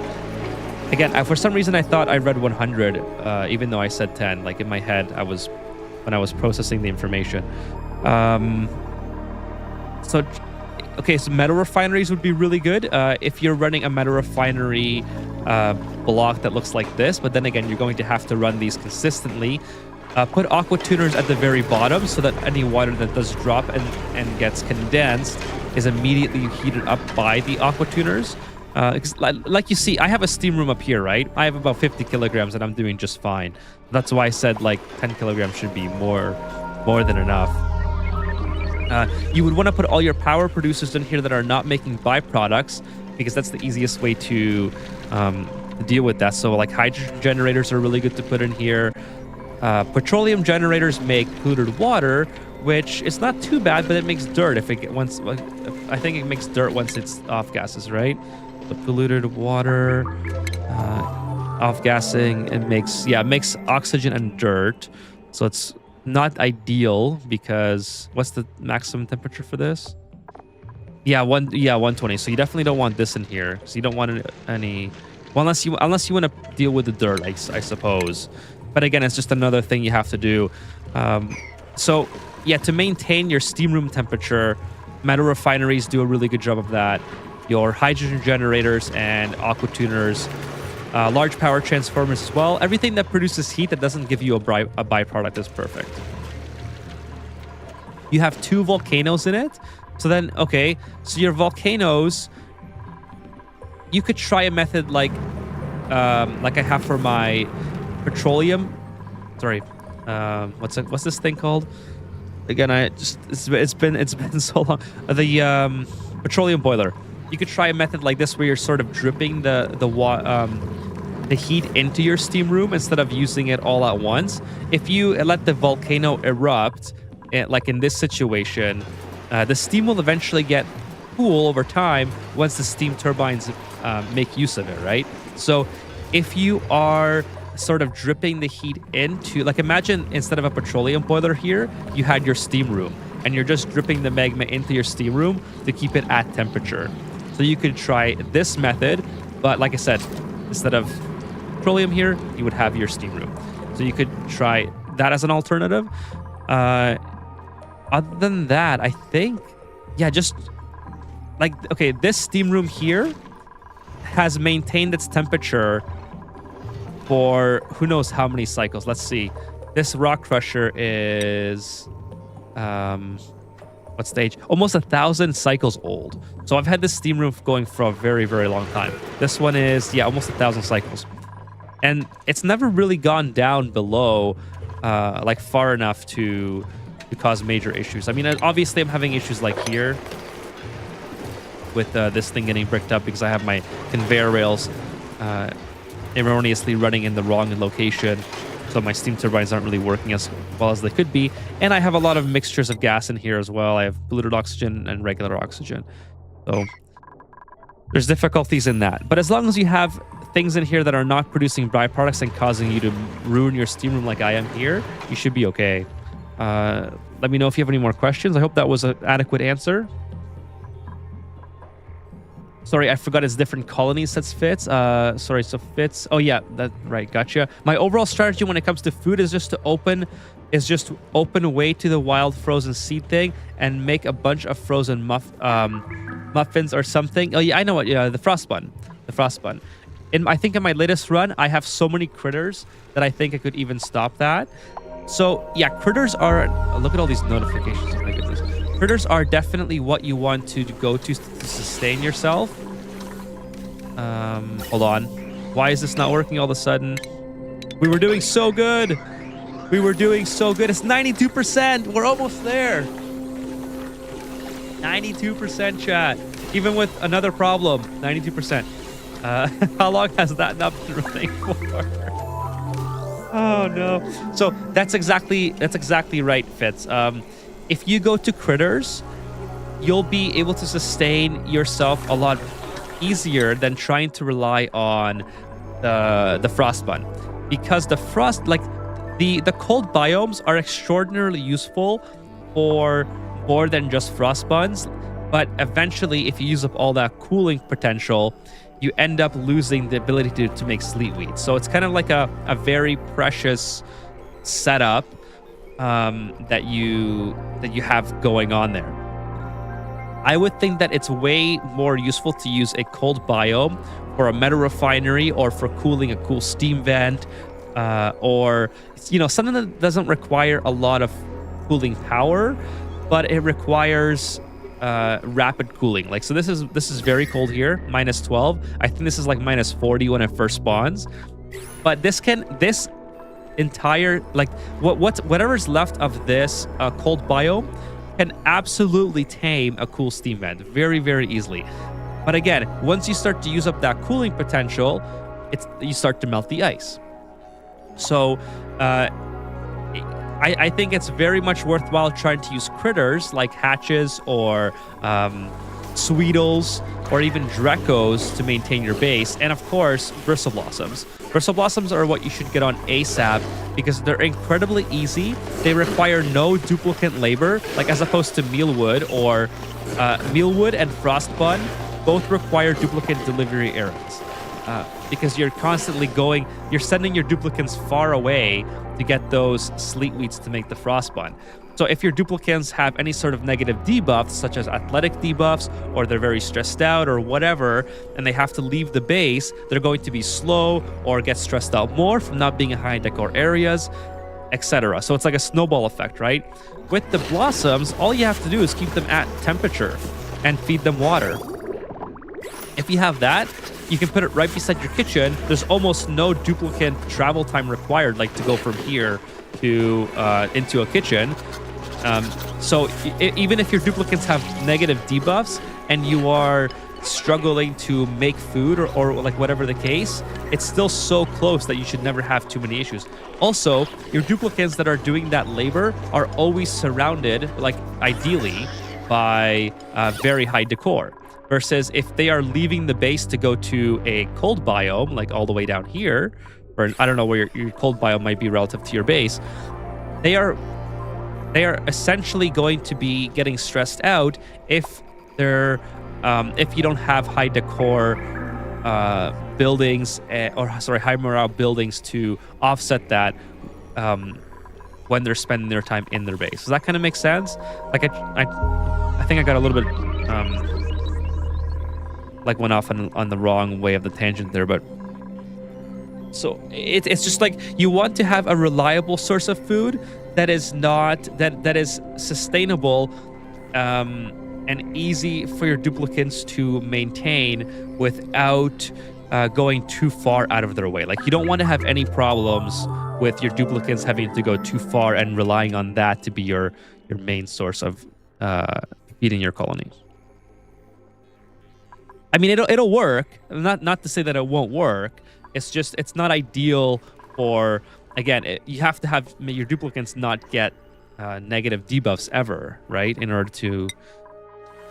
Again, for some reason I thought I read 100, even though I said 10. Like in my head, when I was processing the information. So metal refineries would be really good if you're running a metal refinery block that looks like this. But then again, you're going to have to run these consistently. Put aqua tuners at the very bottom so that any water that does drop and gets condensed is immediately heated up by the aqua tuners. Like you see, I have a steam room up here, right? I have about 50 kilograms and I'm doing just fine. That's why I said like 10 kilograms should be more than enough. You would want to put all your power producers in here that are not making byproducts, because that's the easiest way to deal with that. So like hydrogen generators are really good to put in here. Petroleum generators make polluted water, which is not too bad, but it makes dirt I think it makes dirt once it's off gases, right? The polluted water, off gassing, it makes oxygen and dirt. So it's not ideal, because what's the maximum temperature for this? 120. So you definitely don't want this in here. So you don't want any, well, unless you want to deal with the dirt, I suppose. But again, it's just another thing you have to do. So yeah, to maintain your steam room temperature, metal refineries do a really good job of that. Your hydrogen generators and aqua tuners, large power transformers as well. Everything that produces heat that doesn't give you a byproduct is perfect. You have 2 volcanoes in it. So then, okay, so your volcanoes, you could try a method like I have for my petroleum. Sorry, what's this thing called? Again, it's been so long. The petroleum boiler. You could try a method like this where you're sort of dripping the heat into your steam room instead of using it all at once. If you let the volcano erupt, like in this situation, the steam will eventually get cool over time once the steam turbines make use of it, right? So if you are sort of dripping the heat into, like, imagine instead of a petroleum boiler here, you had your steam room, and you're just dripping the magma into your steam room to keep it at temperature. So you could try this method, but like I said, instead of petroleum here, you would have your steam room. So you could try that as an alternative. Other than that, I think, yeah, just like, okay, this steam room here has maintained its temperature for who knows how many cycles. Let's see. This rock crusher is what stage? Almost 1,000 cycles old. So I've had this steam room going for a very, very long time. This one is, yeah, almost 1,000 cycles. And it's never really gone down below like far enough to cause major issues. I mean, obviously I'm having issues like here with this thing getting bricked up because I have my conveyor rails erroneously running in the wrong location. So so my steam turbines aren't really working as well as they could be. And I have a lot of mixtures of gas in here as well. I have polluted oxygen and regular oxygen. So there's difficulties in that. But as long as you have things in here that are not producing byproducts and causing you to ruin your steam room like I am here, you should be okay. Let me know if you have any more questions. I hope that was an adequate answer. Sorry, I forgot it's different colonies, says Fitz. Sorry, so Fitz. Oh yeah, that right, gotcha. My overall strategy when it comes to food is just open way to the wild frozen seed thing and make a bunch of frozen muffins or something. Oh yeah, I know what. Yeah, the frost bun. I think in my latest run, I have so many critters that I think I could even stop that. So yeah, critters are. Look at all these notifications. Oh my goodness. Critters are definitely what you want to go to sustain yourself. Hold on. Why is this not working all of a sudden? We were doing so good. It's 92%. We're almost there. 92% chat. Even with another problem, 92%. How long has that not been running for? Oh no. So that's exactly right, Fitz. If you go to critters, you'll be able to sustain yourself a lot easier than trying to rely on the frost bun, because the cold biomes are extraordinarily useful for more than just frost buns. But eventually, if you use up all that cooling potential, you end up losing the ability to make sleet wheat. So it's kind of like a very precious setup that you have going on there. I would think that it's way more useful to use a cold biome for a meta refinery or for cooling a cool steam vent, or something that doesn't require a lot of cooling power, but it requires rapid cooling. Like, so this is very cold here, -12. I think this is like -40 when it first spawns. But this entire, like, whatever's left of this cold biome can absolutely tame a cool steam vent very, very easily. But again, once you start to use up that cooling potential, you start to melt the ice. So I think it's very much worthwhile trying to use critters like hatches or Sweetles or even Drecos to maintain your base. And of course, Bristle Blossoms. Bristle Blossoms are what you should get on ASAP because they're incredibly easy. They require no duplicate labor, like as opposed to Mealwood or Mealwood and Frostbun both require duplicate delivery errands. Because you're constantly you're sending your duplicates far away to get those sleet wheats to make the frostbun. So if your duplicates have any sort of negative debuffs, such as athletic debuffs, or they're very stressed out or whatever, and they have to leave the base, they're going to be slow or get stressed out more from not being in high decor areas, etc. So it's like a snowball effect, right? With the blossoms, all you have to do is keep them at temperature and feed them water. If you have that, you can put it right beside your kitchen. There's almost no duplicate travel time required, like to go from here to into a kitchen. So even if your duplicates have negative debuffs and you are struggling to make food or like whatever the case, it's still so close that you should never have too many issues. Also, your duplicates that are doing that labor are always surrounded, like ideally, by very high decor. Versus if they are leaving the base to go to a cold biome, like all the way down here, or I don't know where your cold biome might be relative to your base, they are essentially going to be getting stressed out if you don't have high decor buildings high morale buildings to offset that when they're spending their time in their base. Does that kind of make sense? Like I think I got a little bit like went off on the wrong way of the tangent there, but so it's just like you want to have a reliable source of food that is that is sustainable and easy for your duplicates to maintain without going too far out of their way. Like you don't want to have any problems with your duplicates having to go too far and relying on that to be your main source of feeding your colonies. I mean, it'll work. Not to say that it won't work. It's just it's not ideal for again, you have to have your duplicates not get negative debuffs ever, right? In order to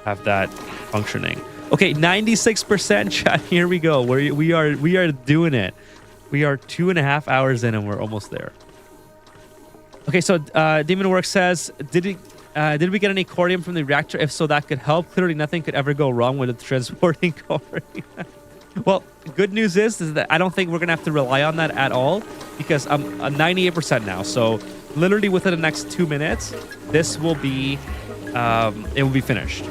have that functioning. Okay, 96% chat. Here we go. We are doing it. We are 2.5 hours in and we're almost there. Okay, so Demon Work says, did we get any corium from the reactor? If so, that could help. Clearly, nothing could ever go wrong with the transporting corium. Well, good news is that I don't think we're gonna have to rely on that at all because I'm 98% now. So literally within the next 2 minutes, this will be it will be finished.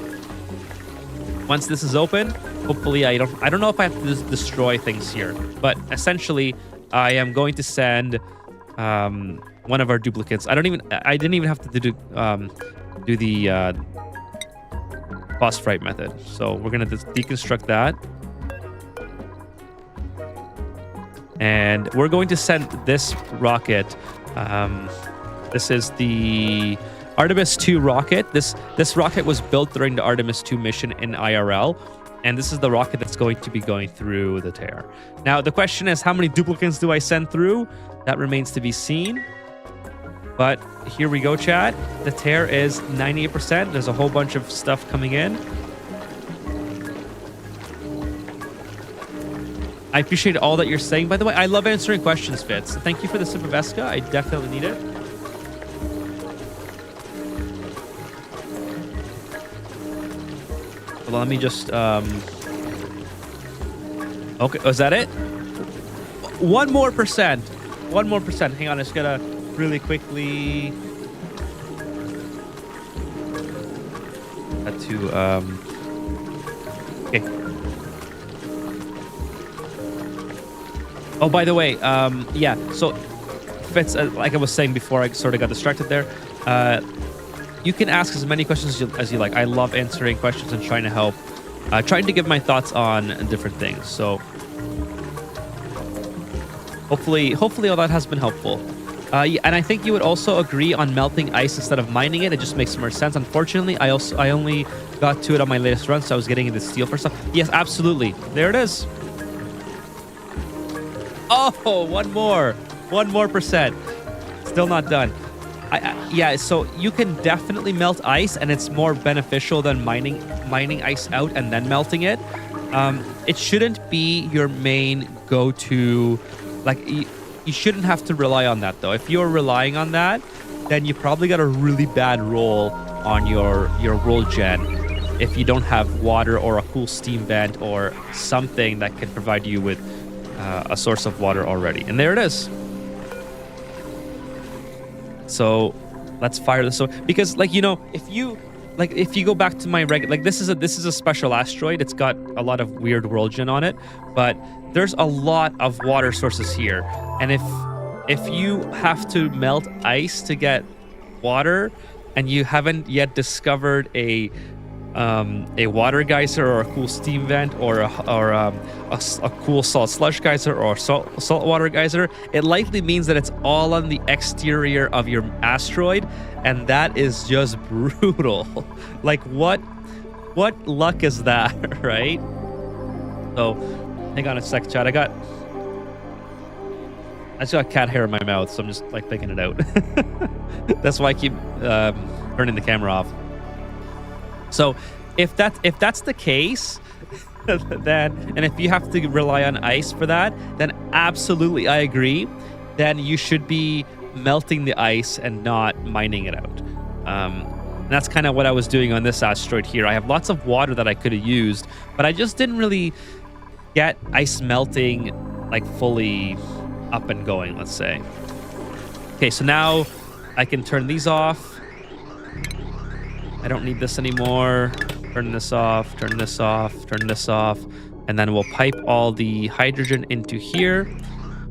Once this is open, hopefully I don't know if I have to destroy things here, but essentially I am going to send one of our duplicates. I didn't even have to do the boss fright method. So we're gonna deconstruct that. And we're going to send this rocket. This is the Artemis 2 rocket. This rocket was built during the Artemis 2 mission in IRL. And this is the rocket that's going to be going through the tear. Now, the question is, how many duplicates do I send through? That remains to be seen. But here we go, chat. The tear is 98%. There's a whole bunch of stuff coming in. I appreciate all that you're saying. By the way, I love answering questions, Fitz. Thank you for the sip of Eska. I definitely need it. Well, let me just... Okay, was that it? 1 more percent. 1 more percent. Hang on, I just gotta really quickly... Had to... Okay. Oh, by the way, yeah, so Fitz, like I was saying before, I sort of got distracted there. You can ask as many questions as you like. I love answering questions and trying to help, trying to give my thoughts on different things. So hopefully all that has been helpful. Yeah, and I think you would also agree on melting ice instead of mining it. It just makes more sense. Unfortunately, I only got to it on my latest run, so I was getting into steel for stuff. Yes, absolutely. There it is. Oh, 1 more percent. Still not done. Yeah, so you can definitely melt ice, and it's more beneficial than mining ice out and then melting it. It shouldn't be your main go-to. Like, you shouldn't have to rely on that, though. If you're relying on that, then you probably got a really bad roll on your roll gen if you don't have water or a cool steam vent or something that can provide you with a source of water already. And there it is. So let's fire this. So because, like, you know, if you go back to my regular, like, this is a special asteroid. It's got a lot of weird world gen on it, but there's a lot of water sources here. And if you have to melt ice to get water, and you haven't yet discovered a water geyser or a cool steam vent or a cool salt slush geyser or a salt water geyser, it likely means that it's all on the exterior of your asteroid, and that is just brutal. Like, what luck is that, right? So hang on a sec, chat. I just got cat hair in my mouth, so I'm just like picking it out. That's why I keep turning the camera off. So if that's the case, then, and if you have to rely on ice for that, then absolutely I agree. Then you should be melting the ice and not mining it out. And that's kind of what I was doing on this asteroid here. I have lots of water that I could have used, but I just didn't really get ice melting like fully up and going, let's say. Okay, so now I can turn these off. I don't need this anymore. Turn this off, turn this off, turn this off. And then we'll pipe all the hydrogen into here.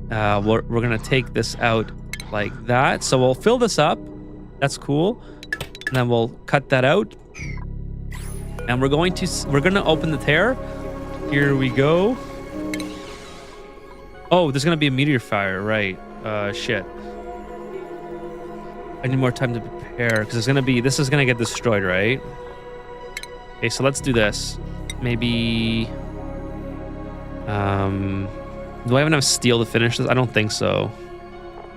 We're going to take this out like that. So we'll fill this up. That's cool. And then we'll cut that out. And we're going to open the tear. Here we go. Oh, there's going to be a meteor fire, right? Shit. I need more time to prepare because this is gonna get destroyed, right? Okay, so let's do this. Maybe do I have enough steel to finish this? I don't think so.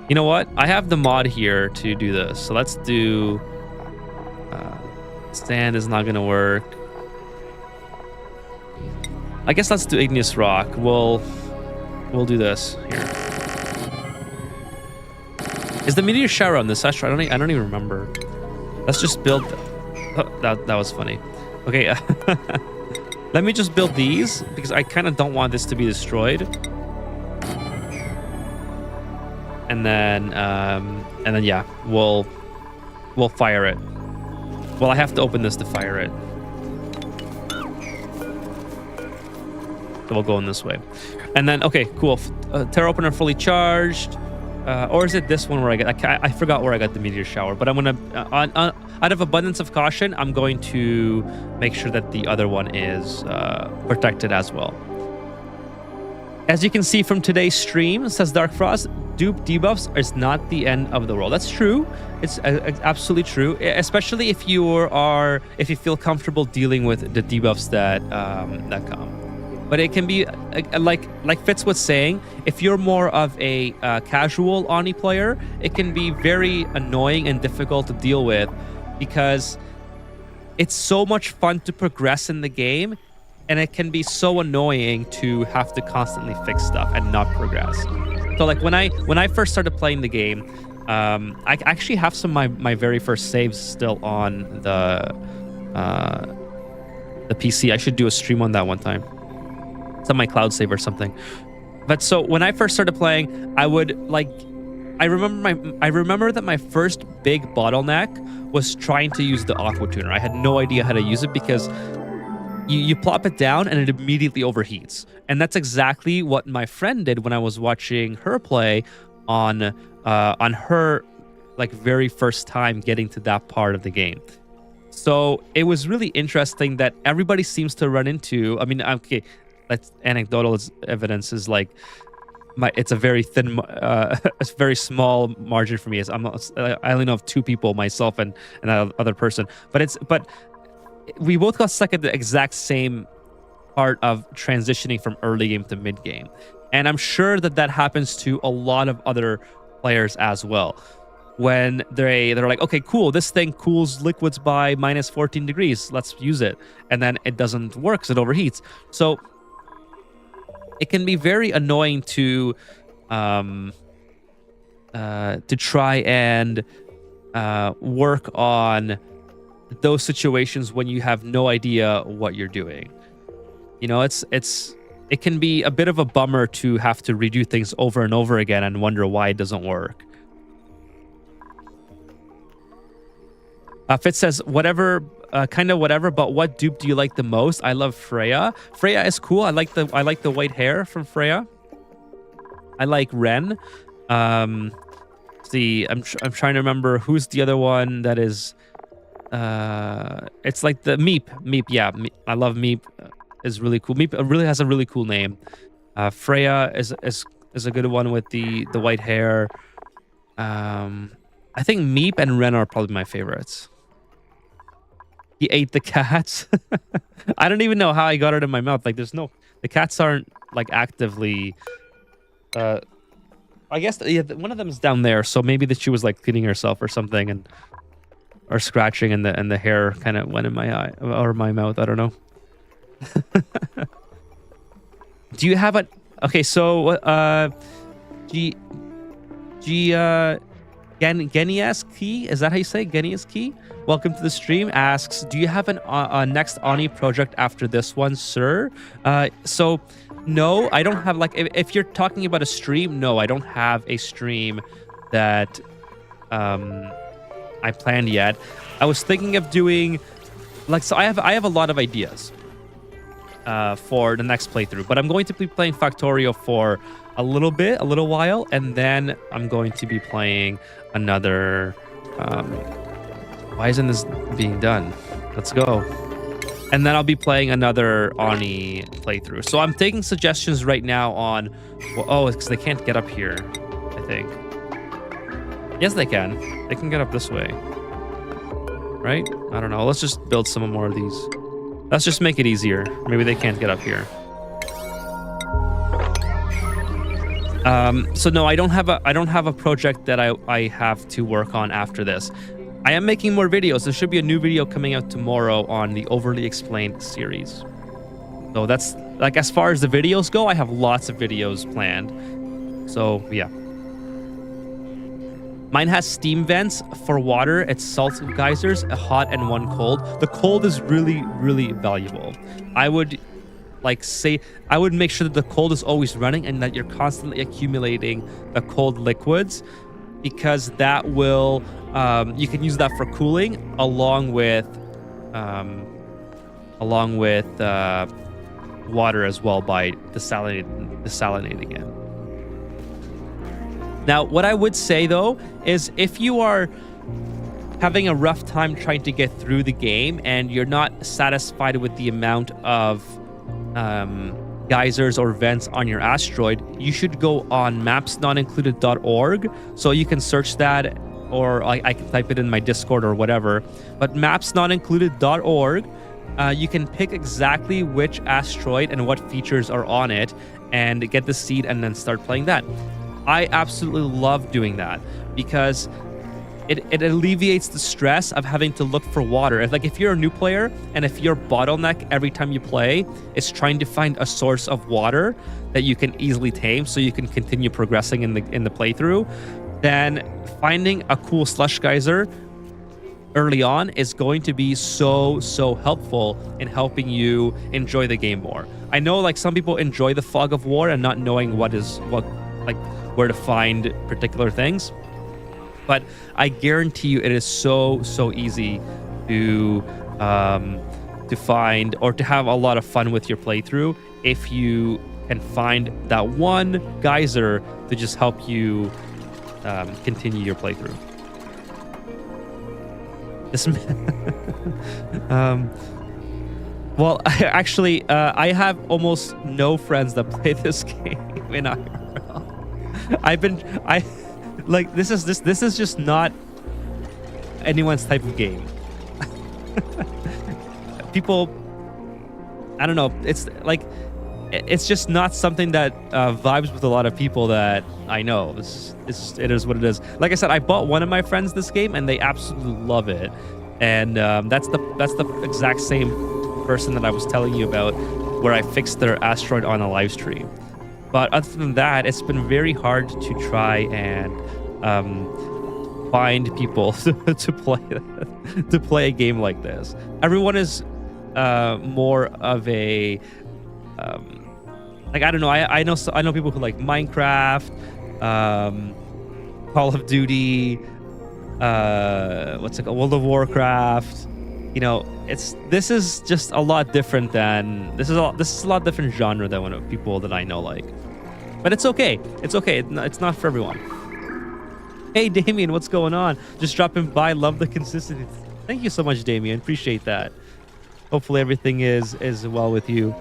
You know what? I have the mod here to do this. So let's do... sand is not going to work. I guess let's do igneous rock. We'll do this here. Is the meteor shower on this asteroid? I don't even remember. Let's just build... Oh, that was funny. Okay. Let me just build these because I kind of don't want this to be destroyed. And then yeah, we'll fire it. Well, I have to open this to fire it. So we'll go in this way. And then, okay, cool. Terra opener fully charged. Or is it this one where I forgot where I got the meteor shower, but I'm gonna out of abundance of caution, I'm going to make sure that the other one is protected as well. As you can see from today's stream, says Dark Frost, dupe debuffs is not the end of the world. That's true. It's absolutely true, especially if you feel comfortable dealing with the debuffs that come. But it can be like Fitz was saying, if you're more of a casual Oni player, it can be very annoying and difficult to deal with because it's so much fun to progress in the game, and it can be so annoying to have to constantly fix stuff and not progress. So like when I first started playing the game, I actually have some of my very first saves still on the PC. I should do a stream on that one time. It's on my cloud save or something. But so when I first started playing, I remember that my first big bottleneck was trying to use the aqua tuner. I had no idea how to use it because you plop it down and it immediately overheats. And that's exactly what my friend did when I was watching her play on her like very first time getting to that part of the game. So it was really interesting that everybody seems to run into, I mean, okay, that's anecdotal evidence is like it's a very thin, a very small margin for me. I only know of two people, myself and that other person. But we both got stuck at the exact same part of transitioning from early game to mid game, and I'm sure that happens to a lot of other players as well. When they're like, okay, cool, this thing cools liquids by minus 14 degrees. Let's use it, and then it doesn't work because it overheats. So it can be very annoying to try and work on those situations when you have no idea what you're doing. You know, it can be a bit of a bummer to have to redo things over and over again and wonder why it doesn't work. Fitz says, whatever, kind of whatever, but what dupe do you like the most? I love Freya. Freya is cool. I like the white hair from Freya. I like Ren. See, I'm trying to remember who's the other one that is. It's like the Meep. Yeah, I love Meep. Is really cool. Meep really has a really cool name. Freya is a good one with the white hair. I think Meep and Ren are probably my favorites. He ate the cats. I don't even know how I got it in my mouth. Like, the cats aren't like actively. I guess one of them is down there, so maybe that she was like cleaning herself or something, or scratching, and the hair kind of went in my eye or my mouth. I don't know. Do you have a? Okay, so Genias Key, is that how you say Genias Key? Welcome to the stream. Asks, do you have a next Ani project after this one, sir? So no, I don't have, like, if you're talking about a stream, no, I don't have a stream that I planned yet. I was thinking of doing, like, so I have a lot of ideas for the next playthrough, but I'm going to be playing Factorio for a little while, and then I'm going to be playing another. Why isn't this being done? Let's go. And then I'll be playing another Ani playthrough. So I'm taking suggestions right now on. Well, oh, it's because they can't get up here, I think. Yes, they can. They can get up this way. Right? I don't know. Let's just build some more of these. Let's just make it easier. Maybe they can't get up here. So no, I don't have a project that I have to work on after this. I am making more videos. There should be a new video coming out tomorrow on the Overly Explained series. So that's like, as far as the videos go, I have lots of videos planned. So yeah. Mine has steam vents for water. It's salt geysers, a hot and one cold. The cold is really, really valuable. I would make sure that the cold is always running and that you're constantly accumulating the cold liquids, because that will, you can use that for cooling along with water as well by desalinating it. Now, what I would say though is, if you are having a rough time trying to get through the game and you're not satisfied with the amount of geysers or vents on your asteroid, you should go on mapsnotincluded.org. So you can search that, or I can type it in my Discord or whatever. But mapsnotincluded.org, you can pick exactly which asteroid and what features are on it and get the seed and then start playing that. I absolutely love doing that because it alleviates the stress of having to look for water. If you're a new player and if your bottleneck every time you play is trying to find a source of water that you can easily tame so you can continue progressing in the playthrough, then finding a cool slush geyser early on is going to be so helpful in helping you enjoy the game more. I know some people enjoy the fog of war and not knowing where to find particular things. But I guarantee you, it is so easy to find or to have a lot of fun with your playthrough if you can find that one geyser to just help you continue your playthrough. This, well, I have almost no friends that play this game in IRL. This is just not anyone's type of game. People, I don't know. It's just not something that vibes with a lot of people that I know. It is what it is. Like I said, I bought one of my friends this game and they absolutely love it. And that's the exact same person that I was telling you about, where I fixed their asteroid on a live stream. But other than that, it's been very hard to try and find people to play a game like this. Everyone is more of a I don't know. I know people who like Minecraft, Call of Duty, what's it called, World of Warcraft. This is just a lot different than this is a lot different genre than what people that I know like. But it's okay. It's okay. It's not for everyone. Hey, Damien, what's going on? Just dropping by. Love the consistency. Thank you so much, Damien. Appreciate that. Hopefully everything is well with you.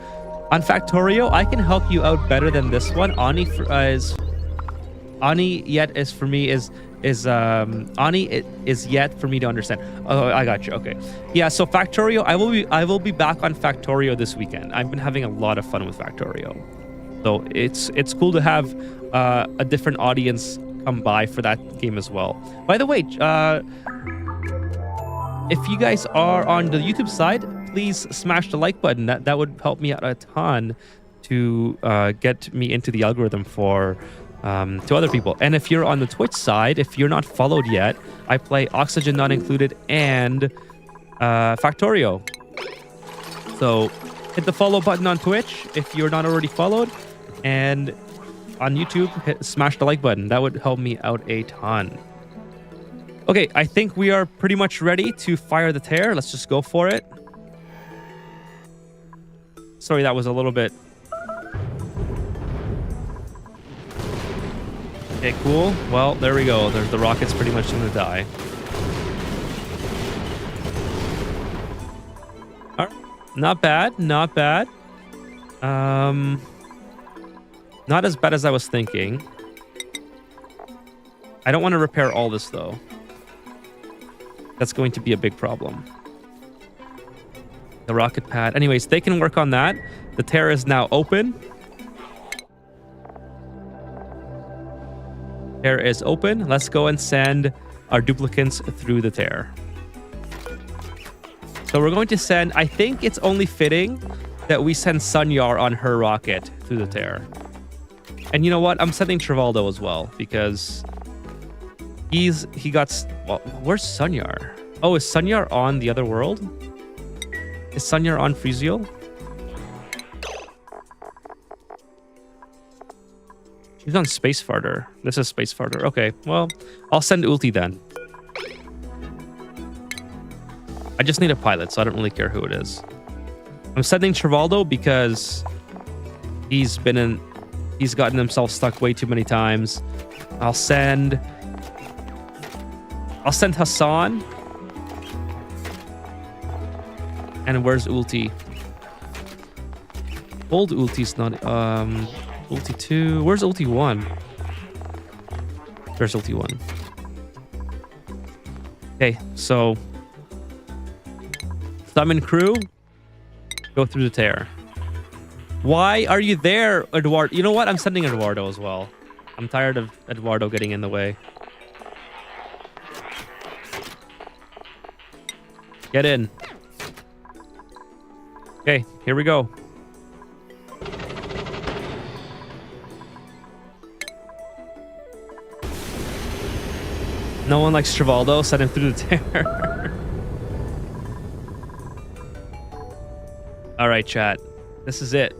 On Factorio, I can help you out better than this one. Ani yet is for me to understand. Oh, I got you. Okay. Yeah, so Factorio, I will be back on Factorio this weekend. I've been having a lot of fun with Factorio. So it's cool to have a different audience come by for that game as well. By the way, if you guys are on the YouTube side, please smash the like button. That would help me out a ton to get me into the algorithm for to other people. And if you're on the Twitch side, if you're not followed yet, I play Oxygen Not Included and Factorio. So hit the follow button on Twitch if you're not already followed, and on YouTube, smash the like button. That would help me out a ton. Okay, I think we are pretty much ready to fire the tear. Let's just go for it. Sorry, that was a little bit... Okay, cool. Well, there we go. The rocket's pretty much going to die. All right. Not bad. Not bad. Not as bad as I was thinking. I don't want to repair all this, though. That's going to be a big problem. The rocket pad. Anyways, they can work on that. The tear is now open. Tear is open. Let's go and send our duplicants through the tear. So we're going to send, I think it's only fitting that we send Sunyar on her rocket through the tear. And you know what? I'm sending Trivaldo as well because he got, well, where's Sunyar? Oh, is Sunyar on the other world? Is Sunyar on Frisiel? She's on Space Farter. This is Space Farter. Okay, well, I'll send Ulti then. I just need a pilot, so I don't really care who it is. I'm sending Trivaldo because he's gotten himself stuck way too many times. I'll send Hassan. And where's Ulti? Old Ulti's not Ulti 2. Where's Ulti 1? There's Ulti 1. Okay, so summon crew. Go through the tear. Why are you there, Eduardo? You know what? I'm sending Eduardo as well. I'm tired of Eduardo getting in the way. Get in. Okay, here we go. No one likes Trivaldo. Send him through the tear. All right, chat. This is it.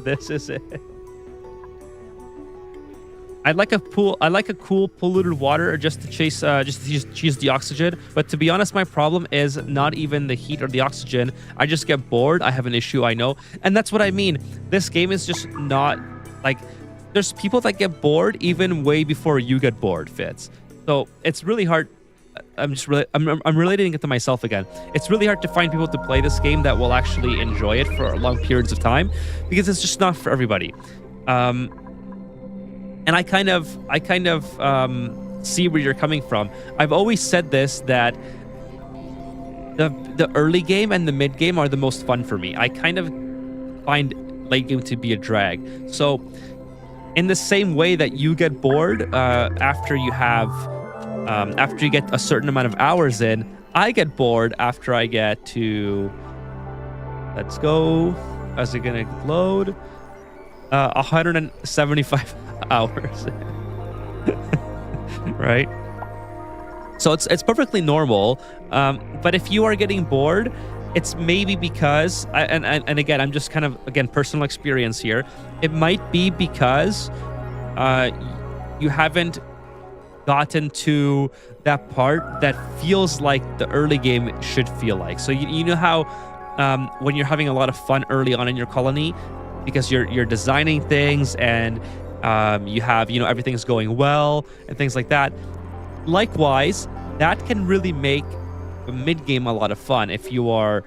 This is it. I like a cool polluted water just to chase the oxygen. But to be honest, my problem is not even the heat or the oxygen. I just get bored. I have an issue, I know. And that's what I mean. This game is just not like, there's people that get bored even way before you get bored, Fitz. So it's really hard. I'm relating it to myself again. It's really hard to find people to play this game that will actually enjoy it for long periods of time because it's just not for everybody. And I kind of see where you're coming from. I've always said this, that the early game and the mid game are the most fun for me. I kind of find late game to be a drag. So in the same way that you get bored after you get a certain amount of hours in, I get bored after I get to, let's go, how's it gonna load? 175 hours. Right? So it's perfectly normal. But if you are getting bored, it's maybe because, and again, I'm just kind of, again, personal experience here. It might be because you haven't gotten to that part that feels like the early game should feel like. So you know how when you're having a lot of fun early on in your colony, because you're designing things and you have, everything's going well and things like that. Likewise, that can really make a mid game a lot of fun if you are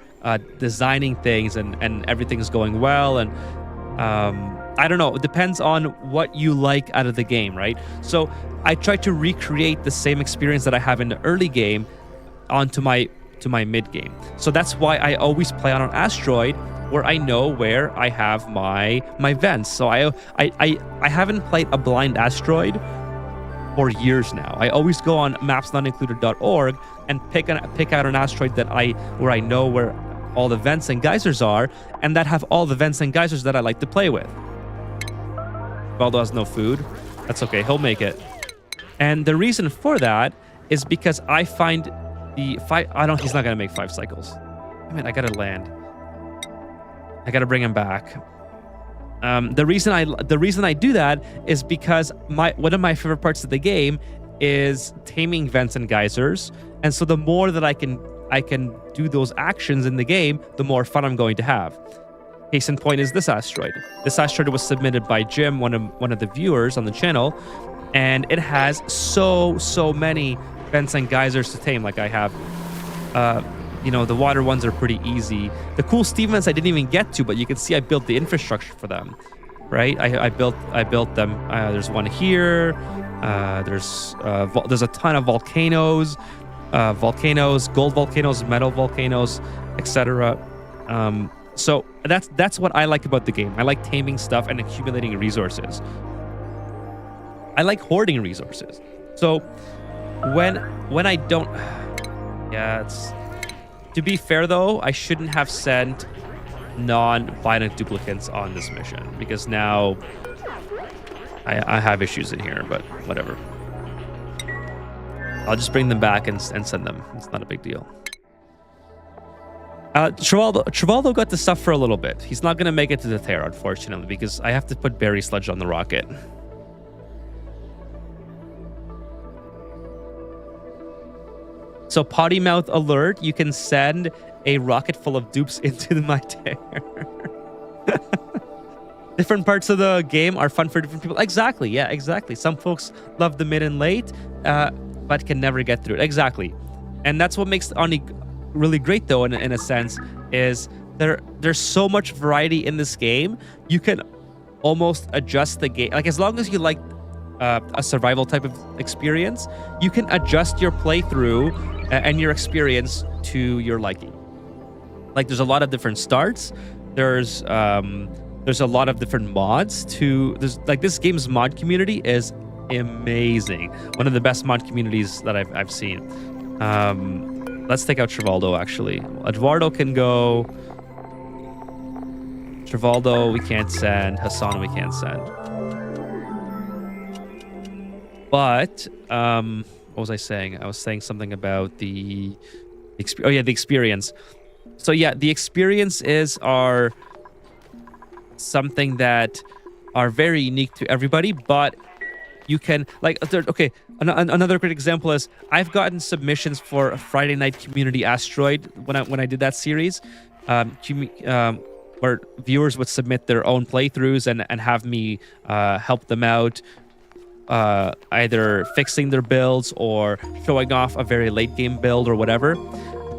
designing things and everything's going well. And I don't know, it depends on what you like out of the game, right? So I try to recreate the same experience that I have in the early game onto my mid game. So that's why I always play on an asteroid where I know where I have my vents. So I haven't played a blind asteroid for years now. I always go on mapsnotincluded.org and pick out an asteroid where I know where all the vents and geysers are, and that have all the vents and geysers that I like to play with. Valdo has no food. That's okay, he'll make it. And the reason for that is because I find he's not gonna make 5 cycles. I mean, I gotta land. I gotta bring him back. The reason I do that is because one of my favorite parts of the game is taming vents and geysers, and so the more that I can do those actions in the game, the more fun I'm going to have. Case in point is this asteroid. This asteroid was submitted by Jim, one of the viewers on the channel, and it has so many vents and geysers to tame. Like I have, the water ones are pretty easy. The cool steam vents I didn't even get to, but you can see I built the infrastructure for them, right? I built them. There's one here. There's a ton of volcanoes, gold volcanoes, metal volcanoes, etc. So that's what I like about the game. I like taming stuff and accumulating resources. I like hoarding resources. So when I don't, yeah, it's, to be fair though, I shouldn't have sent non-violent duplicates on this mission because now I have issues in here, but whatever. I'll just bring them back and send them. It's not a big deal. Trivaldo got to suffer a little bit. He's not going to make it to the Terra, unfortunately, because I have to put Berry Sludge on the rocket. So, potty mouth alert, you can send a rocket full of dupes into my Terra. Different parts of the game are fun for different people. Exactly, yeah, exactly. Some folks love the mid and late, but can never get through it. Exactly. And that's what makes Oni really great, though, in a sense, is there's so much variety in this game. You can almost adjust the game. Like, as long as you like a survival type of experience, you can adjust your playthrough and your experience to your liking. Like, there's a lot of different starts. There's a lot of different mods there's like, this game's mod community is amazing. One of the best mod communities that I've seen. Let's take out Trivaldo, actually. Eduardo can go. Trivaldo, we can't send. Hassan, we can't send. But, what was I saying? I was saying something about the experience. So yeah, the experiences are something that are very unique to everybody, but you can, like, okay, another great example is I've gotten submissions for a Friday Night Community Asteroid when I did that series, where viewers would submit their own playthroughs and have me help them out, either fixing their builds or showing off a very late game build or whatever.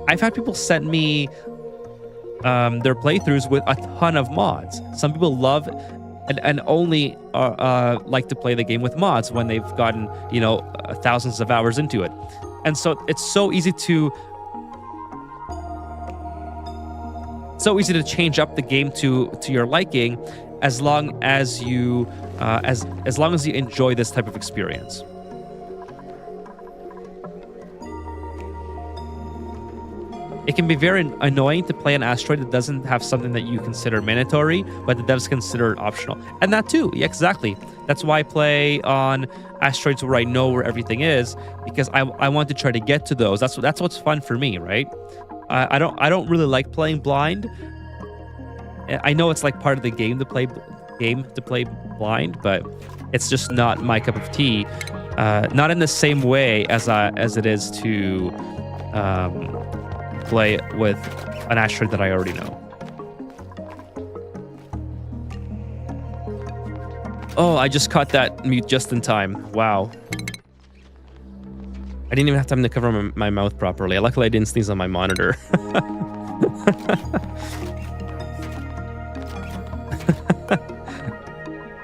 I've had people send me their playthroughs with a ton of mods. Some people love and only like to play the game with mods when they've gotten, thousands of hours into it. And so it's so easy to change up the game to your liking, as long as you as long as you enjoy this type of experience. It can be very annoying to play an asteroid that doesn't have something that you consider mandatory, but the devs consider it optional. And that too, yeah, exactly. That's why I play on asteroids where I know where everything is, because I want to try to get to those. That's what's fun for me, right? I don't really like playing blind. I know it's like part of the game to play blind, but it's just not my cup of tea. Not in the same way as it is to play with an asteroid that I already know. Oh, I just caught that mute just in time. Wow. I didn't even have time to cover my mouth properly. Luckily, I didn't sneeze on my monitor.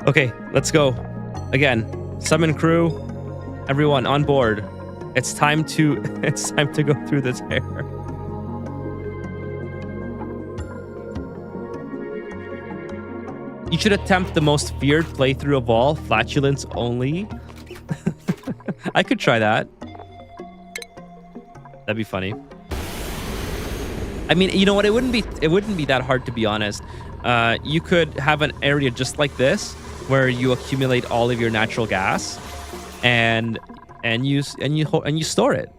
Okay, let's go. Again, summon crew. Everyone on board. It's time to go through this air. You should attempt the most feared playthrough of all, flatulence only. I could try that. That'd be funny. I mean, you know what? It wouldn't be that hard, to be honest. You could have an area just like this where you accumulate all of your natural gas, and you store it.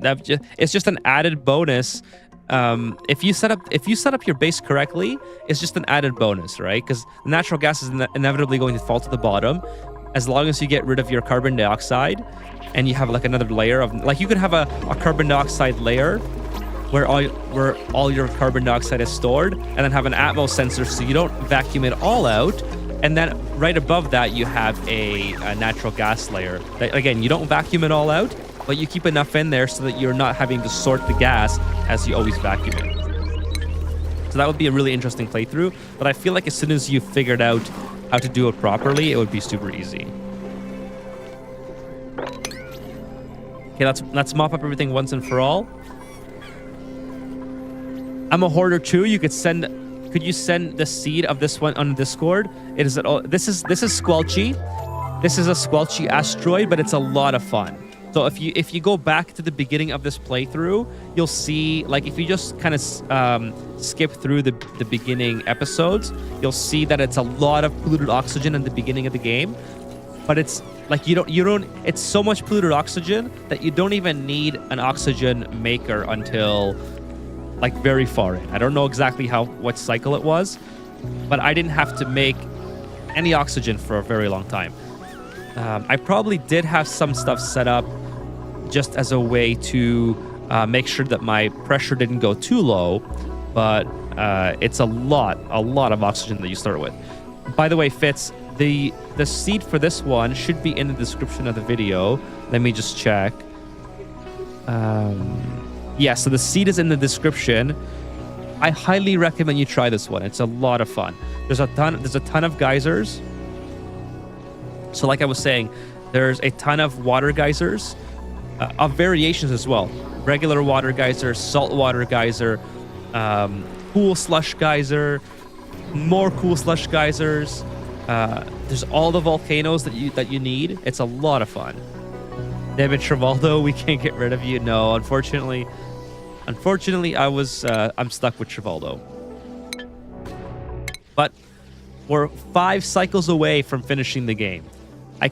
It's just an added bonus. If you set up your base correctly, it's just an added bonus, right? Because the natural gas is inevitably going to fall to the bottom. As long as you get rid of your carbon dioxide, and you have like another layer of, like, you could have a carbon dioxide layer where all your carbon dioxide is stored, and then have an atmos sensor so you don't vacuum it all out. And then right above that, you have a natural gas layer. That, again, you don't vacuum it all out, but you keep enough in there so that you're not having to sort the gas as you always vacuum it. So that would be a really interesting playthrough, but I feel like as soon as you figured out how to do it properly, it would be super easy. Okay, let's mop up everything once and for all. I'm a hoarder too. Could you send the seed of this one on Discord? This is Squelchy. This is a Squelchy Asteroid, but it's a lot of fun. So if you go back to the beginning of this playthrough, you'll see, like, if you just kind of skip through the beginning episodes, you'll see that it's a lot of polluted oxygen in the beginning of the game. But it's like you don't it's so much polluted oxygen that you don't even need an oxygen maker until like very far in. I don't know exactly what cycle it was, but I didn't have to make any oxygen for a very long time. I probably did have some stuff set up just as a way to make sure that my pressure didn't go too low, but it's a lot of oxygen that you start with. By the way, Fitz, the seed for this one should be in the description of the video. Let me just check. Yeah, so the seed is in the description. I highly recommend you try this one. It's a lot of fun. There's a ton of geysers. So like I was saying, there's a ton of water geysers, of variations as well. Regular water geyser, saltwater geyser, cool slush geyser, more cool slush geysers. There's all the volcanoes that you need. It's a lot of fun. Damn it, Trivaldo, we can't get rid of you. No, unfortunately, I'm stuck with Trivaldo. But we're 5 cycles away from finishing the game. I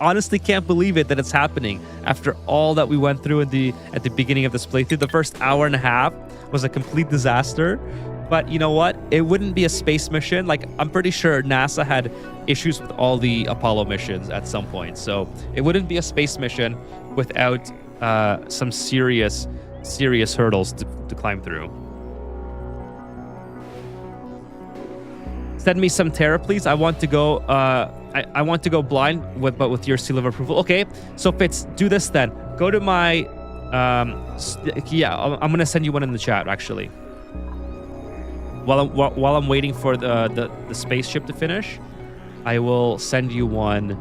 honestly can't believe it that it's happening after all that we went through at the beginning of this playthrough. The first hour and a half was a complete disaster. But you know what? It wouldn't be a space mission. Like, I'm pretty sure NASA had issues with all the Apollo missions at some point. So it wouldn't be a space mission without some serious hurdles to climb through. Send me some Terra, please. I want to go. I want to go blind with your seal of approval. Okay, so Fitz, do this then. Go to my. Yeah, I'm gonna send you one in the chat actually. While I'm waiting for the spaceship to finish, I will send you one.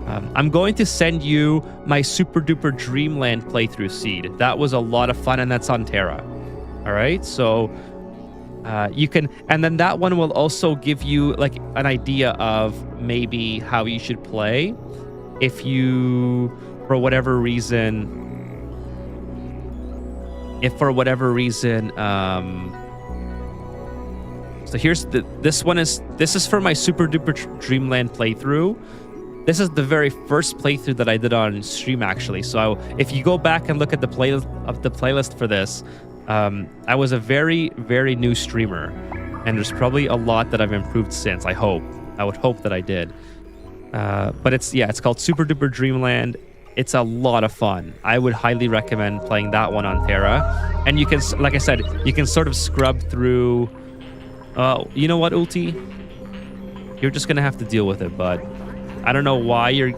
I'm going to send you my Super Duper Dreamland playthrough seed. That was a lot of fun, and that's on Terra. All right, so you can, and then that one will also give you like an idea of maybe how you should play if you, for whatever reason, so here's this is for my Super Duper Dreamland playthrough. This is the very first playthrough that I did on stream actually. So if you go back and look at the playlist for this, I was a very, very new streamer, and there's probably a lot that I've improved since. I would hope that I did. But it's called Super Duper Dreamland. It's a lot of fun. I would highly recommend playing that one on Terra. And you can, like I said, you can sort of scrub through. You know what, Ulti? You're just gonna have to deal with it, bud. I don't know why you're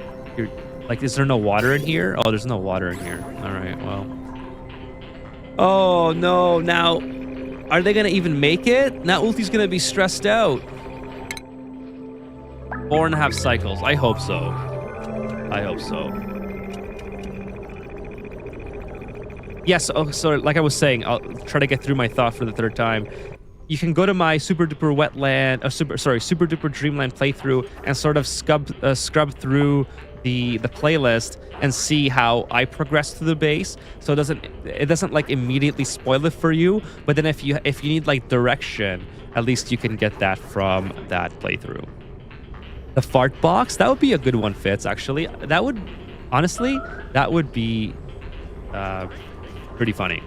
like, is there no water in here? Oh, there's no water in here. All right, well. Oh no, now are they gonna even make it? Now Ulti's gonna be stressed out. 4.5 cycles. I hope so. I hope so. Yes, so like I was saying, I'll try to get through my thought for the 3rd time. You can go to my Super Duper Super Duper Dreamland playthrough and sort of scrub through the playlist and see how I progress through the base. So it doesn't like immediately spoil it for you. But then if you need like direction, at least you can get that from that playthrough. The fart box, that would be a good one, Fitz. Actually, that would be pretty funny.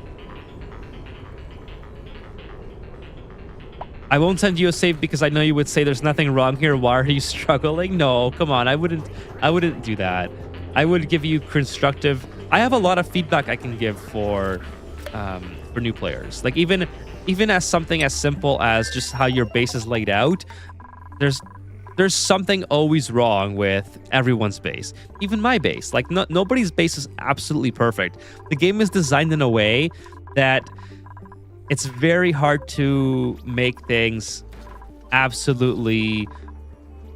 I won't send you a save because I know you would say there's nothing wrong here. Why are you struggling? No, come on. I wouldn't do that. I would give you constructive. I have a lot of feedback I can give for new players. Like even as something as simple as just how your base is laid out, there's something always wrong with everyone's base. Even my base. Like nobody's base is absolutely perfect. The game is designed in a way that it's very hard to make things absolutely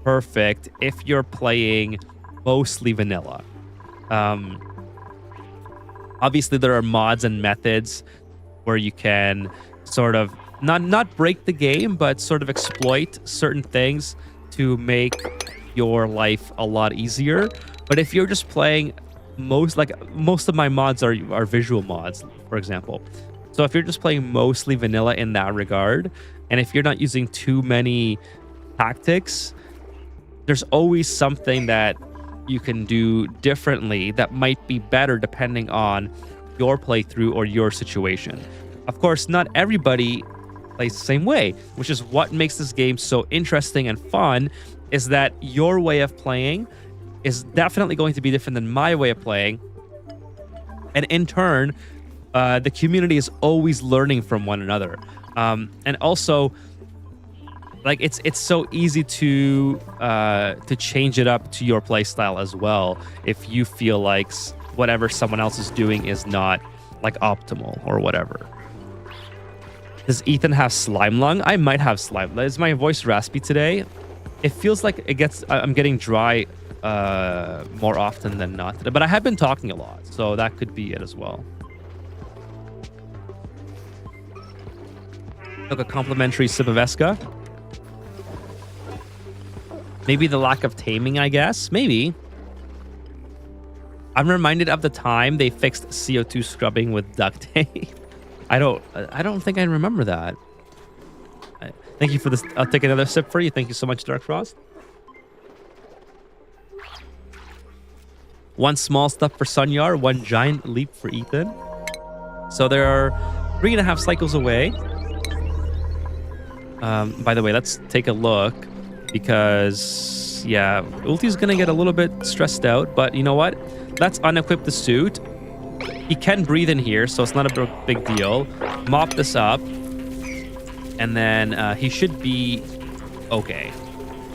perfect if you're playing mostly vanilla. Obviously, there are mods and methods where you can sort of not break the game, but sort of exploit certain things to make your life a lot easier. But if you're just playing most of my mods are visual mods, for example. So if you're just playing mostly vanilla in that regard, and if you're not using too many tactics, there's always something that you can do differently that might be better depending on your playthrough or your situation. Of course, not everybody plays the same way, which is what makes this game so interesting and fun, is that your way of playing is definitely going to be different than my way of playing. And in turn, the community is always learning from one another. And also, like, it's so easy to change it up to your play style as well if you feel like whatever someone else is doing is not like optimal or whatever. Does Ethan have slime lung? I might have slime. Is my voice raspy today? It feels like I'm getting dry more often than not today, but I have been talking a lot, so that could be it as well. Took a complimentary sip of Esca. Maybe the lack of taming, I guess. Maybe. I'm reminded of the time they fixed CO2 scrubbing with duct tape. I don't think I remember that. Thank you for this. I'll take another sip for you. Thank you so much, Dark Frost. One small step for Sunyar, one giant leap for Ethan. So there are 3.5 cycles away. By the way, let's take a look, because yeah, Ulti's gonna get a little bit stressed out, but you know what? Let's unequip the suit. He can breathe in here, so it's not a big deal. Mop this up, and then he should be okay,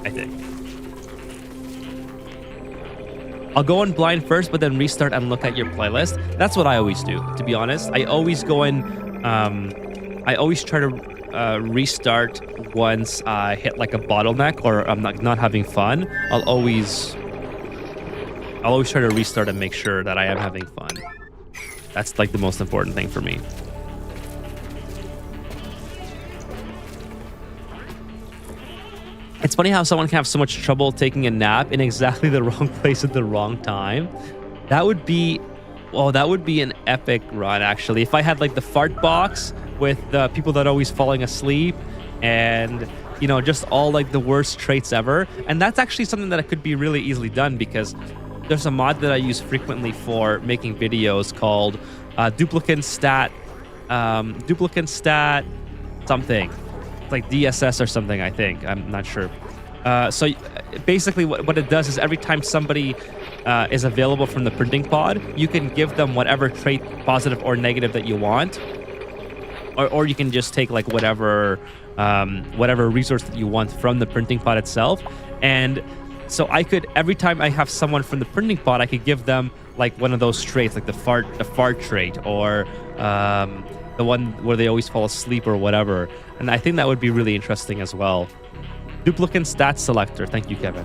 I think. I'll go in blind first, but then restart and look at your playlist. That's what I always do, to be honest. I always go in, I always try to restart once I hit like a bottleneck or I'm not having fun. I'll always try to restart and make sure that I am having fun. That's like the most important thing for me. It's funny how someone can have so much trouble taking a nap in exactly the wrong place at the wrong time. That would be, well, that would be an epic run, actually. If I had like the fart box with the people that are always falling asleep and, you know, just all like the worst traits ever. And that's actually something that could be really easily done, because there's a mod that I use frequently for making videos called DupeKind something. Like DSS or something, I think. I'm not sure. So basically what it does is every time somebody is available from the printing pod, you can give them whatever trait, positive or negative, that you want. Or you can just take like whatever resource that you want from the printing pod itself. And so I could, every time I have someone from the printing pod, I could give them like one of those traits, like the fart trait, or the one where they always fall asleep or whatever. And I think that would be really interesting as well. DupeKind stats selector. Thank you, Kevin.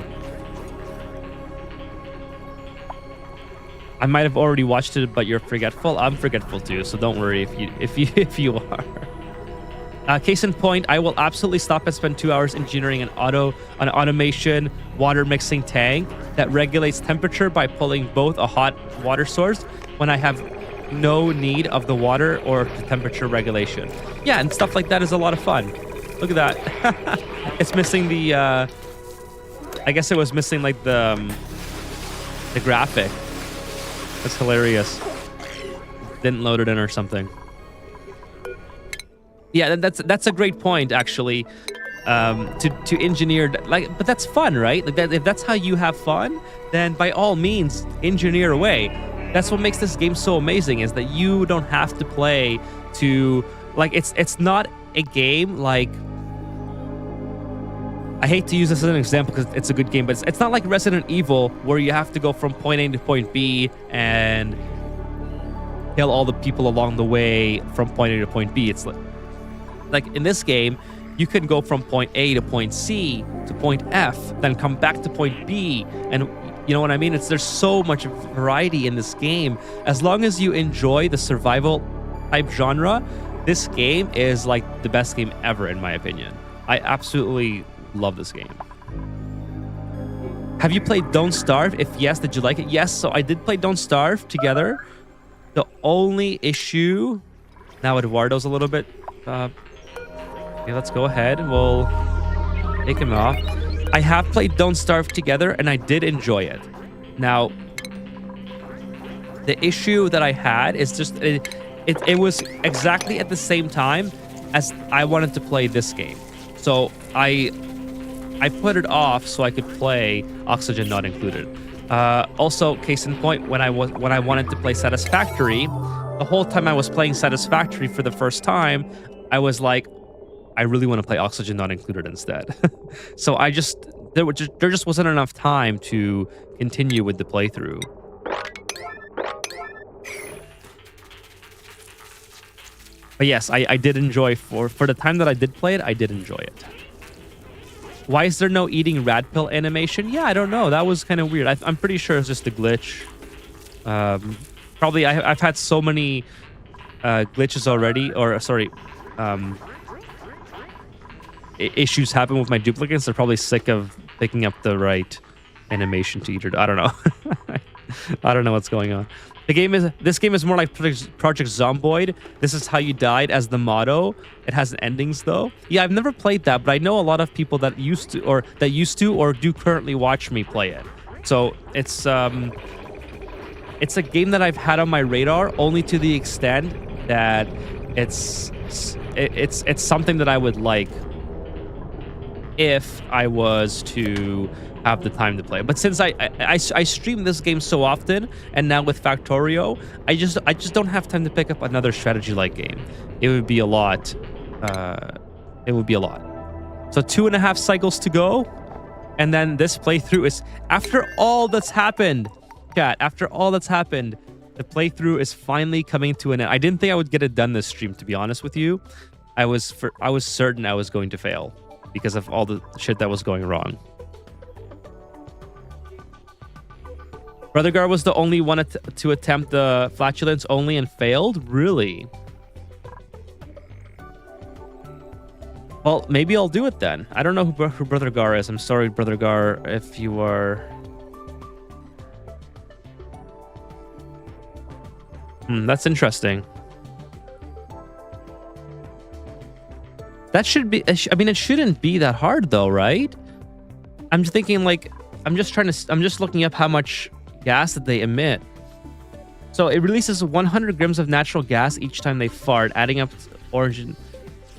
I might have already watched it, but you're forgetful. I'm forgetful too, so don't worry if you are. Case in point, I will absolutely stop and spend 2 hours engineering an automation water mixing tank that regulates temperature by pulling both a hot water source when I have no need of the water or the temperature regulation. Yeah, and stuff like that is a lot of fun. Look at that. It's missing the I guess it was missing like the graphic. That's hilarious. Didn't load it in or something. Yeah, that's a great point, actually. To engineer, like, but that's fun, right? Like that, if that's how you have fun, then by all means engineer away. That's what makes this game so amazing, is that you don't have to play to, like, it's not a game like, I hate to use this as an example because it's a good game, but it's not like Resident Evil where you have to go from point A to point B and kill all the people along the way from point A to point B. It's like in this game, you can go from point A to point C to point F, then come back to point B, and you know what I mean? There's so much variety in this game. As long as you enjoy the survival type genre, this game is like the best game ever, in my opinion. I absolutely love this game. Have you played Don't Starve? If yes, did you like it? Yes, so I did play Don't Starve together. The only issue... Now Eduardo's a little bit... okay, let's go ahead. We'll take him off. I have played Don't Starve together, and I did enjoy it. Now, the issue that I had is just... It was exactly at the same time as I wanted to play this game. So I put it off so I could play Oxygen Not Included. Also, case in point, when I wanted to play Satisfactory, the whole time I was playing Satisfactory for the first time, I was like, I really want to play Oxygen Not Included instead. So there just wasn't enough time to continue with the playthrough. But yes, I did enjoy, for the time that I did play it, I did enjoy it. Why is there no eating rat pill animation? Yeah, I don't know. That was kind of weird. I'm pretty sure it's just a glitch. Probably I've had so many glitches already, or sorry, issues happen with my duplicates. They're probably sick of picking up the right animation to eat it. I don't know. I don't know what's going on. This game is more like Project Zomboid. This is how you died as the motto. It has endings though. Yeah, I've never played that, but I know a lot of people that used to or do currently watch me play it. So it's a game that I've had on my radar only to the extent that it's something that I would like if I was to have the time to play. But since I stream this game so often, and now with Factorio, I just don't have time to pick up another strategy-like game. It would be a lot. It would be a lot. So 2.5 cycles to go, and then this playthrough is after all that's happened. Chat, after all that's happened, the playthrough is finally coming to an end. I didn't think I would get it done this stream, to be honest with you. I was certain I was going to fail because of all the shit that was going wrong. Brothergar was the only one to attempt the flatulence only and failed? Really? Well, maybe I'll do it then. I don't know who Brothergar is. I'm sorry, Brothergar, if you are... that's interesting. That should be... I mean, it shouldn't be that hard, though, right? I'm just thinking, like... I'm just looking up how much gas that they emit. So it releases 100 grams of natural gas each time they fart, adding up origin.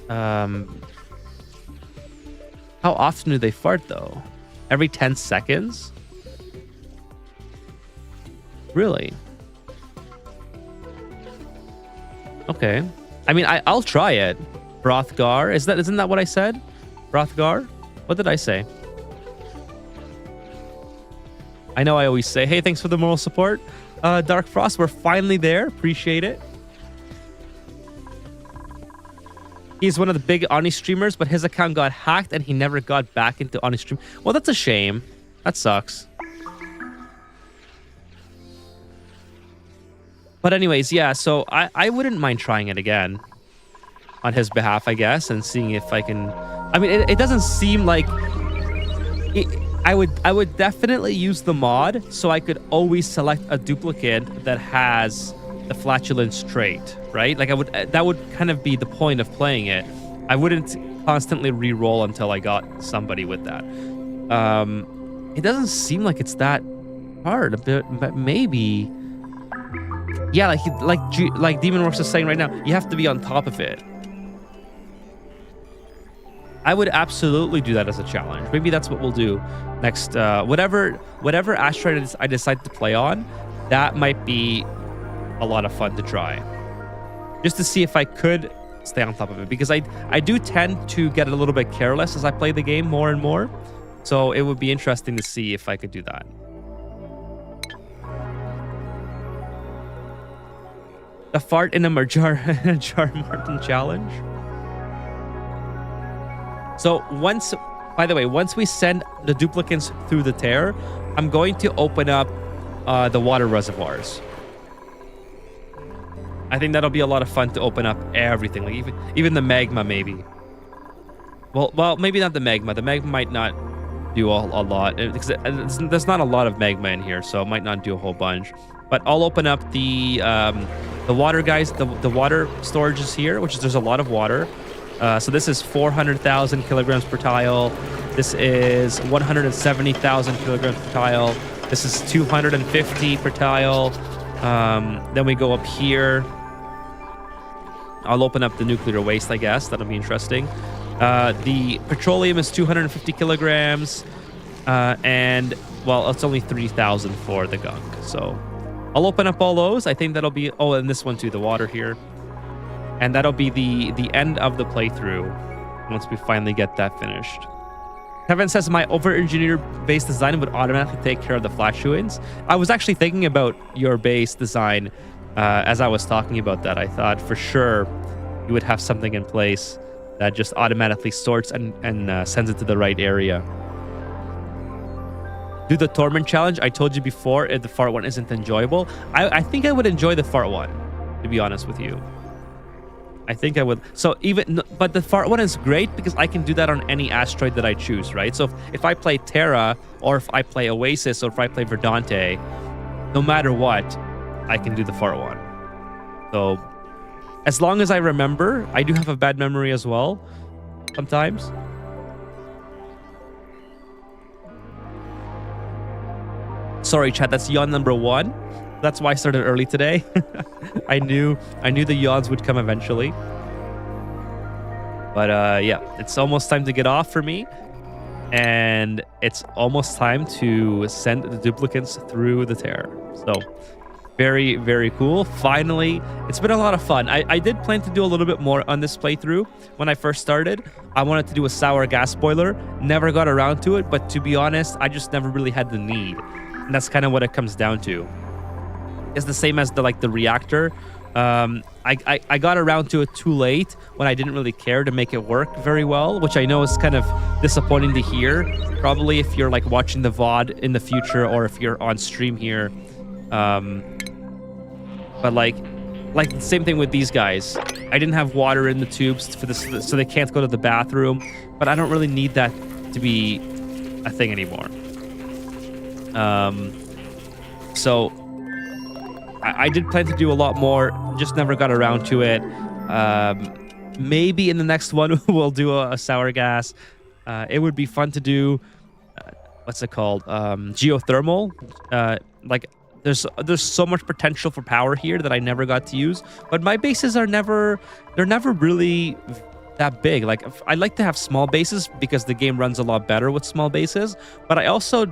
How often do they fart though? Every 10 seconds? Really? Okay. I mean, I'll try it. Brothgar, isn't that what I said? Brothgar? What did I say? I know I always say, hey, thanks for the moral support. Dark Frost, we're finally there. Appreciate it. He's one of the big Oni streamers, but his account got hacked and he never got back into Oni stream. Well, that's a shame. That sucks. But anyways, yeah, so I wouldn't mind trying it again on his behalf, I guess, and seeing if I can... I mean, it doesn't seem like... I would definitely use the mod so I could always select a duplicate that has the flatulence trait, right? Like that would kind of be the point of playing it. I wouldn't constantly re-roll until I got somebody with that. It doesn't seem like it's that hard, but maybe. Yeah, like Demonworks is saying right now, you have to be on top of it. I would absolutely do that as a challenge. Maybe that's what we'll do next. Whatever asteroid I decide to play on, that might be a lot of fun to try. Just to see if I could stay on top of it. Because I do tend to get a little bit careless as I play the game more and more. So it would be interesting to see if I could do that. The fart in a jar Martin challenge. So by the way, once we send the duplicates through the tear, I'm going to open up the water reservoirs. I think that'll be a lot of fun to open up everything, like even the magma maybe. Well, maybe not the magma. The magma might not do a lot because there's not a lot of magma in here, so it might not do a whole bunch. But I'll open up the water, guys. The water storage is here, which is there's a lot of water. So this is 400,000 kilograms per tile. This is 170,000 kilograms per tile. This is 250 per tile. Then we go up here. I'll open up the nuclear waste, I guess. That'll be interesting. The petroleum is 250 kilograms. And, well, it's only 3,000 for the gunk. So I'll open up all those. I think that'll be... Oh, and this one too, the water here. And that'll be the end of the playthrough once we finally get that finished. Kevin says, my over-engineered base design would automatically take care of the flash shoe-ins. I was actually thinking about your base design as I was talking about that. I thought for sure you would have something in place that just automatically sorts and sends it to the right area. Do the Torment challenge. I told you before, if the fart one isn't enjoyable. I think I would enjoy the fart one, to be honest with you. I think I would. So but the fart one is great because I can do that on any asteroid that I choose, right? So if I play Terra, or if I play Oasis, or if I play Verdante, no matter what, I can do the fart one. So as long as I remember, I do have a bad memory as well, sometimes. Sorry, chat, that's yawn number 1. That's why I started early today. I knew the yawns would come eventually. But yeah, it's almost time to get off for me. And it's almost time to send the duplicates through the tear. So very, very cool. Finally, it's been a lot of fun. I did plan to do a little bit more on this playthrough. When I first started, I wanted to do a sour gas boiler. Never got around to it, but to be honest, I just never really had the need. And that's kind of what it comes down to. It's the same as the reactor. I got around to it too late when I didn't really care to make it work very well, which I know is kind of disappointing to hear. Probably if you're like watching the VOD in the future or if you're on stream here. But like the same thing with these guys. I didn't have water in the tubes for this, so they can't go to the bathroom. But I don't really need that to be a thing anymore. So I did plan to do a lot more, just never got around to it. Maybe in the next one we'll do a sour gas. It would be fun to do, what's it called? Geothermal. Like there's so much potential for power here that I never got to use. But my bases are never really that big. Like I like to have small bases because the game runs a lot better with small bases. But I also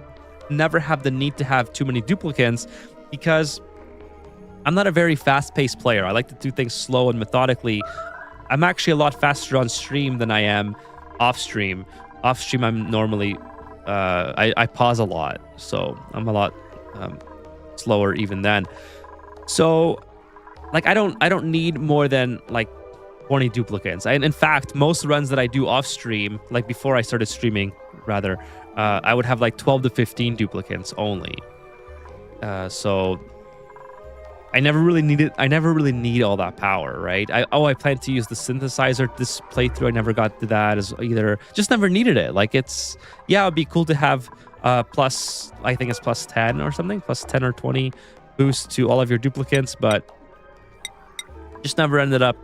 never have the need to have too many duplicates because I'm not a very fast-paced player. I like to do things slow and methodically. I'm actually a lot faster on stream than I am off-stream. Off-stream, I'm normally... I pause a lot, so I'm a lot slower even then. So, like, I don't need more than, like, 20 duplicates. And in fact, most runs that I do off-stream, like before I started streaming, rather, I would have, like, 12 to 15 duplicates only. So... I never really need all that power, right? I plan to use the synthesizer this playthrough. I never got to that as either. Just never needed it. Like it'd be cool to have plus, I think it's plus 10 or something, plus 10 or 20 boost to all of your duplicates, but just never ended up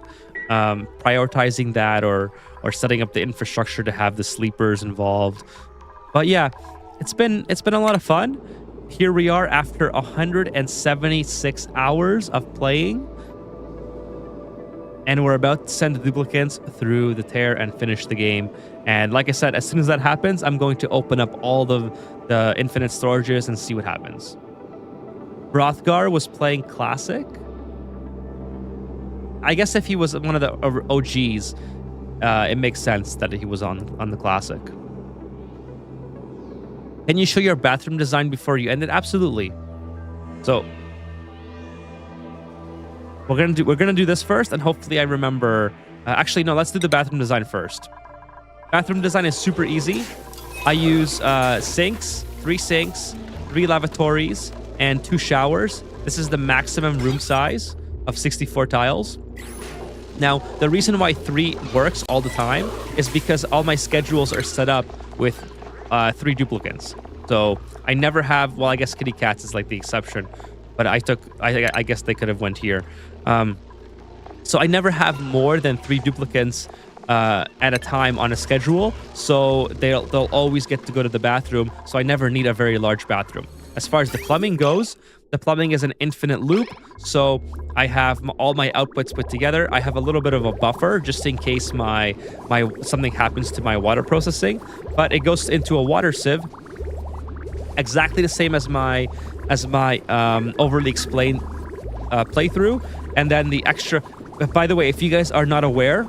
prioritizing that or setting up the infrastructure to have the sleepers involved. But yeah, it's been a lot of fun. Here we are after 176 hours of playing. And we're about to send the duplicates through the tear and finish the game. And like I said, as soon as that happens, I'm going to open up all the infinite storages and see what happens. Hrothgar was playing Classic. I guess if he was one of the OGs, it makes sense that he was on the Classic. Can you show your bathroom design before you end it? Absolutely. So we're gonna do this first, and hopefully I remember. Actually, no. Let's do the bathroom design first. Bathroom design is super easy. I use sinks, 3 sinks, 3 lavatories, and 2 showers. This is the maximum room size of 64 tiles. Now, the reason why 3 works all the time is because all my schedules are set up with 3 duplicates. So I never have. Well, I guess kitty cats is like the exception, but I guess they could have went here. So I never have more than 3 duplicates at a time on a schedule. So they'll always get to go to the bathroom. So I never need a very large bathroom. As far as the plumbing goes, the plumbing is an infinite loop. So I have all my outputs put together. I have a little bit of a buffer just in case my something happens to my water processing. But it goes into a water sieve, exactly the same as my overly explained playthrough. And then the extra. By the way, if you guys are not aware,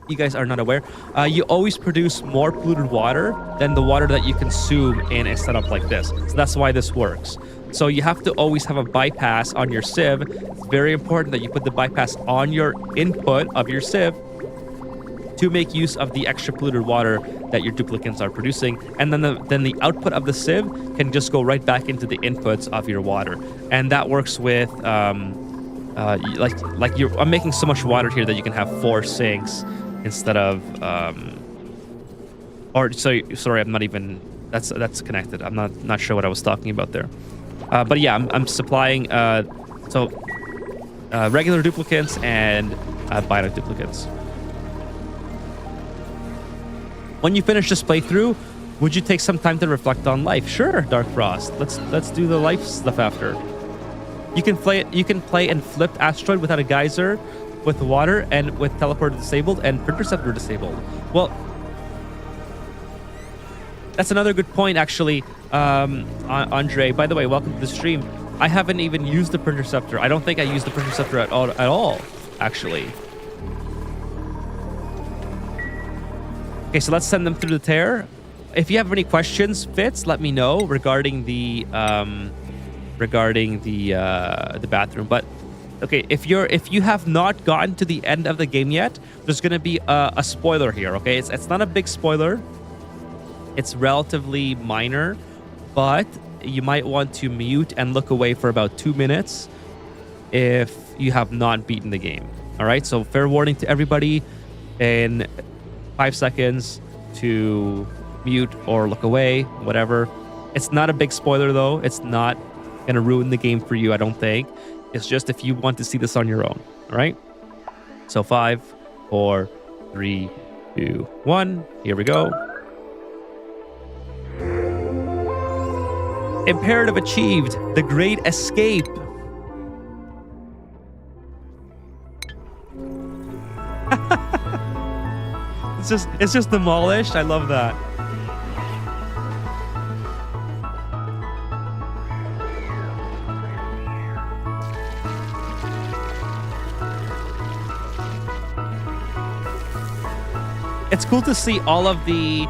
you always produce more polluted water than the water that you consume in a setup like this. So that's why this works. So you have to always have a bypass on your sieve. It's very important that you put the bypass on your input of your sieve to make use of the extra polluted water that your duplicates are producing. And then the output of the sieve can just go right back into the inputs of your water. And that works with I'm making so much water here that you can have 4 sinks instead of sorry, I'm not even, that's connected. I'm not sure what I was talking about there. But yeah, I'm supplying regular duplicates and bionic duplicates. When you finish this playthrough, would you take some time to reflect on life? Sure, Dark Frost. Let's do the life stuff after. You can play and flip Asteroid without a geyser, with water, and with teleporter disabled and interceptor disabled. Well, that's another good point, actually, Andre. By the way, welcome to the stream. I haven't even used the interceptor. I don't think I used the interceptor at all, actually. Okay, so let's send them through the tear. If you have any questions, Fitz, let me know regarding the bathroom. But okay, if you have not gotten to the end of the game yet, there's gonna be a spoiler here. Okay, it's not a big spoiler. It's relatively minor, but you might want to mute and look away for about 2 minutes if you have not beaten the game. All right, so fair warning to everybody, in 5 seconds to mute or look away, whatever. It's not a big spoiler though. It's not gonna ruin the game for you, I don't think. It's just if you want to see this on your own. All right, so 5, 4, 3, 2, 1, here we go. Imperative achieved. The Great Escape. It's just demolished. I love that. It's cool to see all of the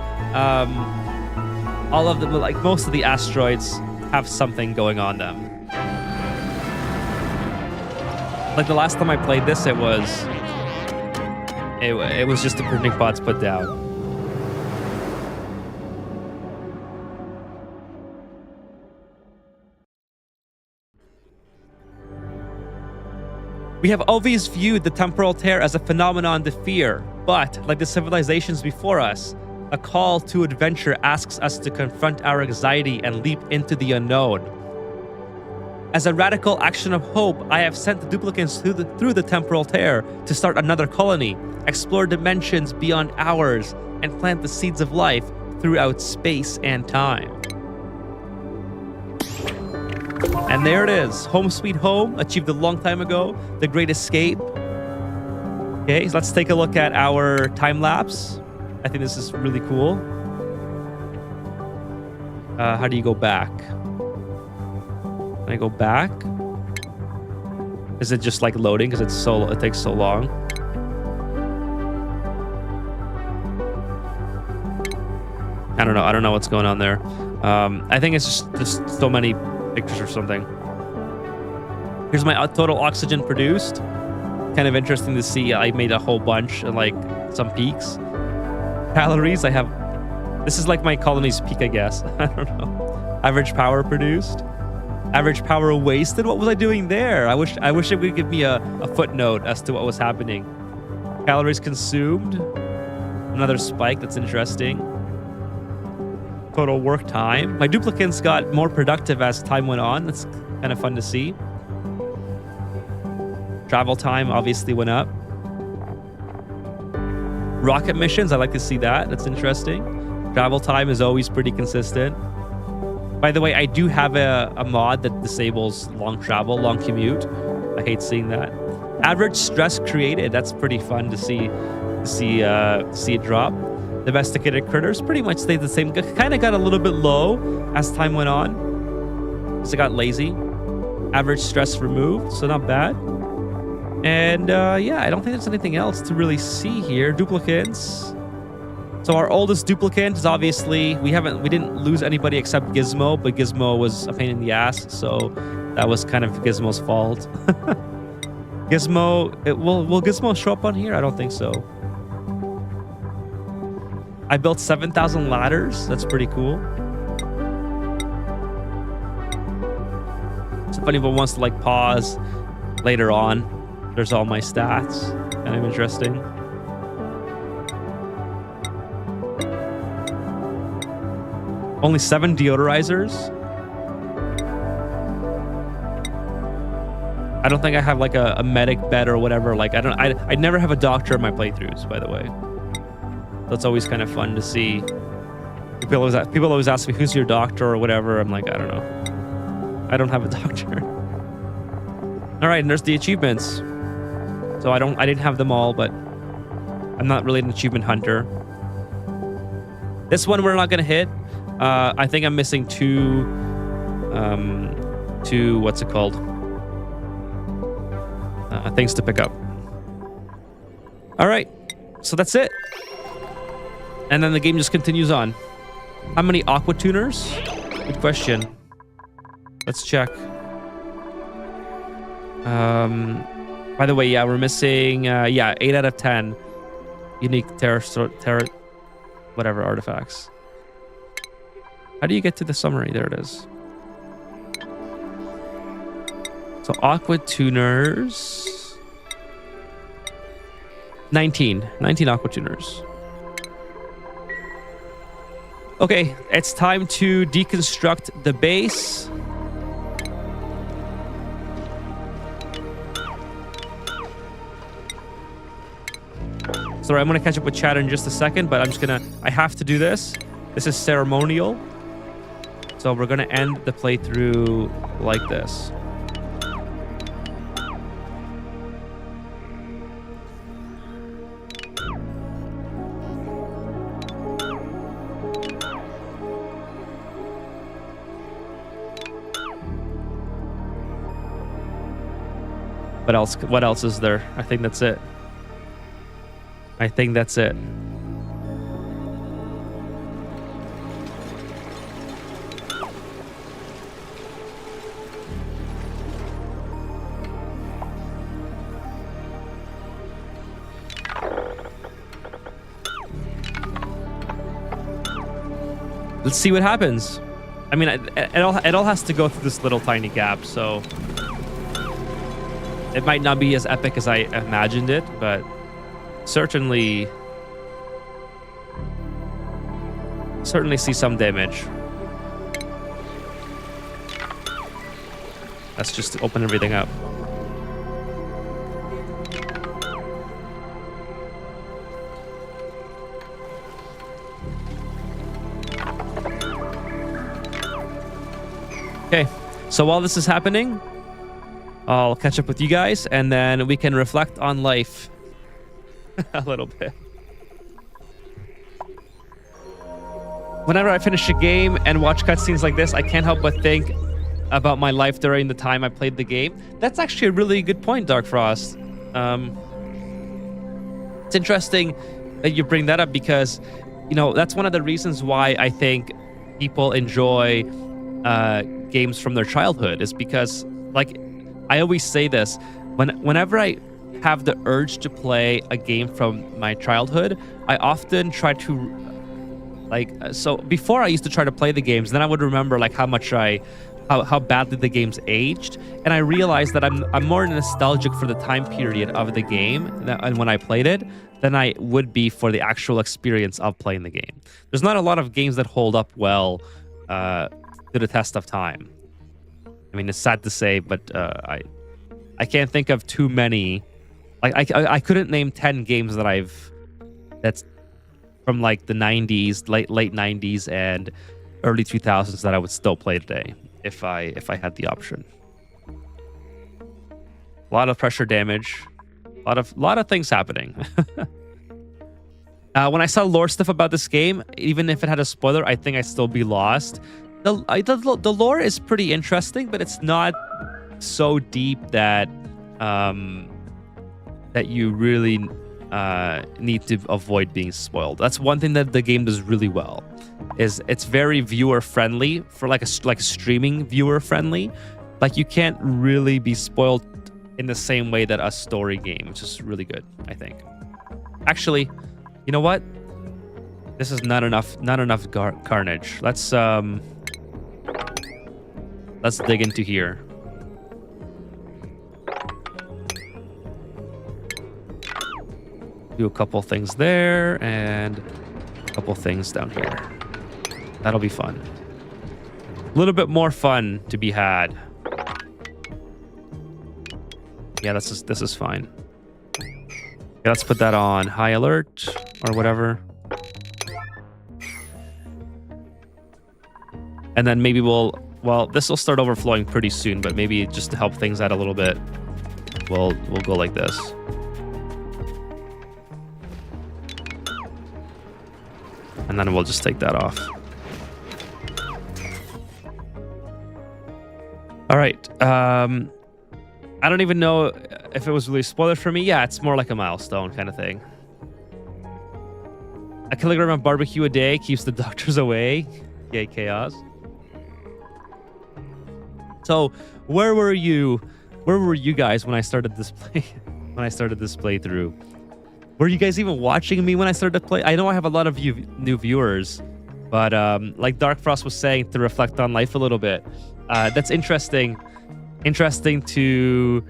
like most of the asteroids have something going on them. Like the last time I played this, it was just the printing pods put down. We have always viewed the temporal tear as a phenomenon to fear, but like the civilizations before us, a call to adventure asks us to confront our anxiety and leap into the unknown. As a radical action of hope, I have sent the duplicates through the temporal tear to start another colony, explore dimensions beyond ours, and plant the seeds of life throughout space and time. And there it is. Home sweet home, achieved a long time ago. The Great Escape. Okay, so let's take a look at our time lapse. I think this is really cool. How do you go back? Can I go back? Is it just like loading because it takes so long? I don't know what's going on there. I think it's just so many pictures or something. Here's my total oxygen produced. Kind of interesting to see. I made a whole bunch and like some peaks. Calories, I have. This is like my colony's peak, I guess. I don't know. Average power produced. Average power wasted. What was I doing there? I wish it would give me a footnote as to what was happening. Calories consumed. Another spike. That's interesting. total work time. My duplicants got more productive as time went on. That's kind of fun to see. Travel time obviously went up. Rocket missions, I like to see that. That's interesting. Travel time is always pretty consistent. By the way, I do have a mod that disables long travel, long commute. I hate seeing that. Average stress created. That's pretty fun to see it drop. Domesticated critters pretty much stayed the same. Kind of got a little bit low as time went on. So it got lazy. Average stress removed, so not bad. And yeah, I don't think there's anything else to really see here. Duplicants. So our oldest duplicant is obviously we didn't lose anybody except Gizmo, but Gizmo was a pain in the ass, so that was kind of Gizmo's fault. Gizmo, will Gizmo show up on here? I don't think so. I built 7,000 ladders. That's pretty cool. So if anyone wants to like pause later on, there's all my stats. Kind of interesting. Only 7 deodorizers. I don't think I have like a medic bed or whatever. Like I never have a doctor in my playthroughs, by the way. That's always kind of fun to see. People always ask me, who's your doctor or whatever. I'm like, I don't know. I don't have a doctor. All right, and there's the achievements. So I didn't have them all, but I'm not really an achievement hunter. This one we're not gonna hit. I think I'm missing two, what's it called? Things to pick up. All right, so that's it. And then the game just continues on. How many aqua tuners? Good question. Let's check. By the way, yeah, we're missing, 8 out of 10 unique whatever artifacts. How do you get to the summary? There it is. So aqua tuners. 19 aqua tuners. Okay, it's time to deconstruct the base. Sorry, I'm gonna catch up with chat in just a second, but I have to do this. This is ceremonial. So we're gonna end the playthrough like this. What else is there? I think that's it. Let's see what happens. I mean, it all has to go through this little tiny gap, so it might not be as epic as I imagined it, but certainly see some damage. Let's just open everything up. Okay, so while this is happening, I'll catch up with you guys, and then we can reflect on life a little bit. Whenever I finish a game and watch cutscenes like this, I can't help but think about my life during the time I played the game. That's actually a really good point, Dark Frost. It's interesting that you bring that up because, you know, that's one of the reasons why I think people enjoy games from their childhood is because, like, I always say this, whenever I have the urge to play a game from my childhood, I often try to, like, so before I used to try to play the games, then I would remember like how much I how badly the game's aged, and I realized that I'm more nostalgic for the time period of the game and when I played it than I would be for the actual experience of playing the game. There's not a lot of games that hold up well to the test of time. I mean, it's sad to say, but I can't think of too many. Like I couldn't name 10 games that's from like the 90s, late 90s and early 2000s that I would still play today if I had the option. A lot of pressure damage, a lot of things happening. When I saw lore stuff about this game, even if it had a spoiler, I think I'd still be lost. The lore is pretty interesting, but it's not so deep that that you really need to avoid being spoiled. That's one thing that the game does really well. Is it's very viewer friendly for like a streaming viewer friendly. Like you can't really be spoiled in the same way that a story game, which is really good, I think. Actually, you know what? This is not enough carnage. Let's dig into here. Do a couple things there and a couple things down here. That'll be fun. A little bit more fun to be had. Yeah, this is fine. Okay, let's put that on high alert or whatever. And then maybe well, this will start overflowing pretty soon, but maybe just to help things out a little bit, we'll go like this. And then we'll just take that off. All right. I don't even know if it was really a spoiler for me. Yeah, it's more like a milestone kind of thing. A kilogram of barbecue a day keeps the doctors away. Yay, chaos. So, where were you? Where were you guys when I started this playthrough? Were you guys even watching me when I started to play? I know I have a lot of new viewers, but like Dark Frost was saying, to reflect on life a little bit. That's interesting to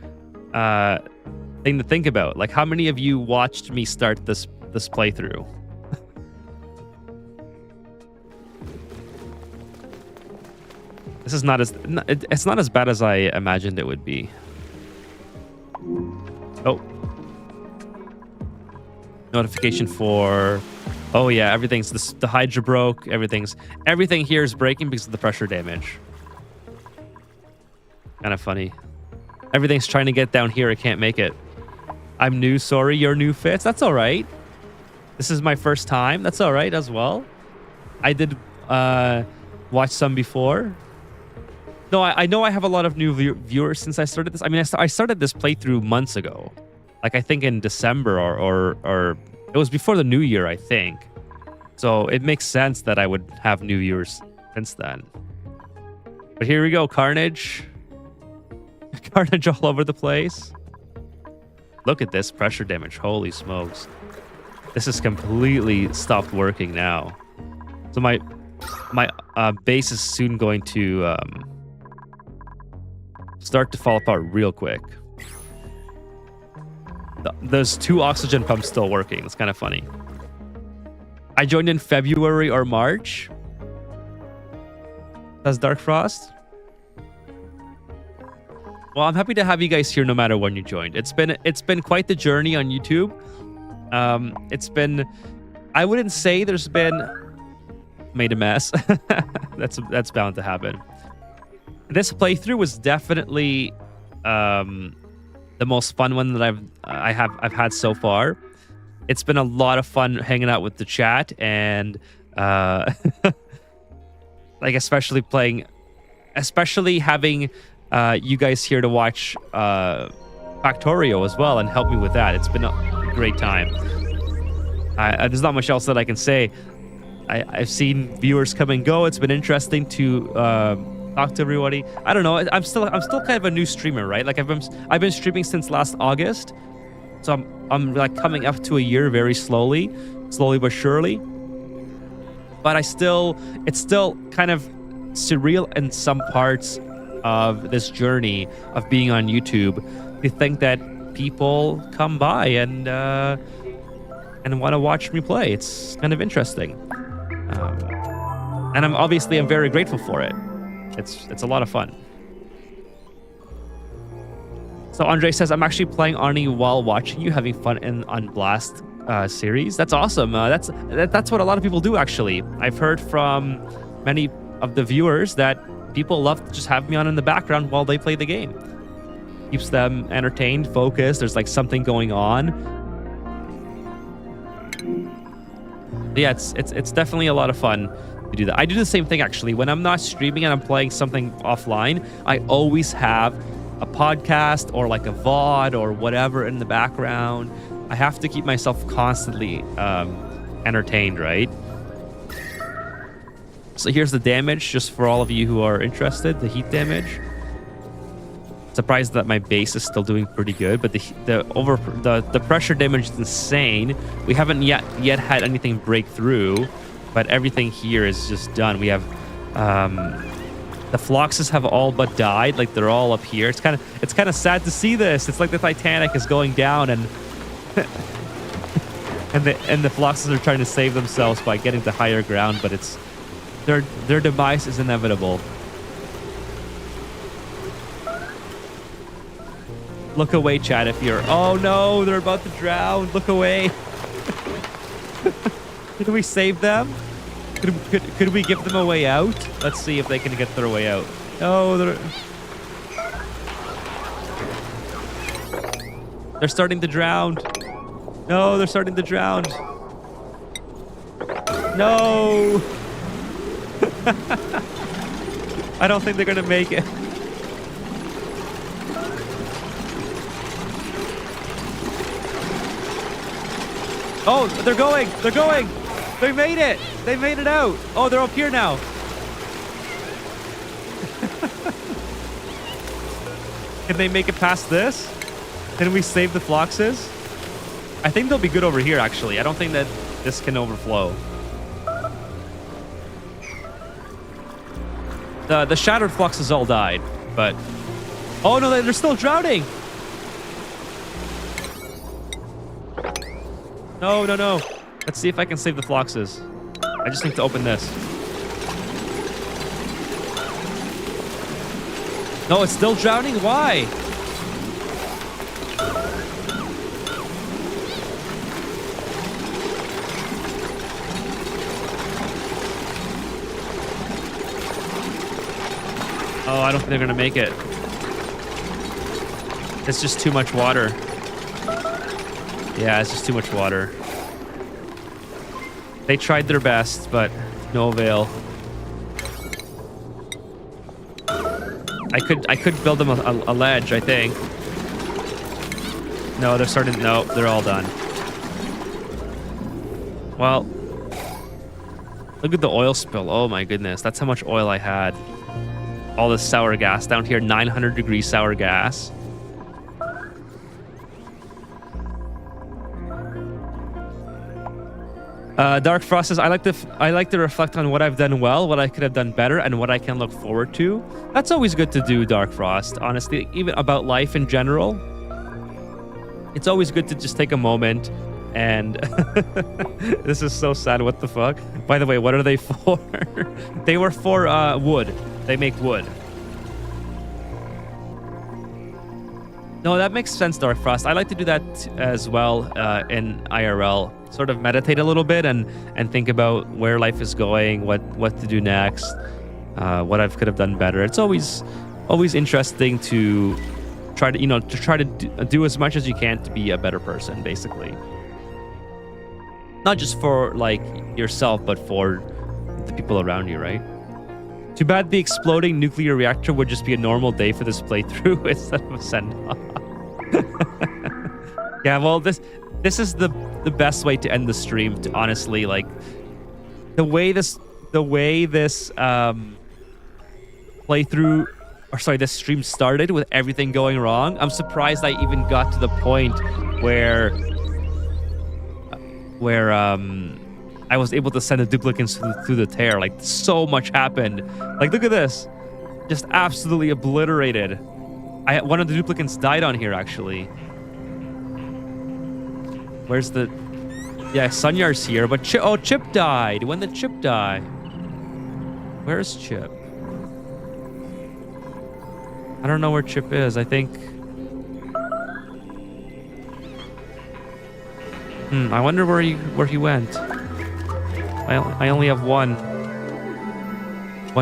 thing to think about. Like, how many of you watched me start this playthrough? This is it's not as bad as I imagined it would be. Oh. Notification for... Oh yeah, the Hydra broke. Everything here is breaking because of the pressure damage. Kind of funny. Everything's trying to get down here. I can't make it. I'm new. Sorry, you're new, Fitz. That's all right. This is my first time. That's all right as well. I did watch some before. No, I know I have a lot of new viewers since I started this. I mean, I started this playthrough months ago. Like, I think in December or it was before the new year, I think. So it makes sense that I would have new viewers since then. But here we go, carnage. Carnage all over the place. Look at this pressure damage. Holy smokes. This is completely stopped working now. So my base is soon going to start to fall apart real quick. There's 2 oxygen pumps still working. It's kind of funny. I joined in February or March. That's Dark Frost. Well, I'm happy to have you guys here no matter when you joined. It's been quite the journey on YouTube. I wouldn't say there's been made a mess. That's bound to happen. This playthrough was definitely the most fun one that I've had so far. It's been a lot of fun hanging out with the chat and like especially having you guys here to watch Factorio as well and help me with that. It's been a great time. There's not much else that I can say. I've seen viewers come and go. It's been interesting to talk to everybody. I don't know. I'm still kind of a new streamer, right? Like I've been streaming since last August, so I'm like coming up to a year very slowly but surely. But it's still kind of surreal in some parts of this journey of being on YouTube to think that people come by and want to watch me play. It's kind of interesting, and I'm very grateful for it. It's a lot of fun. So Andre says, I'm actually playing Arnie while watching you, having fun in on Blast series. That's awesome. That's what a lot of people do, actually. I've heard from many of the viewers that people love to just have me on in the background while they play the game. Keeps them entertained, focused. There's like something going on. Yeah, it's definitely a lot of fun to do that. I do the same thing, actually. When I'm not streaming and I'm playing something offline, I always have a podcast or like a VOD or whatever in the background. I have to keep myself constantly entertained, right? So here's the damage, just for all of you who are interested, the heat damage. Surprised that my base is still doing pretty good, but the pressure damage is insane. We haven't yet had anything break through, but everything here is just done. We have the Phloxes have all but died, like they're all up here. It's kind of sad to see this. It's like the Titanic is going down, and and the Phloxes are trying to save themselves by getting to higher ground, but it's their demise is inevitable. Look away, chat, if you're... Oh no, they're about to drown. Look away. Did we save them? Could we give them a way out? Let's see if they can get their way out. No, they're starting to drown. No, they're starting to drown. No. I don't think they're gonna make it. Oh, they're going. They're going. They made it. They made it out. Oh, they're up here now. Can they make it past this? Can we save the Phloxes? I think they'll be good over here, actually. I don't think that this can overflow. The Shattered Phloxes all died, but... Oh, no, they're still drowning. No, no, no. Let's see if I can save the Phloxes. I just need to open this. No, it's still drowning? Why? Oh, I don't think they're gonna make it. It's just too much water. Yeah, it's just too much water. They tried their best, but no avail. I could build them a ledge, I think. No, they're starting. No, they're all done. Well, look at the oil spill. Oh my goodness, that's how much oil I had. All this sour gas down here, 900 degree sour gas. Dark Frost says, I like to reflect on what I've done well, what I could have done better, and what I can look forward to. That's always good to do, Dark Frost. Honestly, even about life in general, it's always good to just take a moment and... This is so sad. What the fuck? By the way, what are they for? They were for wood. They make wood. No, that makes sense, Dark Frost. I like to do that as well in IRL. Sort of meditate a little bit and think about where life is going, what to do next, what I could have done better. It's always interesting to try to do as much as you can to be a better person, basically. Not just for like yourself, but for the people around you, right? Too bad the exploding nuclear reactor would just be a normal day for this playthrough instead of a send-off. Yeah, well, this is the best way to end the stream, to honestly, like, the way this playthrough, or sorry, this stream started with everything going wrong. I'm surprised I even got to the point where I was able to send the duplicates through the tear. Like, so much happened. Like, look at this. just absolutely obliterated. One of the duplicants died on here, actually. Where's the... Yeah, Sunyar's here, but Chip died. When did Chip die? Where's Chip? I don't know where Chip is. I think... I wonder where he went. I only have one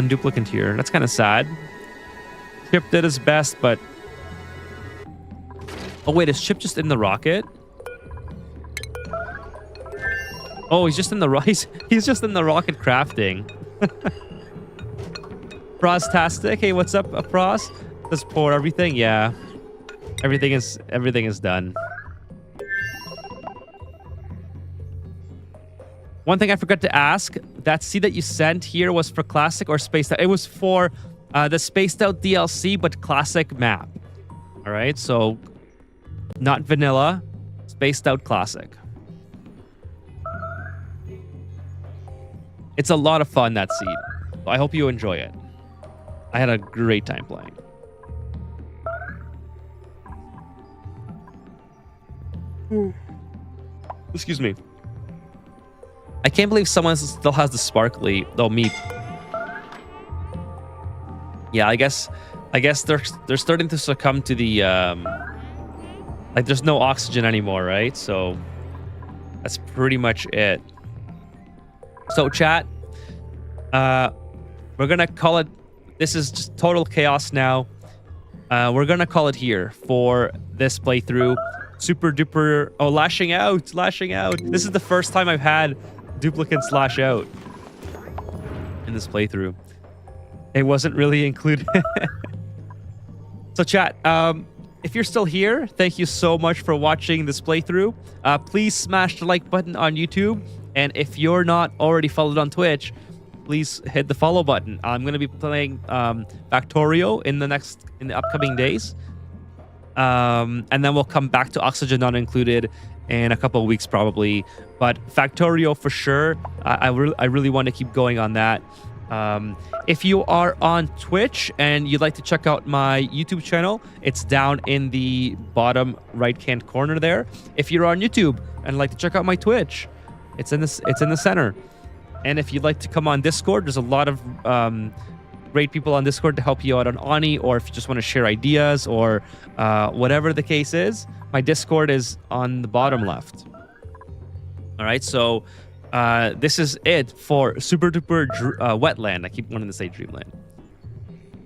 duplicant here. That's kind of sad. Chip did his best, but... Oh, wait, is Chip just in the rocket? Oh, he's just in the he's just in the rocket crafting. Frostastic, hey, what's up, Frost? Just pour everything, yeah. Everything is done. One thing I forgot to ask: that seed that you sent here was for classic or spaced out? It was for the spaced out DLC, but classic map. All right, so not vanilla, spaced out classic. It's a lot of fun, that seed. So I hope you enjoy it. I had a great time playing. Excuse me. I can't believe someone still has the sparkly. Oh, me. Yeah, I guess they're starting to succumb to the like there's no oxygen anymore, right? So that's pretty much it. So chat, we're gonna call it. This is just total chaos now. We're gonna call it here for this playthrough. Super duper. Oh, lashing out. This is the first time I've had duplicates lash out in this playthrough. It wasn't really included. So chat, if you're still here, thank you so much for watching this playthrough. Please smash the like button on YouTube. And if you're not already followed on Twitch, please hit the follow button. I'm going to be playing Factorio in the upcoming days. And then we'll come back to Oxygen Not Included in a couple of weeks probably. But Factorio for sure. I really want to keep going on that. If you are on Twitch and you'd like to check out my YouTube channel, it's down in the bottom right-hand corner there. If you're on YouTube and like to check out my Twitch, it's in the center. And if you'd like to come on Discord, there's a lot of great people on Discord to help you out on Oni, or if you just want to share ideas or whatever the case is, my Discord is on the bottom left. All right, so this is it for Super Duper Wetland. I keep wanting to say Dreamland.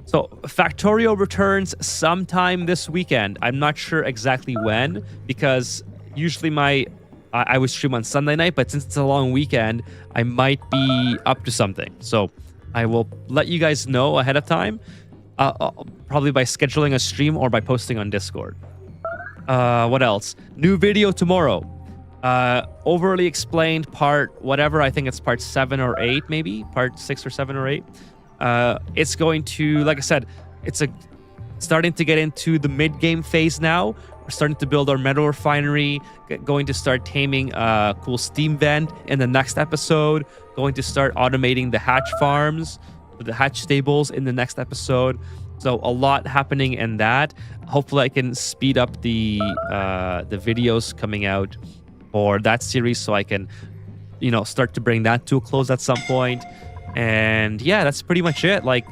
So Factorio returns sometime this weekend. I'm not sure exactly when, because usually I would stream on Sunday night, but since it's a long weekend, I might be up to something. So I will let you guys know ahead of time, probably by scheduling a stream or by posting on Discord. What else? New video tomorrow. Overly explained part whatever. I think it's part 7 or 8, maybe part 6 or 7 or 8. It's going to, like I said, it's starting to get into the mid-game phase now. We're starting to build our metal refinery, going to start taming a cool steam vent in the next episode, going to start automating the hatch farms, the hatch stables in the next episode. So a lot happening in that. Hopefully I can speed up the videos coming out for that series so I can, start to bring that to a close at some point. And yeah, that's pretty much it. Like,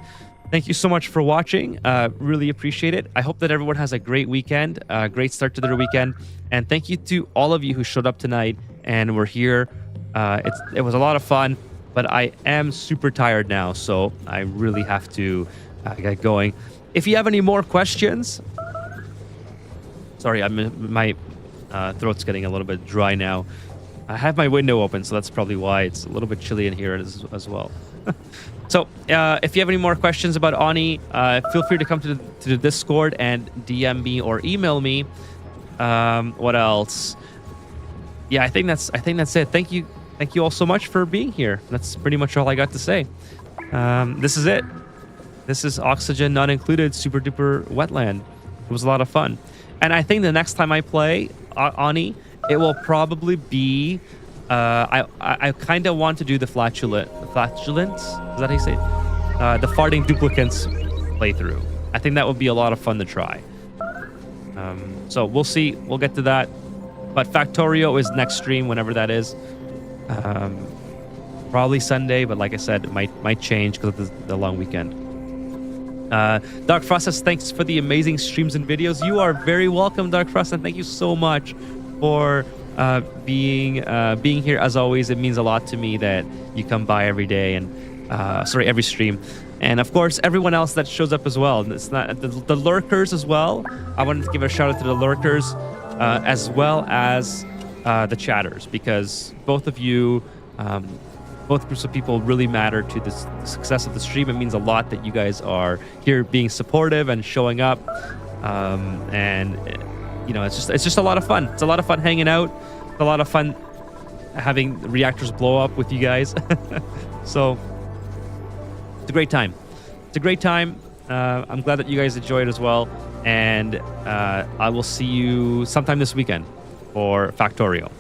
thank you so much for watching. Really appreciate it. I hope that everyone has a great weekend, great start to their weekend. And thank you to all of you who showed up tonight and were here. It was a lot of fun, but I am super tired now, so I really have to get going. If you have any more questions... Sorry, my throat's getting a little bit dry now. I have my window open, so that's probably why it's a little bit chilly in here as well. So, if you have any more questions about Oni, feel free to come to the Discord and DM me or email me. What else? Yeah, I think that's it. Thank you all so much for being here. That's pretty much all I got to say. This is it. This is Oxygen Not Included, Super Duper Wetland. It was a lot of fun, and I think the next time I play Oni, it will probably be. I kind of want to do the flatulence. Is that how you say it? The farting duplicates playthrough. I think that would be a lot of fun to try. So we'll see. We'll get to that. But Factorio is next stream, whenever that is. Probably Sunday, but like I said, it might change because of the long weekend. Dark Frost says, thanks for the amazing streams and videos. You are very welcome, Dark Frost, and thank you so much for being here. As always, it means a lot to me that you come by every day and every stream. And of course, everyone else that shows up as well. It's not the lurkers as well. I wanted to give a shout out to the lurkers as well as the chatters, because both of you, both groups of people really matter to the success of the stream. It means a lot that you guys are here being supportive and showing up. And you know, it's just a lot of fun. It's a lot of fun hanging out. It's a lot of fun having reactors blow up with you guys. So it's a great time. It's a great time. I'm glad that you guys enjoy it as well. And I will see you sometime this weekend for Factorio.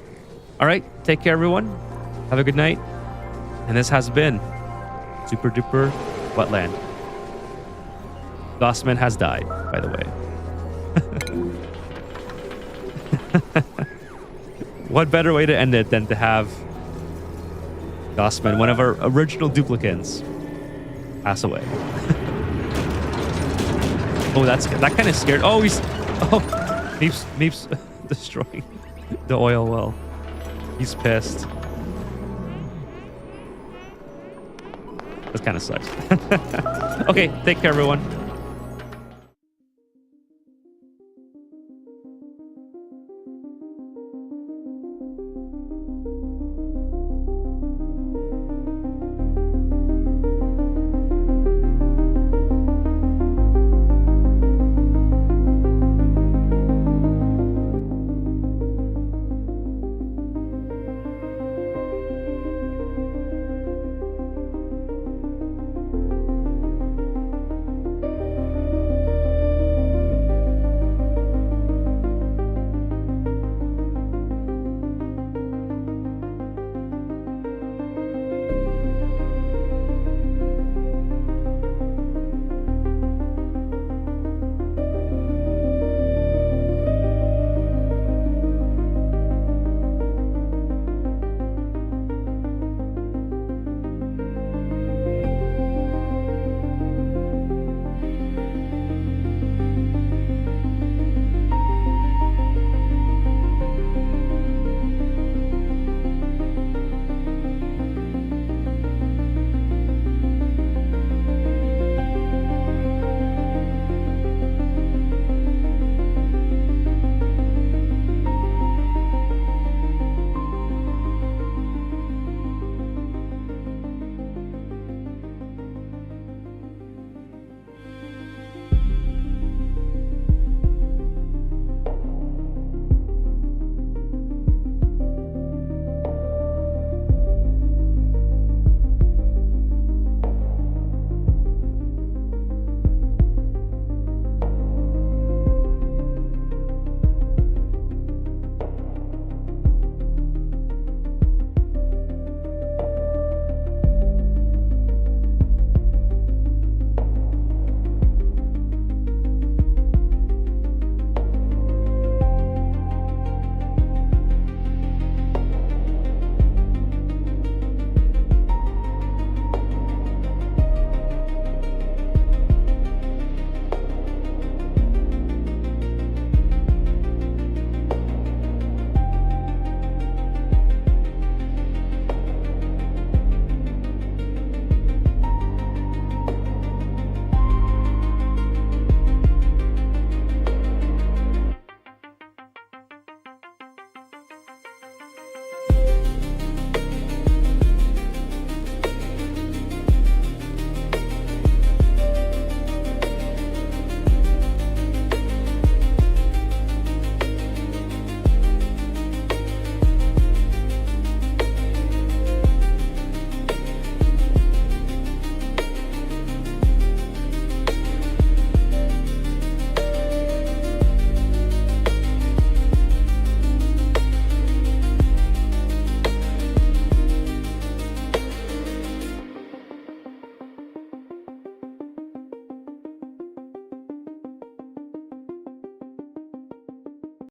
All right. Take care, everyone. Have a good night. And this has been Super Duper Wetland. Gossman has died, by the way. What better way to end it than to have Gossman, one of our original duplicants, pass away. Oh, that kind of scared. Oh, Meep's destroying the oil well. He's pissed. That kind of sucks. Okay, take care, everyone.